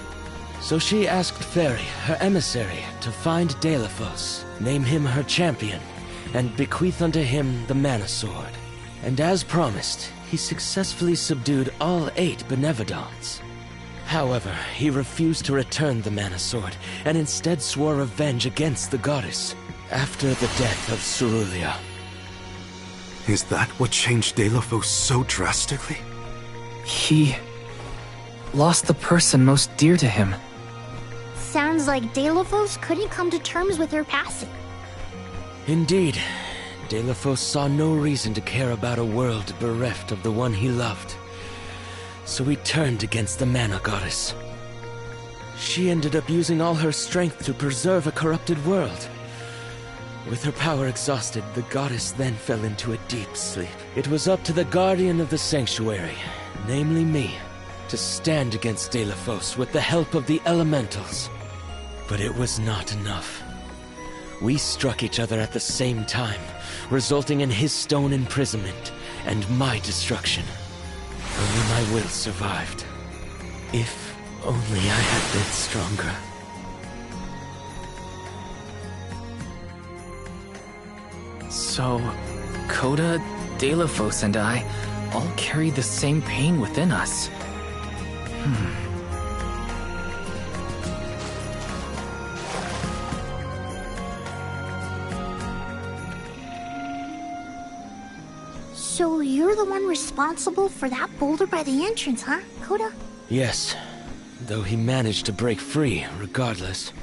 S21: So she asked Fairy, her emissary, to find Deilephos, name him her champion, and bequeath unto him the Mana Sword. And as promised, he successfully subdued all 8 Benevodons. However, he refused to return the Mana Sword, and instead swore revenge against the goddess, after the death of Cerulia.
S5: Is that what changed Deilephos so drastically?
S17: He lost the person most dear to him.
S6: Sounds like Deilephos couldn't come to terms with her passing.
S21: Indeed, Deilephos saw no reason to care about a world bereft of the one he loved. So he turned against the Mana Goddess. She ended up using all her strength to preserve a corrupted world. With her power exhausted, the goddess then fell into a deep sleep. It was up to the Guardian of the Sanctuary, namely me, to stand against Deilephos with the help of the Elementals. But it was not enough. We struck each other at the same time, resulting in his stone imprisonment and my destruction. Only my will survived. If only I had been stronger.
S17: So, Coda, Deilephos, and I all carry the same pain within us.
S6: So you're the one responsible for that boulder by the entrance, huh, Coda?
S21: Yes, though he managed to break free regardless.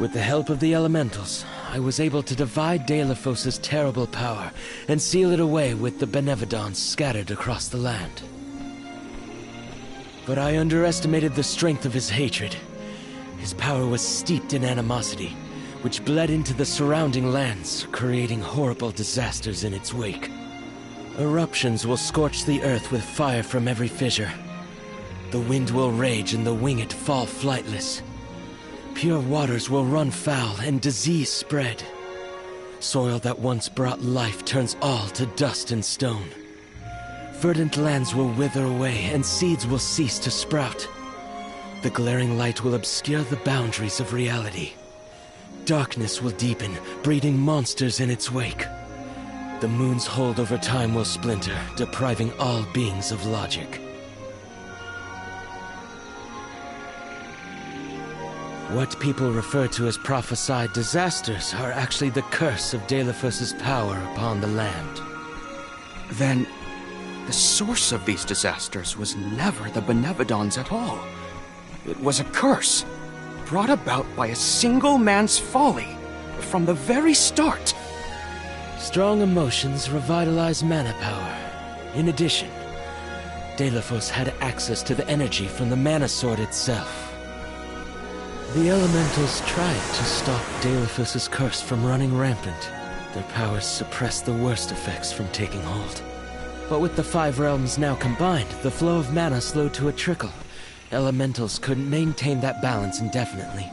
S21: With the help of the Elementals, I was able to divide Deilephos' terrible power and seal it away with the Benevodons scattered across the land. But I underestimated the strength of his hatred. His power was steeped in animosity, which bled into the surrounding lands, creating horrible disasters in its wake. Eruptions will scorch the earth with fire from every fissure. The wind will rage and the winged fall flightless. Pure waters will run foul and disease spread. Soil that once brought life turns all to dust and stone. Verdant lands will wither away and seeds will cease to sprout. The glaring light will obscure the boundaries of reality. Darkness will deepen, breeding monsters in its wake. The moon's hold over time will splinter, depriving all beings of logic. What people refer to as prophesied disasters are actually the curse of Deilephos' power upon the land.
S14: Then, the source of these disasters was never the Benevodons at all. It was a curse, brought about by a single man's folly, from the very start.
S21: Strong emotions revitalize mana power. In addition, Deilephos had access to the energy from the Mana Sword itself. The Elementals tried to stop Deilephos' curse from running rampant. Their powers suppressed the worst effects from taking hold. But with the 5 realms now combined, the flow of mana slowed to a trickle. Elementals couldn't maintain that balance indefinitely.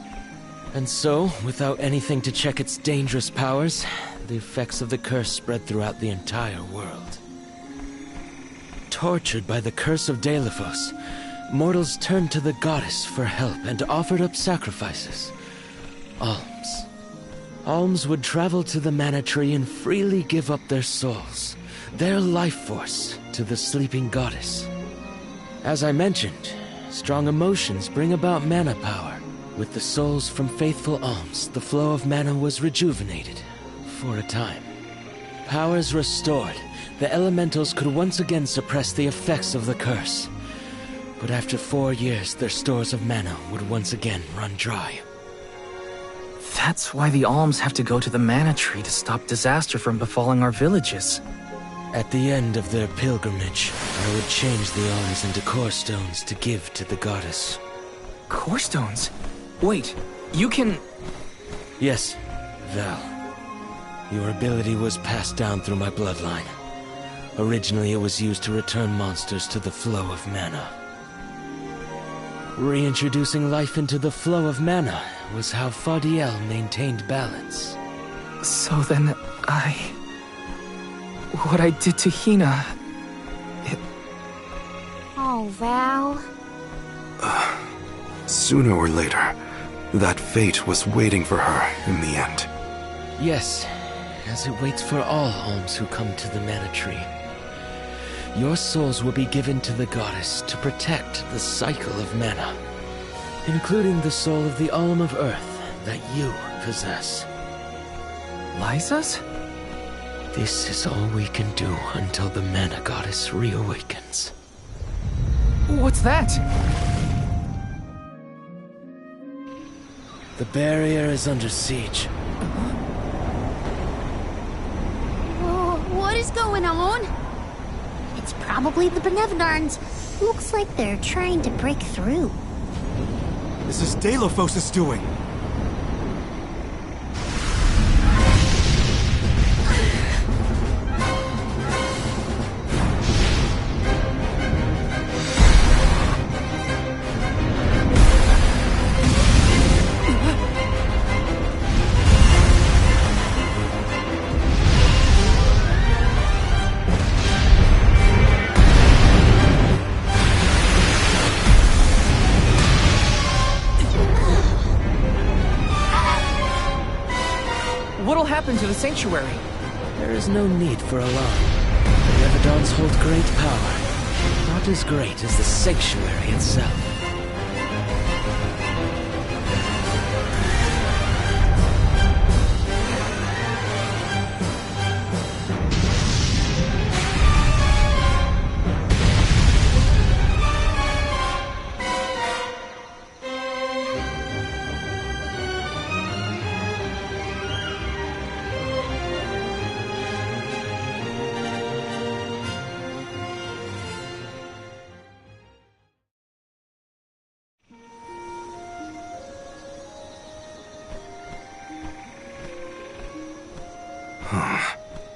S21: And so, without anything to check its dangerous powers, the effects of the curse spread throughout the entire world. Tortured by the curse of Deilephos, mortals turned to the goddess for help and offered up sacrifices. Alms. Alms would travel to the Mana Tree and freely give up their souls, their life force, to the sleeping goddess. As I mentioned, strong emotions bring about mana power. With the souls from faithful alms, the flow of mana was rejuvenated, for a time. Powers restored, the elementals could once again suppress the effects of the curse. But after 4 years, their stores of mana would once again run dry.
S17: That's why the alms have to go to the mana tree to stop disaster from befalling our villages.
S21: At the end of their pilgrimage, I would change the alms into core stones to give to the goddess.
S2: Core stones? Wait, you can...
S21: Yes, Val. Your ability was passed down through my bloodline. Originally, it was used to return monsters to the flow of mana. Reintroducing life into the flow of mana was how Fadiel maintained balance.
S2: So then, what I did to Hina...
S1: Oh, Val.
S5: Sooner or later, that fate was waiting for her in the end.
S21: Yes, as it waits for all alms who come to the mana tree. Your souls will be given to the goddess to protect the cycle of mana, including the soul of the Alm of Earth that you possess.
S2: Liza's?
S21: This is all we can do until the mana goddess reawakens.
S2: What's that?
S21: The barrier is under siege.
S1: Whoa, what is going on?
S6: It's probably the Benevodons. Looks like they're trying to break through.
S16: This is Delphos' doing.
S2: What'll happen to the sanctuary?
S21: There is no need for alarm. The Benevodons hold great power, not as great as the sanctuary itself.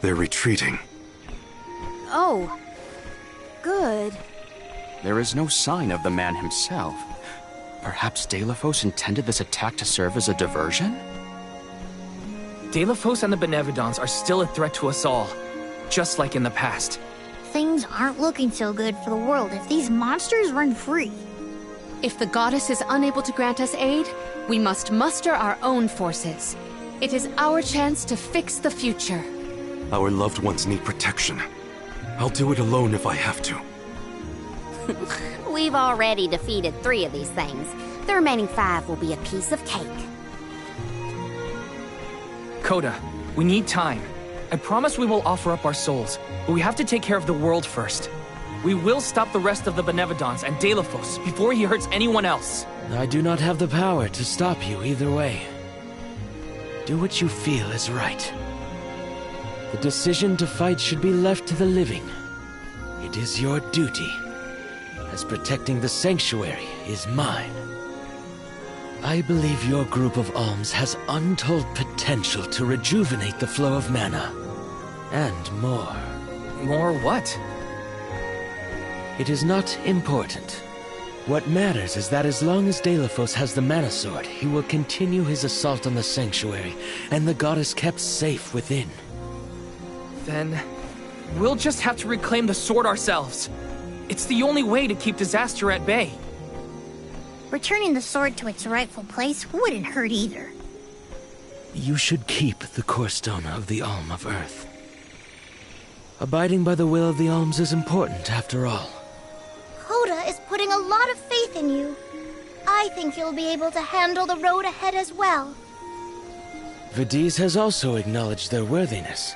S5: They're retreating.
S1: Oh. Good.
S14: There is no sign of the man himself. Perhaps Delphos intended this attack to serve as a diversion?
S2: Delphos and the Benevodons are still a threat to us all, just like in the past.
S6: Things aren't looking so good for the world if these monsters run free.
S4: If the goddess is unable to grant us aid, we must muster our own forces. It is our chance to fix the future.
S5: Our loved ones need protection. I'll do it alone if I have to.
S1: We've already defeated 3 of these things. The remaining 5 will be a piece of cake.
S2: Coda, we need time. I promise we will offer up our souls, but we have to take care of the world first. We will stop the rest of the Benevodons and Delphos before he hurts anyone else.
S21: I do not have the power to stop you either way. Do what you feel is right. The decision to fight should be left to the living. It is your duty, as protecting the sanctuary is mine. I believe your group of alms has untold potential to rejuvenate the flow of mana. And more.
S2: More what?
S21: It is not important. What matters is that as long as Delphos has the mana sword, he will continue his assault on the sanctuary, and the goddess kept safe within.
S2: Then, we'll just have to reclaim the sword ourselves. It's the only way to keep disaster at bay.
S6: Returning the sword to its rightful place wouldn't hurt either.
S21: You should keep the core stone of the Alm of Earth. Abiding by the will of the alms is important, after all.
S6: Coda is putting a lot of faith in you. I think you'll be able to handle the road ahead as well.
S21: Vidiz has also acknowledged their worthiness.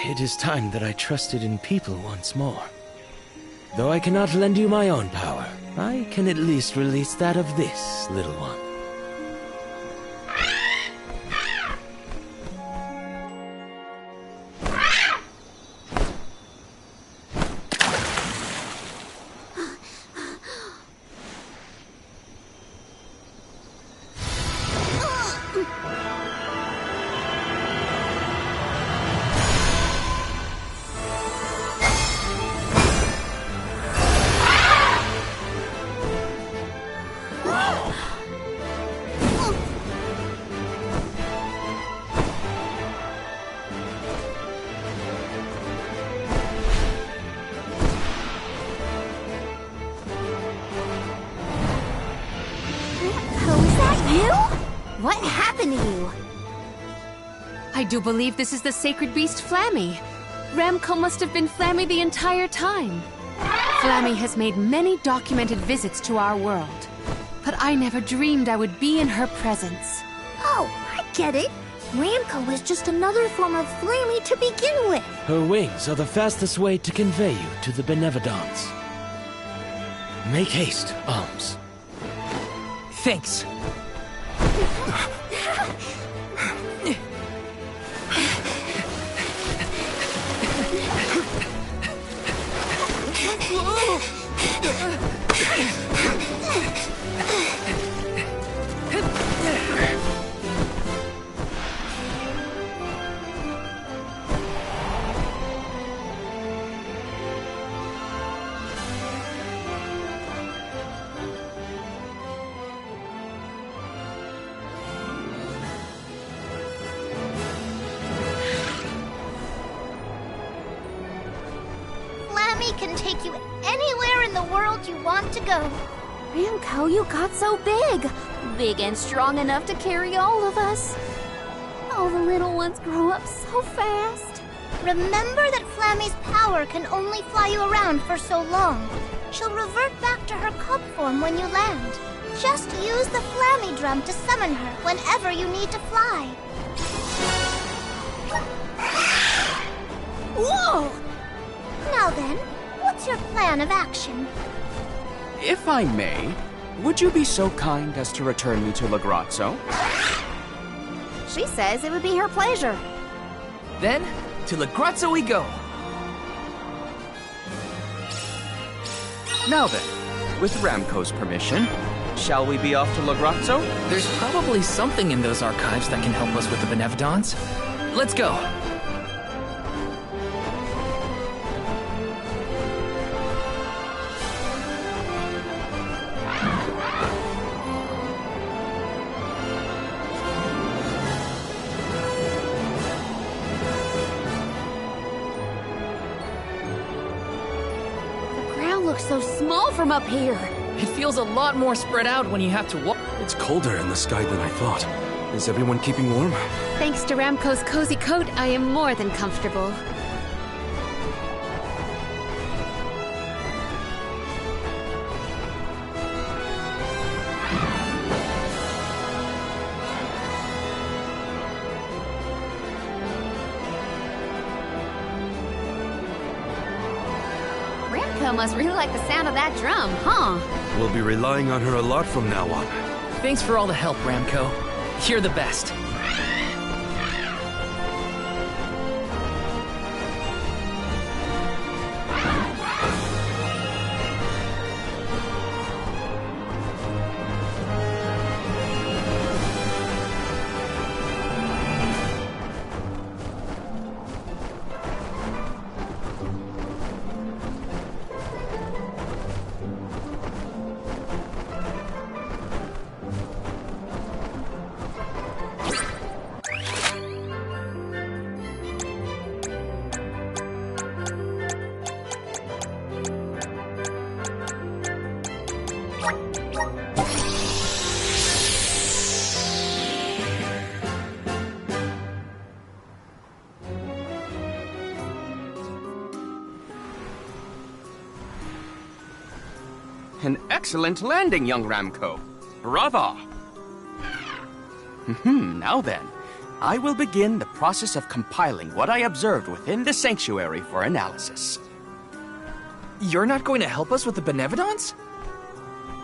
S21: It is time that I trusted in people once more. Though I cannot lend you my own power, I can at least release that of this little one.
S1: What happened to you?
S4: I do believe this is the sacred beast Flammy. Ramco must have been Flammy the entire time. Flammy has made many documented visits to our world, but I never dreamed I would be in her presence.
S6: Oh, I get it. Ramco is just another form of Flammy to begin with.
S21: Her wings are the fastest way to convey you to the Benevodons. Make haste, Alms.
S2: Thanks.
S6: Can take you anywhere in the world you want to go.
S1: Ramco, you got so big. Big and strong enough to carry all of us. All the little ones grow up so fast.
S6: Remember that Flammy's power can only fly you around for so long. She'll revert back to her cub form when you land. Just use the Flammy drum to summon her whenever you need to fly.
S1: Whoa!
S6: Now then, what's your plan of action?
S14: If I may, would you be so kind as to return me to Lagrazzo?
S1: She says it would be her pleasure.
S2: Then, to Lagrazzo we go.
S14: Now then, with Ramco's permission, shall we be off to Lagrazzo?
S2: There's probably something in those archives that can help us with the Benevodons. Let's go.
S1: So small from up here.
S2: It feels a lot more spread out when you have to walk.
S5: It's colder in the sky than I thought. Is everyone keeping warm?
S4: Thanks to Ramco's cozy coat, I am more than comfortable.
S1: Must really like the sound of that drum, huh?
S5: We'll be relying on her a lot from now on.
S2: Thanks for all the help, Ramco. You're the best.
S14: An excellent landing, young Ramco. Brava! Now then, I will begin the process of compiling what I observed within the sanctuary for analysis.
S2: You're not going to help us with the Benevodons?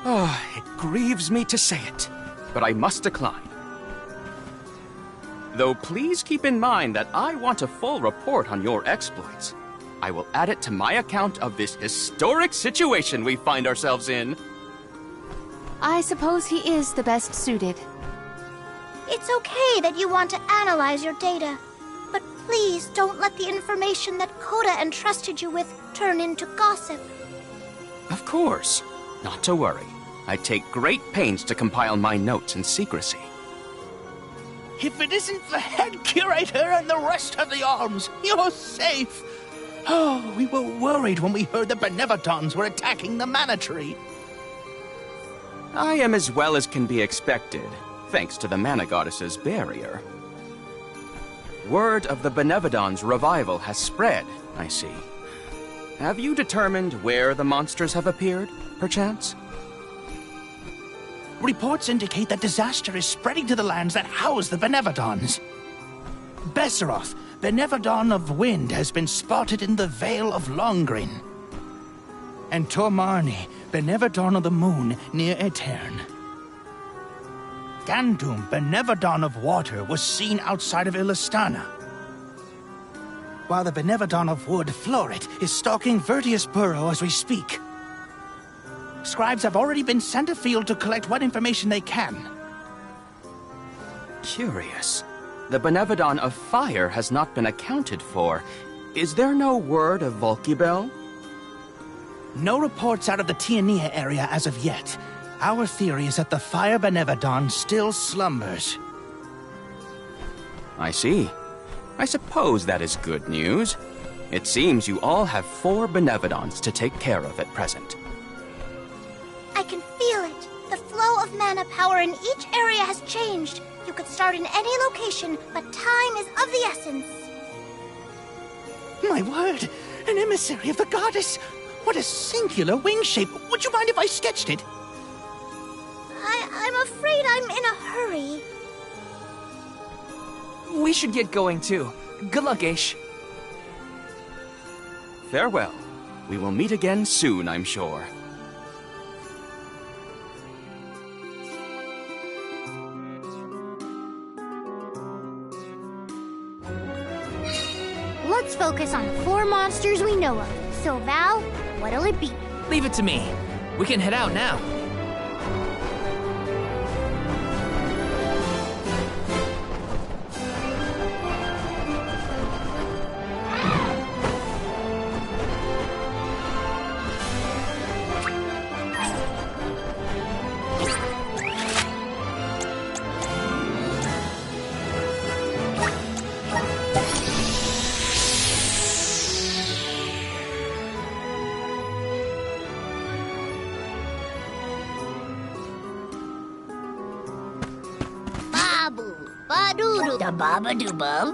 S14: Oh, it grieves me to say it, but I must decline. Though please keep in mind that I want a full report on your exploits. I will add it to my account of this historic situation we find ourselves in.
S4: I suppose he is the best suited.
S6: It's okay that you want to analyze your data, but please don't let the information that Coda entrusted you with turn into gossip.
S14: Of course. Not to worry. I take great pains to compile my notes in secrecy.
S13: If it isn't the head curator and the rest of the arms, you're safe. Oh, we were worried when we heard the Benevodons were attacking the Mana Tree.
S14: I am as well as can be expected, thanks to the Mana Goddess's barrier. Word of the Benevodons' revival has spread, I see. Have you determined where the monsters have appeared, perchance?
S13: Reports indicate that disaster is spreading to the lands that house the Benevodons. Besseroth, Benevodon of Wind, has been spotted in the Vale of Longrin. And Tormarni, Benevodon of the Moon, near Aetern. Gandum, Benevodon of Water, was seen outside of Illistana. While the Benevodon of Wood, Florit, is stalking Vertius Burrow as we speak. Scribes have already been sent afield to collect what information they can.
S14: Curious. The Benevodon of Fire has not been accounted for. Is there no word of Volkibel?
S13: No reports out of the Tiania area as of yet. Our theory is that the Fire Benevodon still slumbers.
S14: I see. I suppose that is good news. It seems you all have 4 Benevodons to take care of at present.
S6: I can feel it. The flow of mana power in each area has changed. You could start in any location, but time is of the essence.
S13: My word! An emissary of the goddess! What a singular wing shape! Would you mind if I sketched it?
S6: I'm afraid I'm in a hurry.
S2: We should get going too. Good luck, Aish.
S14: Farewell. We will meet again soon, I'm sure.
S6: Let's focus on the 4 monsters we know of. So, Val, what'll it be?
S2: Leave it to me. We can head out now.
S6: Ba-doodle da ba-ba-doo-bum.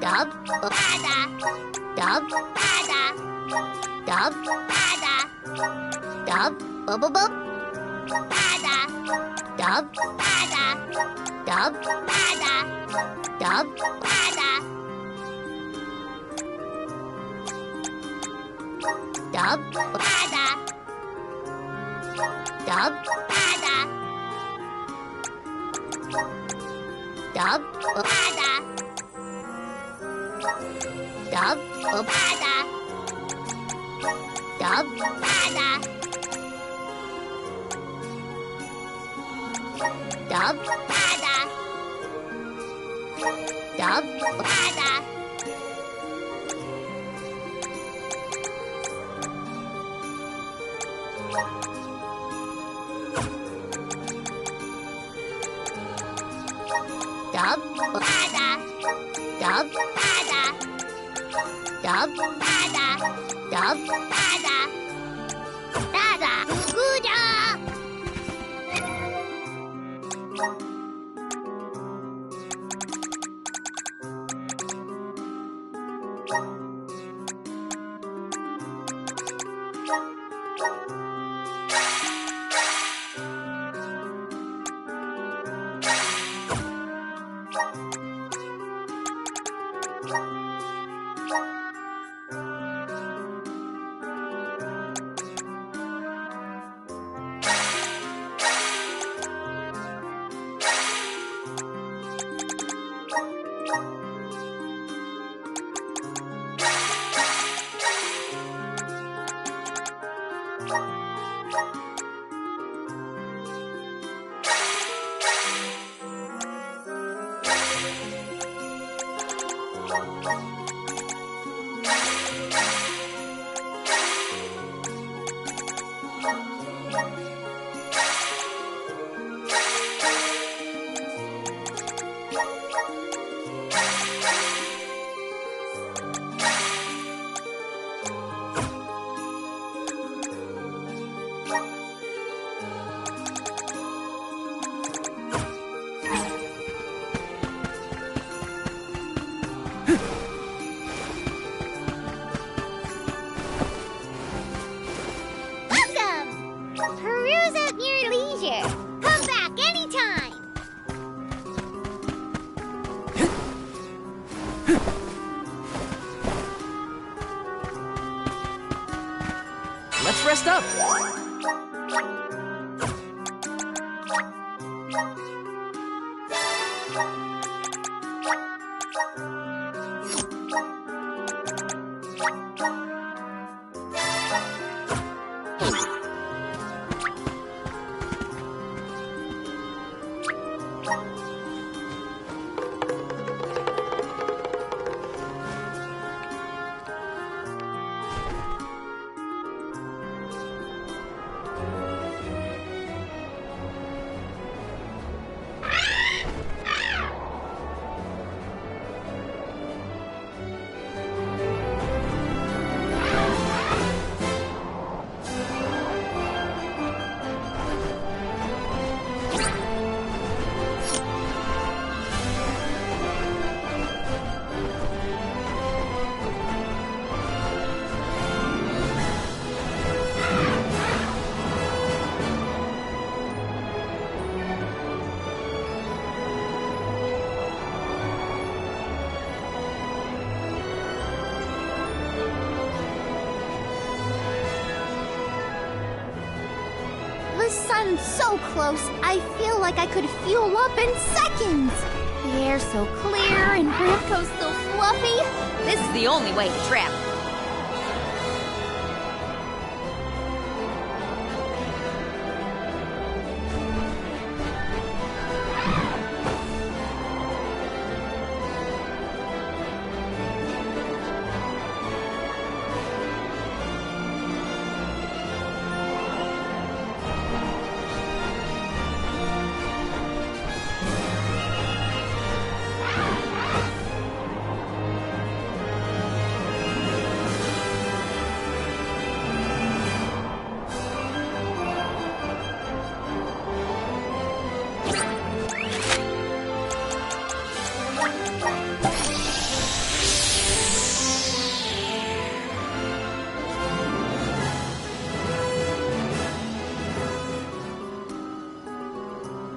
S6: Dub ba-da. Dub ba-da. Dub ba-da. Dub ba-ba-bum. Ba-da. Dub ba-da. Dub ba-da. Dub ba-da. Dub ba-da. Dub ba-da. Dub ba-da. Dub ba-da. Dub ba-da. Dub ba-da. Dub ba-da. Dub ba-da. Dub ba-da. Dub ba-da. Dub ba-da. Da-da. Goo-da.
S2: Let's rest up.
S6: The sun's so close, I feel like I could fuel up in seconds!
S1: The air's so clear and Ramco's so fluffy. This is the only way to travel.